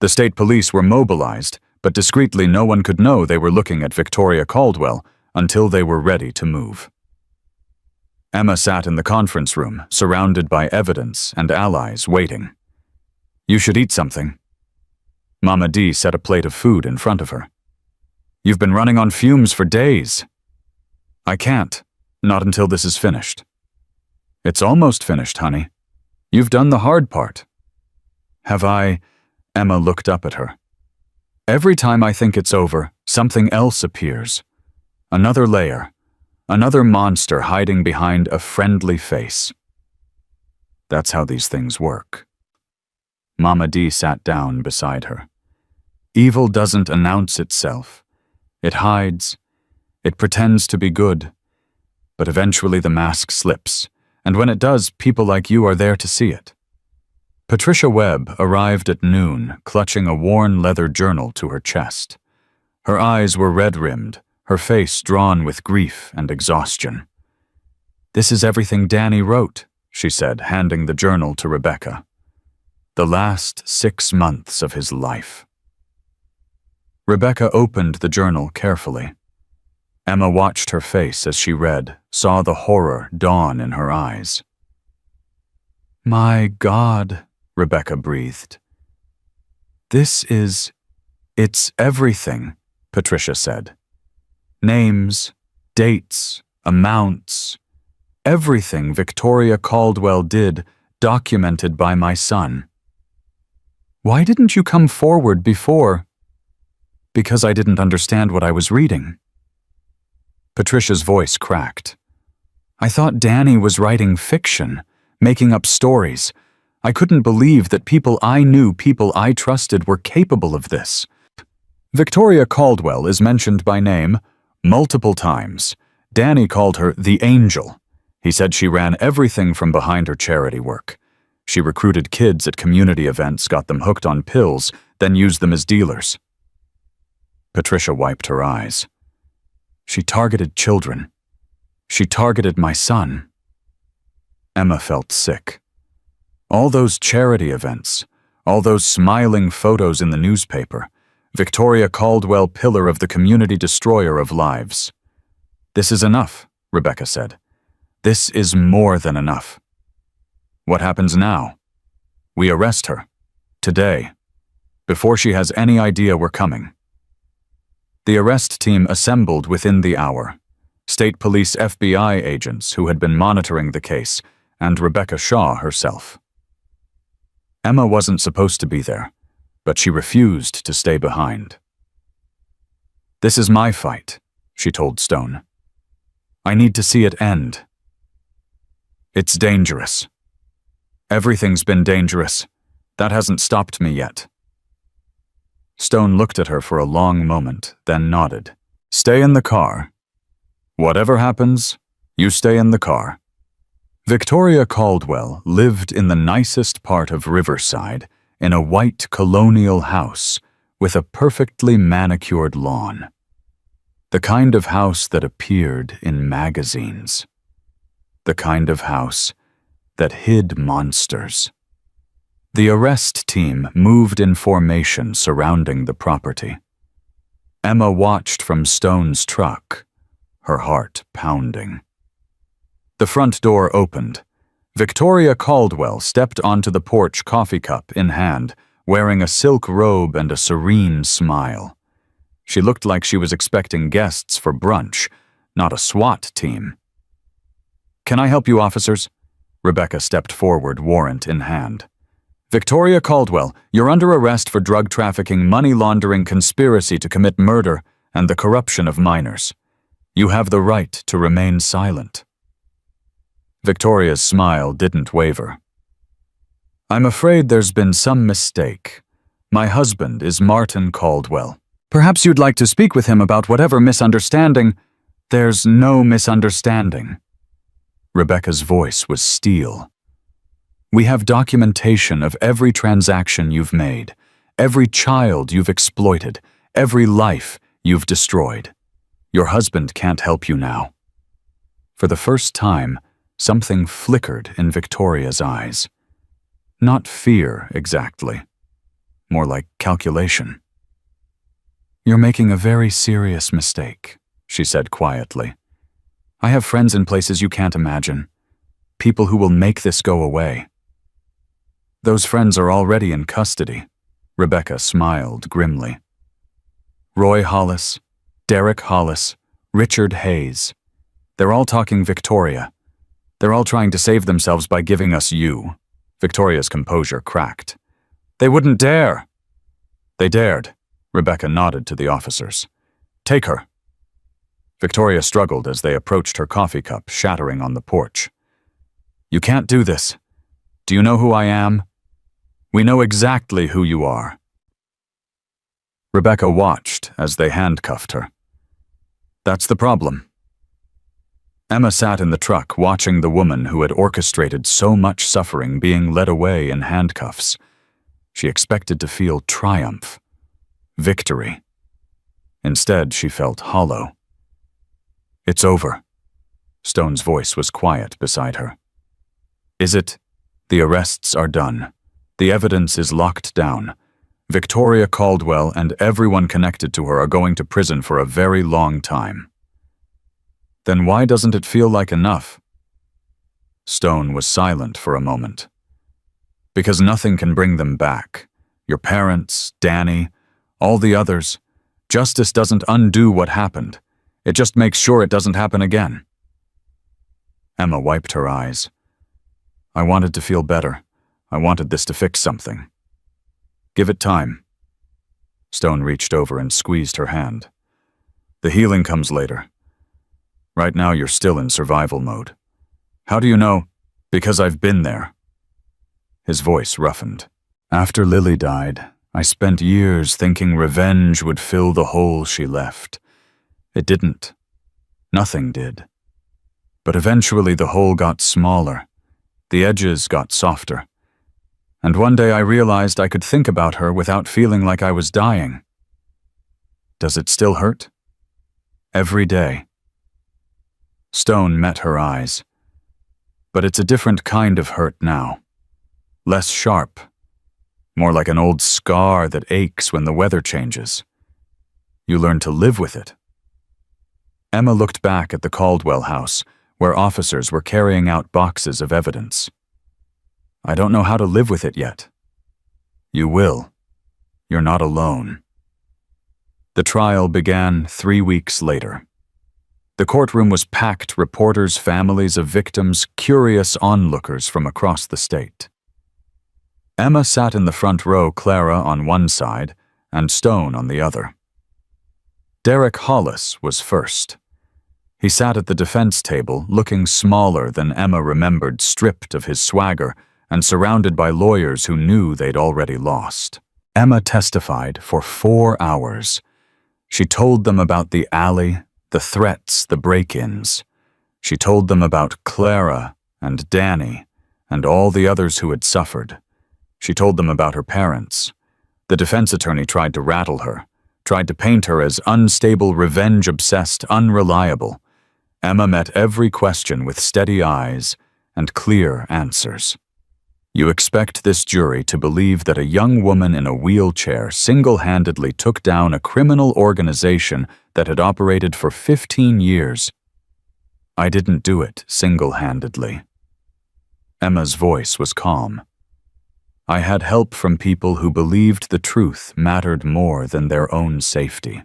The state police were mobilized, but discreetly no one could know they were looking at Victoria Caldwell until they were ready to move. Emma sat in the conference room, surrounded by evidence and allies waiting. You should eat something. Mama D set a plate of food in front of her. You've been running on fumes for days. I can't, not until this is finished. It's almost finished, honey. You've done the hard part. Have I? Emma looked up at her. Every time I think it's over, something else appears. Another layer. Another monster hiding behind a friendly face. That's how these things work. Mama D sat down beside her. Evil doesn't announce itself. It hides. It pretends to be good. But eventually the mask slips, and when it does, people like you are there to see it. Patricia Webb arrived at noon, clutching a worn leather journal to her chest. Her eyes were red-rimmed, her face drawn with grief and exhaustion. This is everything Danny wrote, she said, handing the journal to Rebecca. The last 6 months of his life. Rebecca opened the journal carefully. Emma watched her face as she read, saw the horror dawn in her eyes. My God, Rebecca breathed. It's everything, Patricia said. Names, dates, amounts, everything Victoria Caldwell did, documented by my son. Why didn't you come forward before? Because I didn't understand what I was reading. Patricia's voice cracked. I thought Danny was writing fiction, making up stories. I couldn't believe that people I knew, people I trusted, were capable of this. Victoria Caldwell is mentioned by name multiple times. Danny called her the Angel. He said she ran everything from behind her charity work. She recruited kids at community events, got them hooked on pills, then used them as dealers. Patricia wiped her eyes. She targeted children. She targeted my son. Emma felt sick. All those charity events, all those smiling photos in the newspaper, Victoria Caldwell, pillar of the community, destroyer of lives. This is enough, Rebecca said. This is more than enough. What happens now? We arrest her. Today. Before she has any idea we're coming. The arrest team assembled within the hour. State Police FBI agents who had been monitoring the case, and Rebecca Shaw herself. Emma wasn't supposed to be there, but she refused to stay behind. This is my fight, she told Stone. I need to see it end. It's dangerous. Everything's been dangerous. That hasn't stopped me yet. Stone looked at her for a long moment, then nodded. Stay in the car. Whatever happens, you stay in the car. Victoria Caldwell lived in the nicest part of Riverside in a white colonial house with a perfectly manicured lawn. The kind of house that appeared in magazines. The kind of house that hid monsters. The arrest team moved in formation surrounding the property. Emma watched from Stone's truck, her heart pounding. The front door opened. Victoria Caldwell stepped onto the porch, coffee cup in hand, wearing a silk robe and a serene smile. She looked like she was expecting guests for brunch, not a SWAT team. "Can I help you, officers?" Rebecca stepped forward, warrant in hand. "Victoria Caldwell, you're under arrest for drug trafficking, money laundering, conspiracy to commit murder, and the corruption of minors. You have the right to remain silent." Victoria's smile didn't waver. "I'm afraid there's been some mistake. My husband is Martin Caldwell. Perhaps you'd like to speak with him about whatever misunderstanding." "There's no misunderstanding." Rebecca's voice was steel. "We have documentation of every transaction you've made, every child you've exploited, every life you've destroyed. Your husband can't help you now." For the first time, something flickered in Victoria's eyes. Not fear, exactly. More like calculation. "You're making a very serious mistake," she said quietly. "I have friends in places you can't imagine. People who will make this go away." "Those friends are already in custody," Rebecca smiled grimly. "Roy Hollis, Derek Hollis, Richard Hayes. They're all talking Victoria. They're all trying to save themselves by giving us you." Victoria's composure cracked. "They wouldn't dare." "They dared," Rebecca nodded to the officers. "Take her." Victoria struggled as they approached her coffee cup, shattering on the porch. "You can't do this. Do you know who I am? We know exactly who you are." Rebecca watched as they handcuffed her. "That's the problem." Emma sat in the truck watching the woman who had orchestrated so much suffering being led away in handcuffs. She expected to feel triumph, victory. Instead, she felt hollow. "It's over." Stone's voice was quiet beside her. "Is it? The arrests are done. The evidence is locked down. Victoria Caldwell and everyone connected to her are going to prison for a very long time." "Then why doesn't it feel like enough?" Stone was silent for a moment. "Because nothing can bring them back. Your parents, Danny, all the others. Justice doesn't undo what happened. It just makes sure it doesn't happen again." Emma wiped her eyes. "I wanted to feel better. I wanted this to fix something. Give it time." Stone reached over and squeezed her hand. "The healing comes later. Right now you're still in survival mode. How do you know? Because I've been there." His voice roughened. "After Lily died, I spent years thinking revenge would fill the hole she left. It didn't. Nothing did. But eventually the hole got smaller. The edges got softer. And one day I realized I could think about her without feeling like I was dying. Does it still hurt?" "Every day." Stone met her eyes. "But it's a different kind of hurt now. Less sharp. More like an old scar that aches when the weather changes. You learn to live with it." Emma looked back at the Caldwell house, where officers were carrying out boxes of evidence. "I don't know how to live with it yet." "You will. You're not alone." The trial began 3 weeks later. The courtroom was packed, reporters, families of victims, curious onlookers from across the state. Emma sat in the front row, Clara on one side and Stone on the other. Derek Hollis was first. He sat at the defense table, looking smaller than Emma remembered, stripped of his swagger and surrounded by lawyers who knew they'd already lost. Emma testified for 4 hours. She told them about the alley, the threats, the break-ins. She told them about Clara and Danny, and all the others who had suffered. She told them about her parents. The defense attorney tried to rattle her, tried to paint her as unstable, revenge-obsessed, unreliable. Emma met every question with steady eyes and clear answers. You expect this jury to believe that a young woman in a wheelchair single-handedly took down a criminal organization that had operated for 15 years. I didn't do it single-handedly. Emma's voice was calm. I had help from people who believed the truth mattered more than their own safety.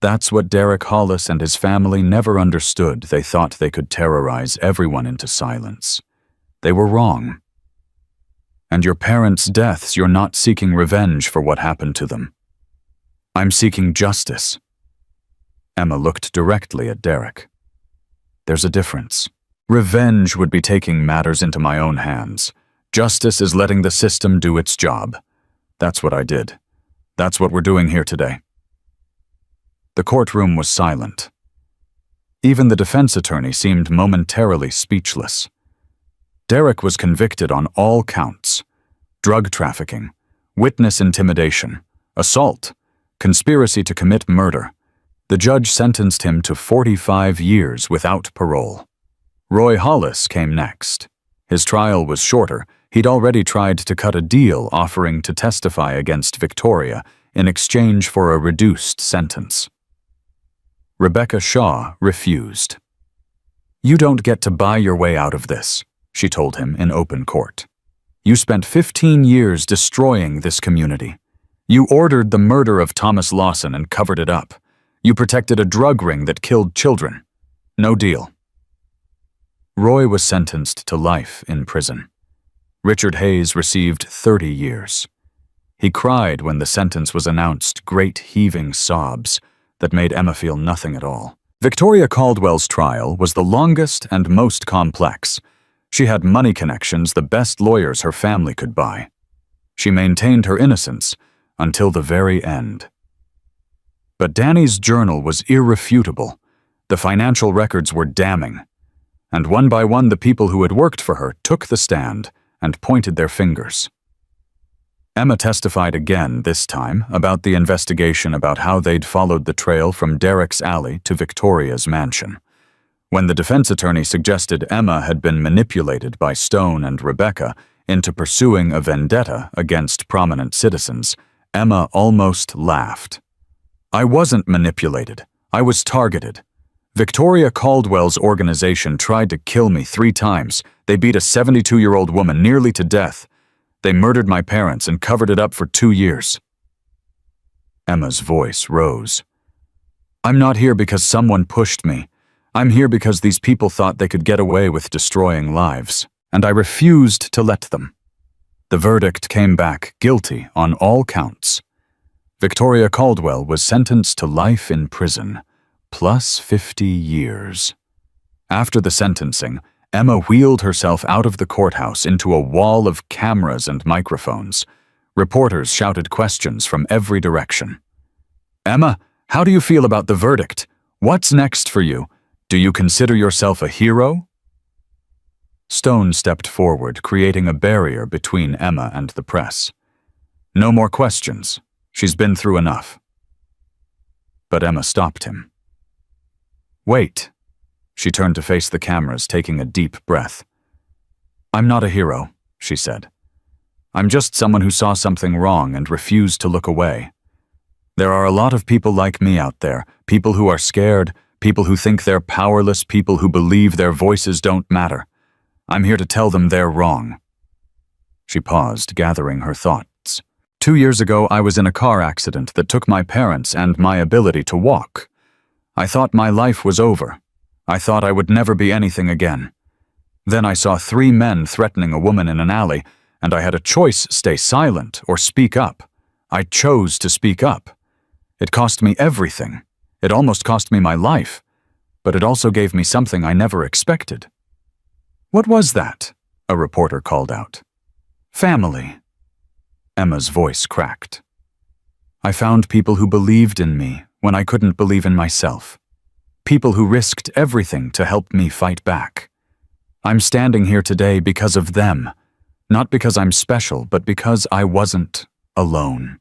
That's what Derek Hollis and his family never understood. They thought they could terrorize everyone into silence. They were wrong. And your parents' deaths, you're not seeking revenge for what happened to them. I'm seeking justice. Emma looked directly at Derek. There's a difference. Revenge would be taking matters into my own hands. Justice is letting the system do its job. That's what I did. That's what we're doing here today. The courtroom was silent. Even the defense attorney seemed momentarily speechless. Derek was convicted on all counts: drug trafficking, witness intimidation, assault, conspiracy to commit murder. The judge sentenced him to 45 years without parole. Roy Hollis came next. His trial was shorter. He'd already tried to cut a deal offering to testify against Victoria in exchange for a reduced sentence. Rebecca Shaw refused. You don't get to buy your way out of this, she told him in open court. You spent 15 years destroying this community. You ordered the murder of Thomas Lawson and covered it up. You protected a drug ring that killed children. No deal. Roy was sentenced to life in prison. Richard Hayes received 30 years. He cried when the sentence was announced, great heaving sobs that made Emma feel nothing at all. Victoria Caldwell's trial was the longest and most complex. She had money connections, the best lawyers her family could buy. She maintained her innocence until the very end. But Danny's journal was irrefutable. The financial records were damning. And one by one the people who had worked for her took the stand and pointed their fingers. Emma testified again this time about the investigation, about how they'd followed the trail from Derek's alley to Victoria's mansion. When the defense attorney suggested Emma had been manipulated by Stone and Rebecca into pursuing a vendetta against prominent citizens, Emma almost laughed. I wasn't manipulated. I was targeted. Victoria Caldwell's organization tried to kill me 3 times. They beat a 72-year-old woman nearly to death. They murdered my parents and covered it up for 2 years. Emma's voice rose. I'm not here because someone pushed me. I'm here because these people thought they could get away with destroying lives, and I refused to let them. The verdict came back guilty on all counts. Victoria Caldwell was sentenced to life in prison, plus 50 years. After the sentencing, Emma wheeled herself out of the courthouse into a wall of cameras and microphones. Reporters shouted questions from every direction. Emma, how do you feel about the verdict? What's next for you? Do you consider yourself a hero? Stone stepped forward, creating a barrier between Emma and the press. No more questions. She's been through enough. But Emma stopped him. Wait. She turned to face the cameras, taking a deep breath. I'm not a hero, she said. I'm just someone who saw something wrong and refused to look away. There are a lot of people like me out there, people who are scared, people who think they're powerless, people who believe their voices don't matter. I'm here to tell them they're wrong. She paused, gathering her thoughts. 2 years ago, I was in a car accident that took my parents and my ability to walk. I thought my life was over. I thought I would never be anything again. Then I saw 3 men threatening a woman in an alley, and I had a choice: stay silent or speak up. I chose to speak up. It cost me everything. It almost cost me my life, but it also gave me something I never expected. What was that? A reporter called out. Family. Emma's voice cracked. I found people who believed in me when I couldn't believe in myself. People who risked everything to help me fight back. I'm standing here today because of them. Not because I'm special, but because I wasn't alone.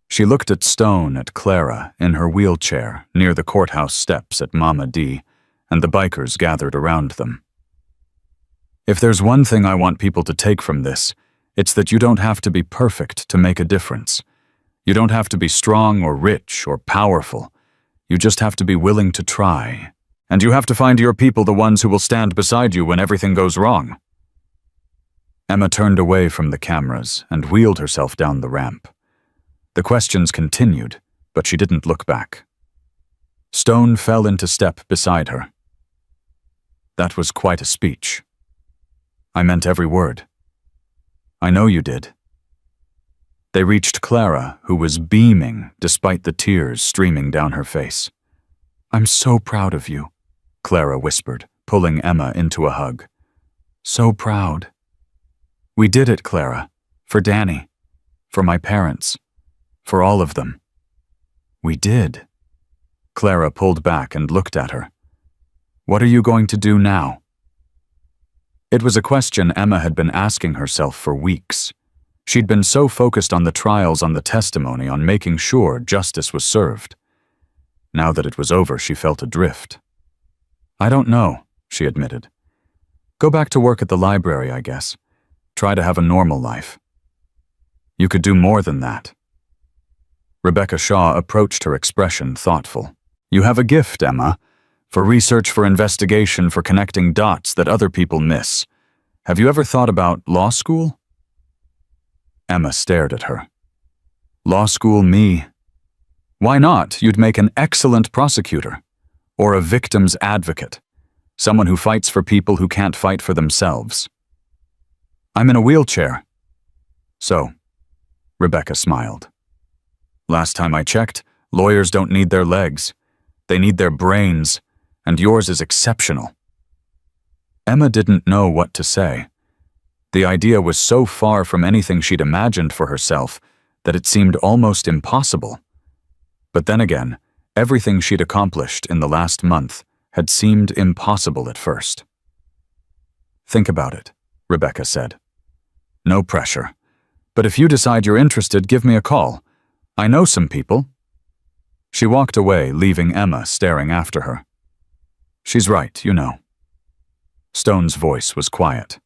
She looked at Stone at Clara in her wheelchair near the courthouse steps at Mama D, and the bikers gathered around them. If there's one thing I want people to take from this, it's that you don't have to be perfect to make a difference. You don't have to be strong or rich or powerful. You just have to be willing to try. And you have to find your people, the ones who will stand beside you when everything goes wrong. Emma turned away from the cameras and wheeled herself down the ramp. The questions continued, but she didn't look back. Stone fell into step beside her. That was quite a speech. I meant every word. I know you did. They reached Clara, who was beaming despite the tears streaming down her face. I'm so proud of you, Clara whispered, pulling Emma into a hug. So proud. We did it, Clara. For Danny. For my parents. For all of them. We did. Clara pulled back and looked at her. What are you going to do now? It was a question Emma had been asking herself for weeks. She'd been so focused on the trials, on the testimony, on making sure justice was served. Now that it was over, she felt adrift. I don't know, she admitted. Go back to work at the library, I guess. Try to have a normal life. You could do more than that. Rebecca Shaw approached her expression thoughtful. You have a gift, Emma, for research, for investigation, for connecting dots that other people miss. Have you ever thought about law school? Emma stared at her. Law school, me? Why not? You'd make an excellent prosecutor. Or a victim's advocate. Someone who fights for people who can't fight for themselves. I'm in a wheelchair. So, Rebecca smiled. Last time I checked, lawyers don't need their legs. They need their brains, and yours is exceptional. Emma didn't know what to say. The idea was so far from anything she'd imagined for herself that it seemed almost impossible. But then again, everything she'd accomplished in the last month had seemed impossible at first. Think about it, Rebecca said. No pressure. But if you decide you're interested, give me a call. I know some people. She walked away, leaving Emma staring after her. She's right, you know. Stone's voice was quiet.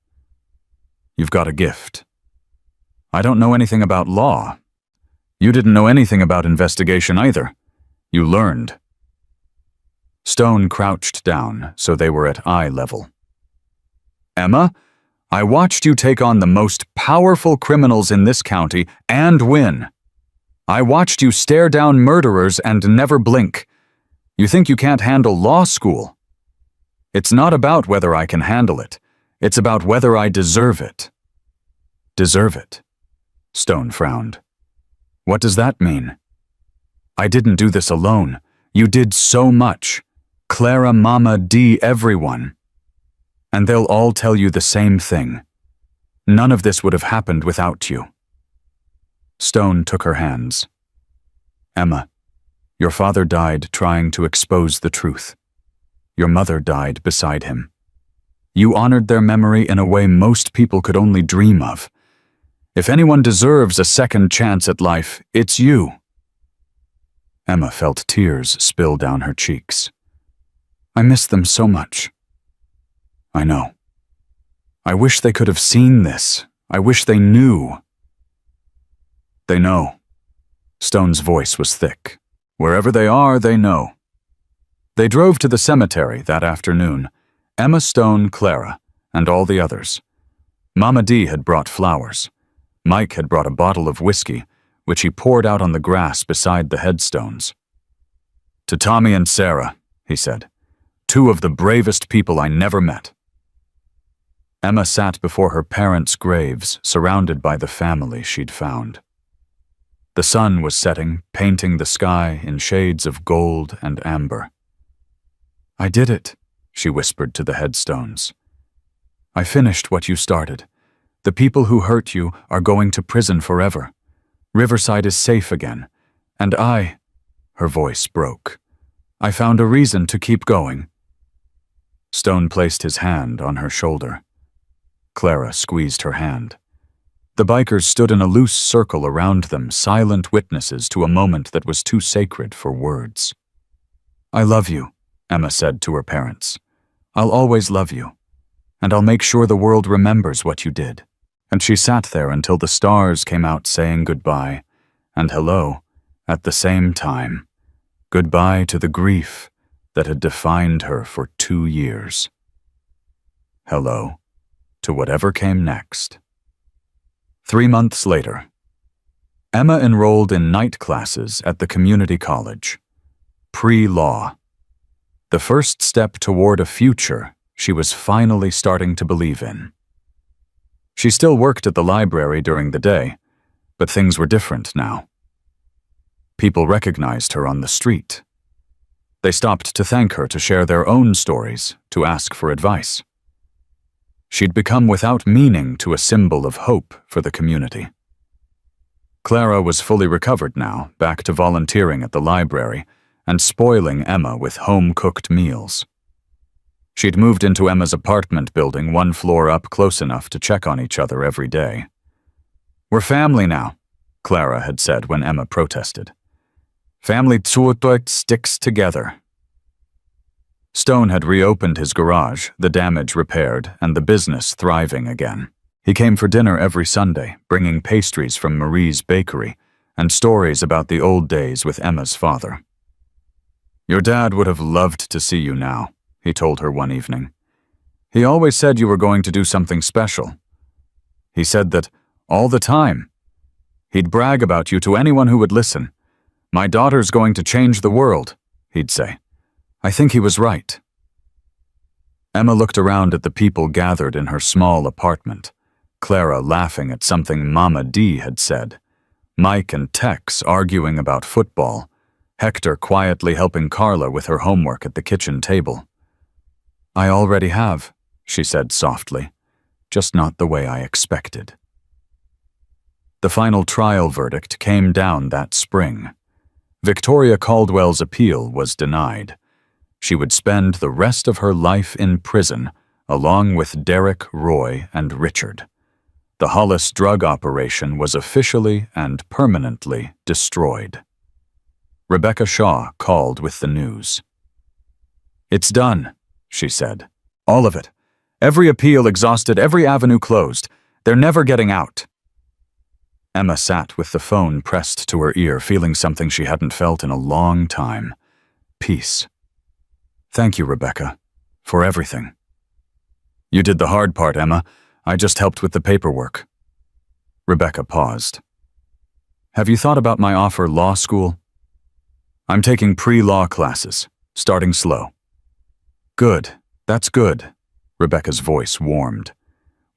You've got a gift. I don't know anything about law. You didn't know anything about investigation either. You learned. Stone crouched down so they were at eye level. Emma, I watched you take on the most powerful criminals in this county and win. I watched you stare down murderers and never blink. You think you can't handle law school? It's not about whether I can handle it. It's about whether I deserve it. Deserve it? Stone frowned. What does that mean? I didn't do this alone. You did so much. Clara, Mama D, everyone. And they'll all tell you the same thing. None of this would have happened without you. Stone took her hands. Emma, your father died trying to expose the truth. Your mother died beside him. You honored their memory in a way most people could only dream of. If anyone deserves a second chance at life, it's you. Emma felt tears spill down her cheeks. I miss them so much. I know. I wish they could have seen this. I wish they knew. They know. Stone's voice was thick. Wherever they are, they know. They drove to the cemetery that afternoon. Emma, Stone, Clara, and all the others. Mama D had brought flowers. Mike had brought a bottle of whiskey, which he poured out on the grass beside the headstones. To Tommy and Sarah, he said, two of the bravest people I never met. Emma sat before her parents' graves, surrounded by the family she'd found. The sun was setting, painting the sky in shades of gold and amber. I did it, she whispered to the headstones. I finished what you started. The people who hurt you are going to prison forever. Riverside is safe again. And her voice broke. I found a reason to keep going. Stone placed his hand on her shoulder. Clara squeezed her hand. The bikers stood in a loose circle around them, silent witnesses to a moment that was too sacred for words. "I love you," Emma said to her parents. "I'll always love you, and I'll make sure the world remembers what you did." And she sat there until the stars came out saying goodbye and hello at the same time. Goodbye to the grief that had defined her for 2 years. Hello to whatever came next. 3 months later, Emma enrolled in night classes at the community college. Pre-law. The first step toward a future she was finally starting to believe in. She still worked at the library during the day, but things were different now. People recognized her on the street. They stopped to thank her, to share their own stories, to ask for advice. She'd become without meaning to a symbol of hope for the community. Clara was fully recovered now, back to volunteering at the library and spoiling Emma with home-cooked meals. She'd moved into Emma's apartment building, 1 floor up, close enough to check on each other every day. "We're family now," Clara had said when Emma protested. "Family sticks together." Stone had reopened his garage, the damage repaired, and the business thriving again. He came for dinner every Sunday, bringing pastries from Marie's bakery and stories about the old days with Emma's father. "Your dad would have loved to see you now," he told her one evening. "He always said you were going to do something special. He said that all the time. He'd brag about you to anyone who would listen. 'My daughter's going to change the world,' he'd say. I think he was right." Emma looked around at the people gathered in her small apartment, Clara laughing at something Mama D had said, Mike and Tex arguing about football, Hector quietly helping Carla with her homework at the kitchen table. "I already have," she said softly, "just not the way I expected." The final trial verdict came down that spring. Victoria Caldwell's appeal was denied. She would spend the rest of her life in prison, along with Derek, Roy, and Richard. The Hollis drug operation was officially and permanently destroyed. Rebecca Shaw called with the news. "It's done," she said. "All of it. Every appeal exhausted, every avenue closed. They're never getting out." Emma sat with the phone pressed to her ear, feeling something she hadn't felt in a long time. Peace. "Thank you, Rebecca, for everything." "You did the hard part, Emma. I just helped with the paperwork." Rebecca paused. "Have you thought about my offer, law school?" "I'm taking pre-law classes, starting slow." "Good. That's good." Rebecca's voice warmed.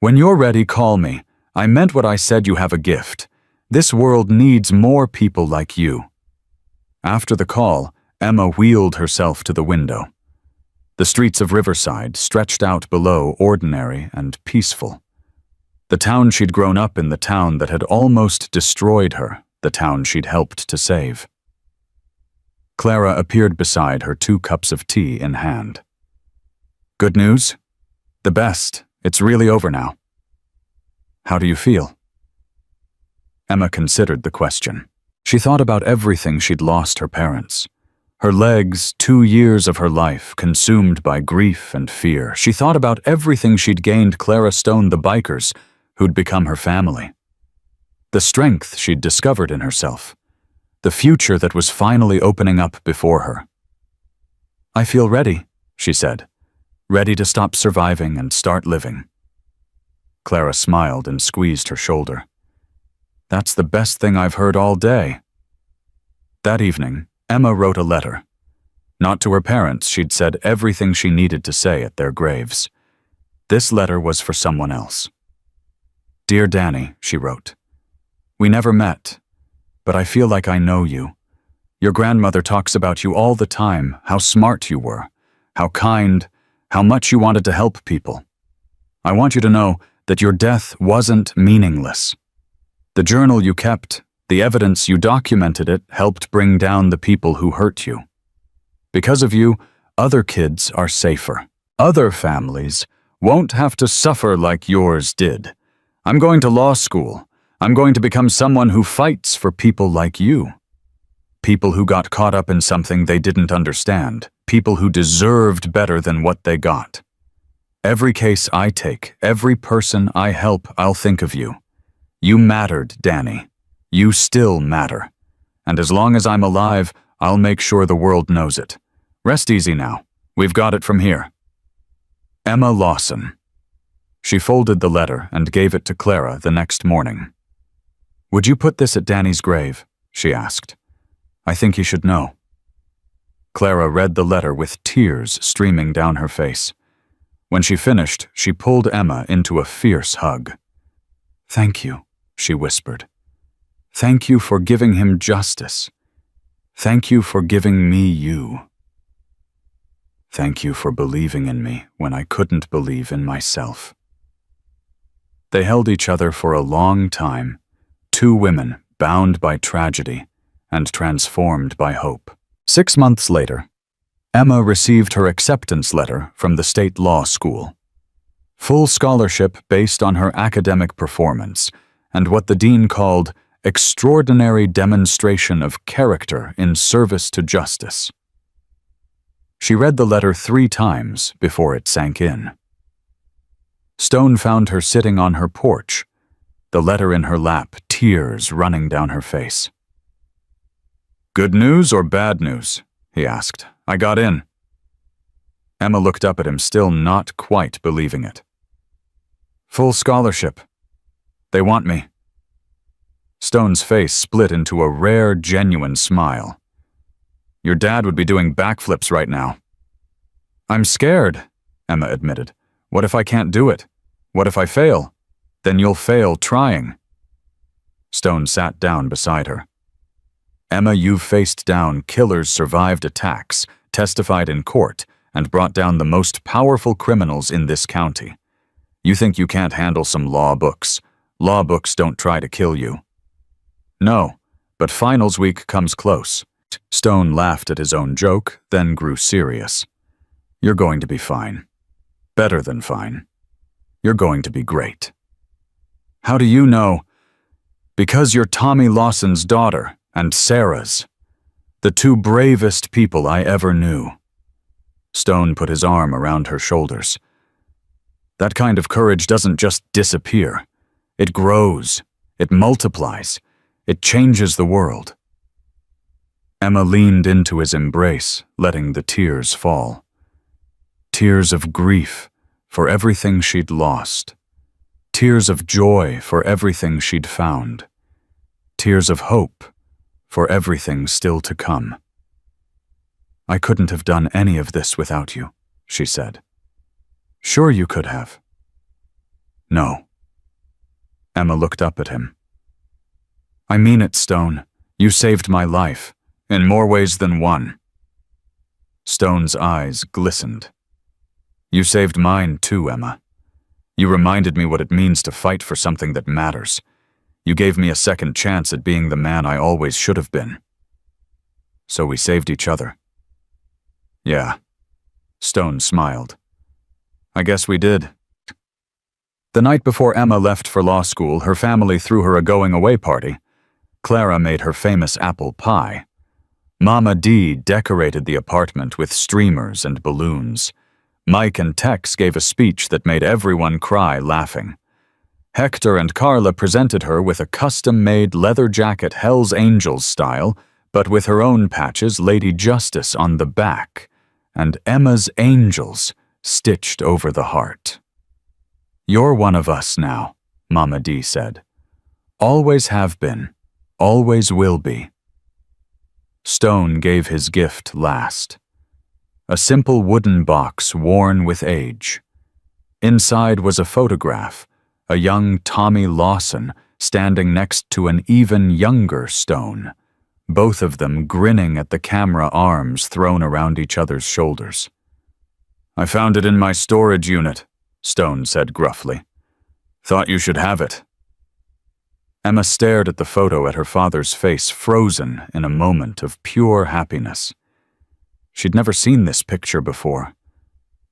"When you're ready, call me. I meant what I said. You have a gift. This world needs more people like you." After the call, Emma wheeled herself to the window. The streets of Riverside stretched out below, ordinary and peaceful. The town she'd grown up in, the town that had almost destroyed her, the town she'd helped to save. Clara appeared beside her, 2 cups of tea in hand. "Good news?" "The best. It's really over now." "How do you feel?" Emma considered the question. She thought about everything she'd lost her parents. Her legs, 2 years of her life, consumed by grief and fear. She thought about everything she'd gained, Clara Stone, the bikers, who'd become her family. The strength she'd discovered in herself. The future that was finally opening up before her. "I feel ready," she said. "Ready to stop surviving and start living." Clara smiled and squeezed her shoulder. "That's the best thing I've heard all day." That evening, Emma wrote a letter. Not to her parents, she'd said everything she needed to say at their graves. This letter was for someone else. "Dear Danny," she wrote, "we never met, but I feel like I know you. Your grandmother talks about you all the time, how smart you were, how kind, how much you wanted to help people. I want you to know that your death wasn't meaningless. The journal you kept, the evidence you documented it, helped bring down the people who hurt you. Because of you, other kids are safer. Other families won't have to suffer like yours did. I'm going to law school. I'm going to become someone who fights for people like you. People who got caught up in something they didn't understand. People who deserved better than what they got. Every case I take, every person I help, I'll think of you. You mattered, Danny. You still matter. And as long as I'm alive, I'll make sure the world knows it. Rest easy now. We've got it from here. Emma Lawson. She folded the letter and gave it to Clara the next morning. Would you put this at Danny's grave? She asked. I think he should know. Clara read the letter with tears streaming down her face. When she finished, she pulled Emma into a fierce hug. Thank you, she whispered. Thank you for giving him justice. Thank you for giving me you. Thank you for believing in me when I couldn't believe in myself. They held each other for a long time, two women bound by tragedy and transformed by hope. 6 months later, Emma received her acceptance letter from the state law school. Full scholarship based on her academic performance and what the dean called extraordinary demonstration of character in service to justice. She read the letter 3 times before it sank in. Stone found her sitting on her porch, the letter in her lap, tears running down her face. Good news or bad news? He asked. I got in. Emma looked up at him, still not quite believing it. Full scholarship. They want me. Stone's face split into a rare, genuine smile. Your dad would be doing backflips right now. I'm scared, Emma admitted. What if I can't do it? What if I fail? Then you'll fail trying. Stone sat down beside her. Emma, you've faced down killers, survived attacks, testified in court, and brought down the most powerful criminals in this county. You think you can't handle some law books. Law books don't try to kill you. No, but finals week comes close. Stone laughed at his own joke, then grew serious. You're going to be fine. Better than fine. You're going to be great. How do you know? Because you're Tommy Lawson's daughter and Sarah's. The two bravest people I ever knew. Stone put his arm around her shoulders. That kind of courage doesn't just disappear. It grows. It multiplies. It changes the world. Emma leaned into his embrace, letting the tears fall. Tears of grief for everything she'd lost. Tears of joy for everything she'd found. Tears of hope for everything still to come. I couldn't have done any of this without you, she said. Sure you could have. No. Emma looked up at him. I mean it, Stone. You saved my life, in more ways than one. Stone's eyes glistened. You saved mine too, Emma. You reminded me what it means to fight for something that matters. You gave me a second chance at being the man I always should have been. So we saved each other. Yeah. Stone smiled. I guess we did. The night before Emma left for law school, her family threw her a going-away party. Clara made her famous apple pie. Mama Dee decorated the apartment with streamers and balloons. Mike and Tex gave a speech that made everyone cry laughing. Hector and Carla presented her with a custom-made leather jacket Hell's Angels style, but with her own patches Lady Justice on the back, and Emma's Angels stitched over the heart. You're one of us now, Mama Dee said. Always have been, always will be. Stone gave his gift last. A simple wooden box worn with age. Inside was a photograph, a young Tommy Lawson standing next to an even younger Stone, both of them grinning at the camera, arms thrown around each other's shoulders. I found it in my storage unit, Stone said gruffly. Thought you should have it. Emma stared at the photo, at her father's face frozen in a moment of pure happiness. She'd never seen this picture before.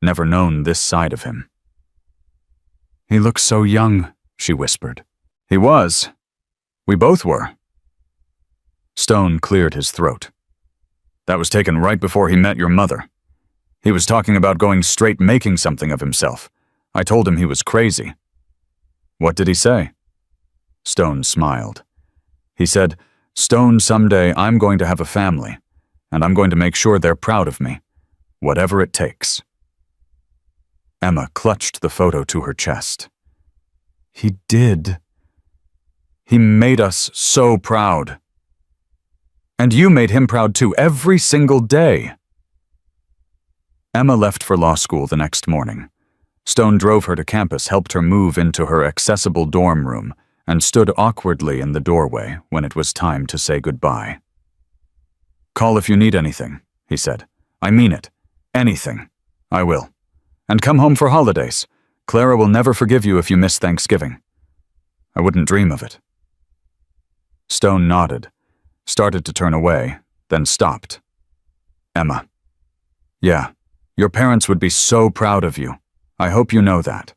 never known this side of him. "He looks so young," she whispered. "He was. We both were." Stone cleared his throat. "That was taken right before he met your mother. He was talking about going straight making something of himself. I told him he was crazy." "What did he say?" Stone smiled. He said, "Stone, someday I'm going to have a family, and I'm going to make sure they're proud of me, whatever it takes." Emma clutched the photo to her chest. "He did. He made us so proud. And you made him proud too, every single day." Emma left for law school the next morning. Stone drove her to campus, helped her move into her accessible dorm room, and stood awkwardly in the doorway when it was time to say goodbye. "Call if you need anything," he said. "I mean it. Anything. I will. And come home for holidays. Clara will never forgive you if you miss Thanksgiving." "I wouldn't dream of it." Stone nodded, started to turn away, then stopped. "Emma. Yeah, your parents would be so proud of you. I hope you know that."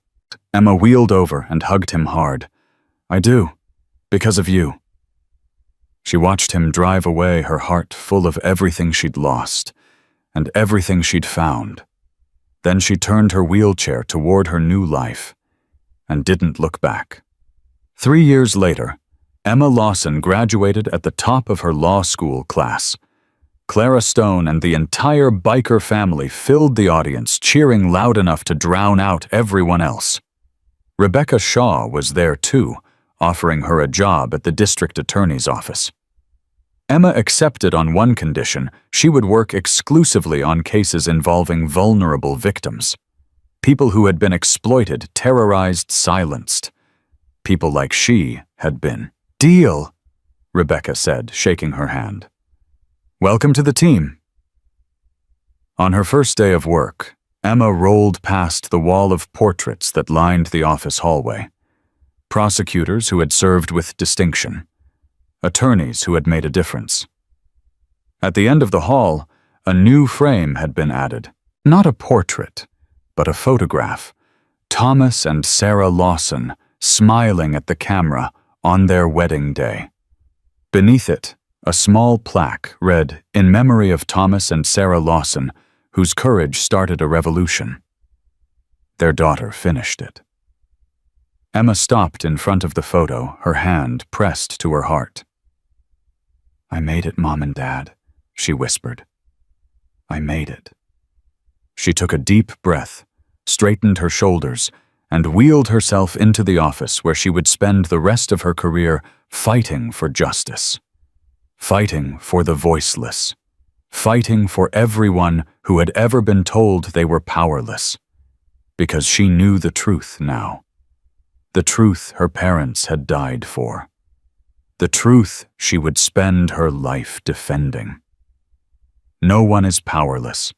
Emma wheeled over and hugged him hard. "I do, because of you." She watched him drive away, her heart full of everything she'd lost and everything she'd found. Then she turned her wheelchair toward her new life and didn't look back. 3 years later, Emma Lawson graduated at the top of her law school class. Clara Stone and the entire biker family filled the audience, cheering loud enough to drown out everyone else. Rebecca Shaw was there too, offering her a job at the district attorney's office. Emma accepted on one condition: she would work exclusively on cases involving vulnerable victims. People who had been exploited, terrorized, silenced. People like she had been. "Deal," Rebecca said, shaking her hand. "Welcome to the team." On her first day of work, Emma rolled past the wall of portraits that lined the office hallway. Prosecutors who had served with distinction. Attorneys who had made a difference. At the end of the hall, a new frame had been added. Not a portrait, but a photograph. Thomas and Sarah Lawson, smiling at the camera on their wedding day. Beneath it, a small plaque read, "In memory of Thomas and Sarah Lawson, whose courage started a revolution." Their daughter finished it. Emma stopped in front of the photo, her hand pressed to her heart. "I made it, Mom and Dad," she whispered. "I made it." She took a deep breath, straightened her shoulders, and wheeled herself into the office where she would spend the rest of her career fighting for justice. Fighting for the voiceless. Fighting for everyone who had ever been told they were powerless. Because she knew the truth now. The truth her parents had died for. The truth she would spend her life defending. No one is powerless.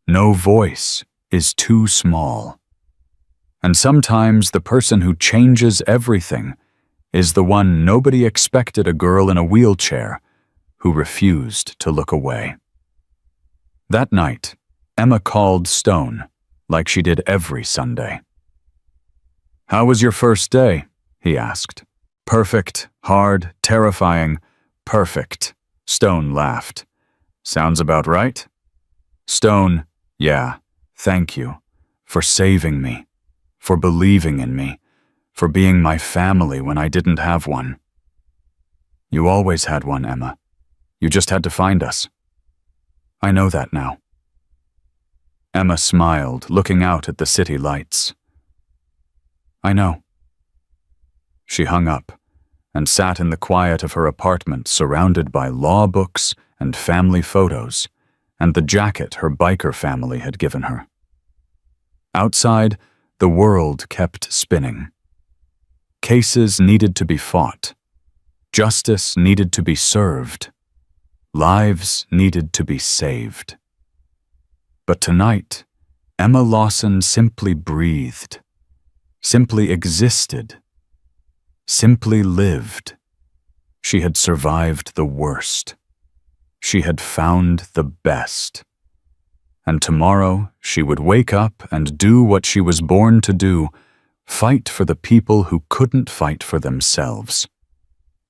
No voice is too small. And sometimes the person who changes everything is the one nobody expected: a girl in a wheelchair who refused to look away. That night, Emma called Stone, like she did every Sunday. "How was your first day?" he asked. "Perfect, hard, terrifying, perfect," Stone laughed. "Sounds about right?" Stone, "Yeah, thank you, for saving me, for believing in me, for being my family when I didn't have one." "You always had one, Emma. You just had to find us." "I know that now." Emma smiled, looking out at the city lights. "I know." She hung up and sat in the quiet of her apartment, surrounded by law books and family photos and the jacket her biker family had given her. Outside, the world kept spinning. Cases needed to be fought. Justice needed to be served. Lives needed to be saved. But tonight, Emma Lawson simply breathed, simply existed, simply lived. She had survived the worst. She had found the best. And tomorrow she would wake up and do what she was born to do, fight for the people who couldn't fight for themselves.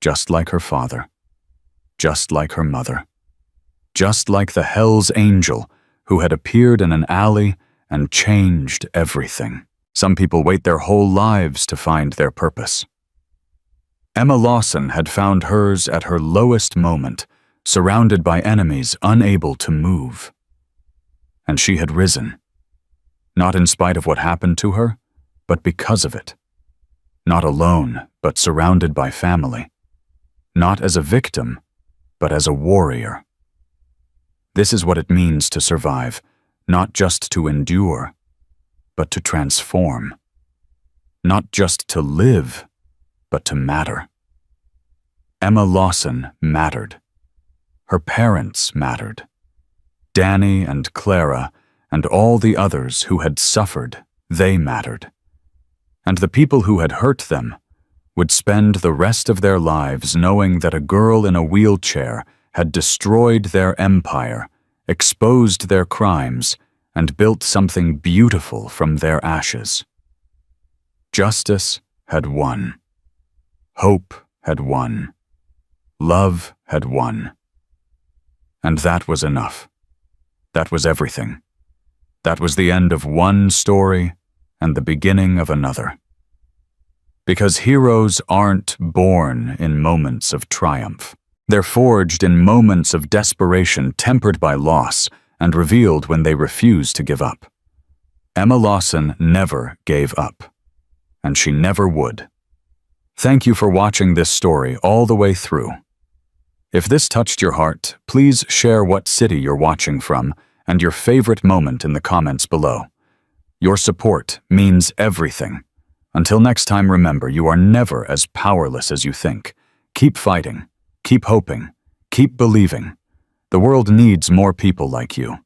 Just like her father. Just like her mother. Just like the Hell's Angel who had appeared in an alley and changed everything. Some people wait their whole lives to find their purpose. Emma Lawson had found hers at her lowest moment, surrounded by enemies unable to move. And she had risen, not in spite of what happened to her, but because of it. Not alone, but surrounded by family. Not as a victim, but as a warrior. This is what it means to survive, not just to endure, but to transform. Not just to live, but to matter. Emma Lawson mattered. Her parents mattered. Danny and Clara and all the others who had suffered, they mattered. And the people who had hurt them would spend the rest of their lives knowing that a girl in a wheelchair had destroyed their empire, exposed their crimes, and built something beautiful from their ashes. Justice had won. Hope had won. Love had won. And that was enough. That was everything. That was the end of one story and the beginning of another. Because heroes aren't born in moments of triumph. They're forged in moments of desperation tempered by loss and revealed when they refuse to give up. Emma Lawson never gave up, and she never would. Thank you for watching this story all the way through. If this touched your heart, please share what city you're watching from and your favorite moment in the comments below. Your support means everything. Until next time, remember, you are never as powerless as you think. Keep fighting, keep hoping, keep believing. The world needs more people like you.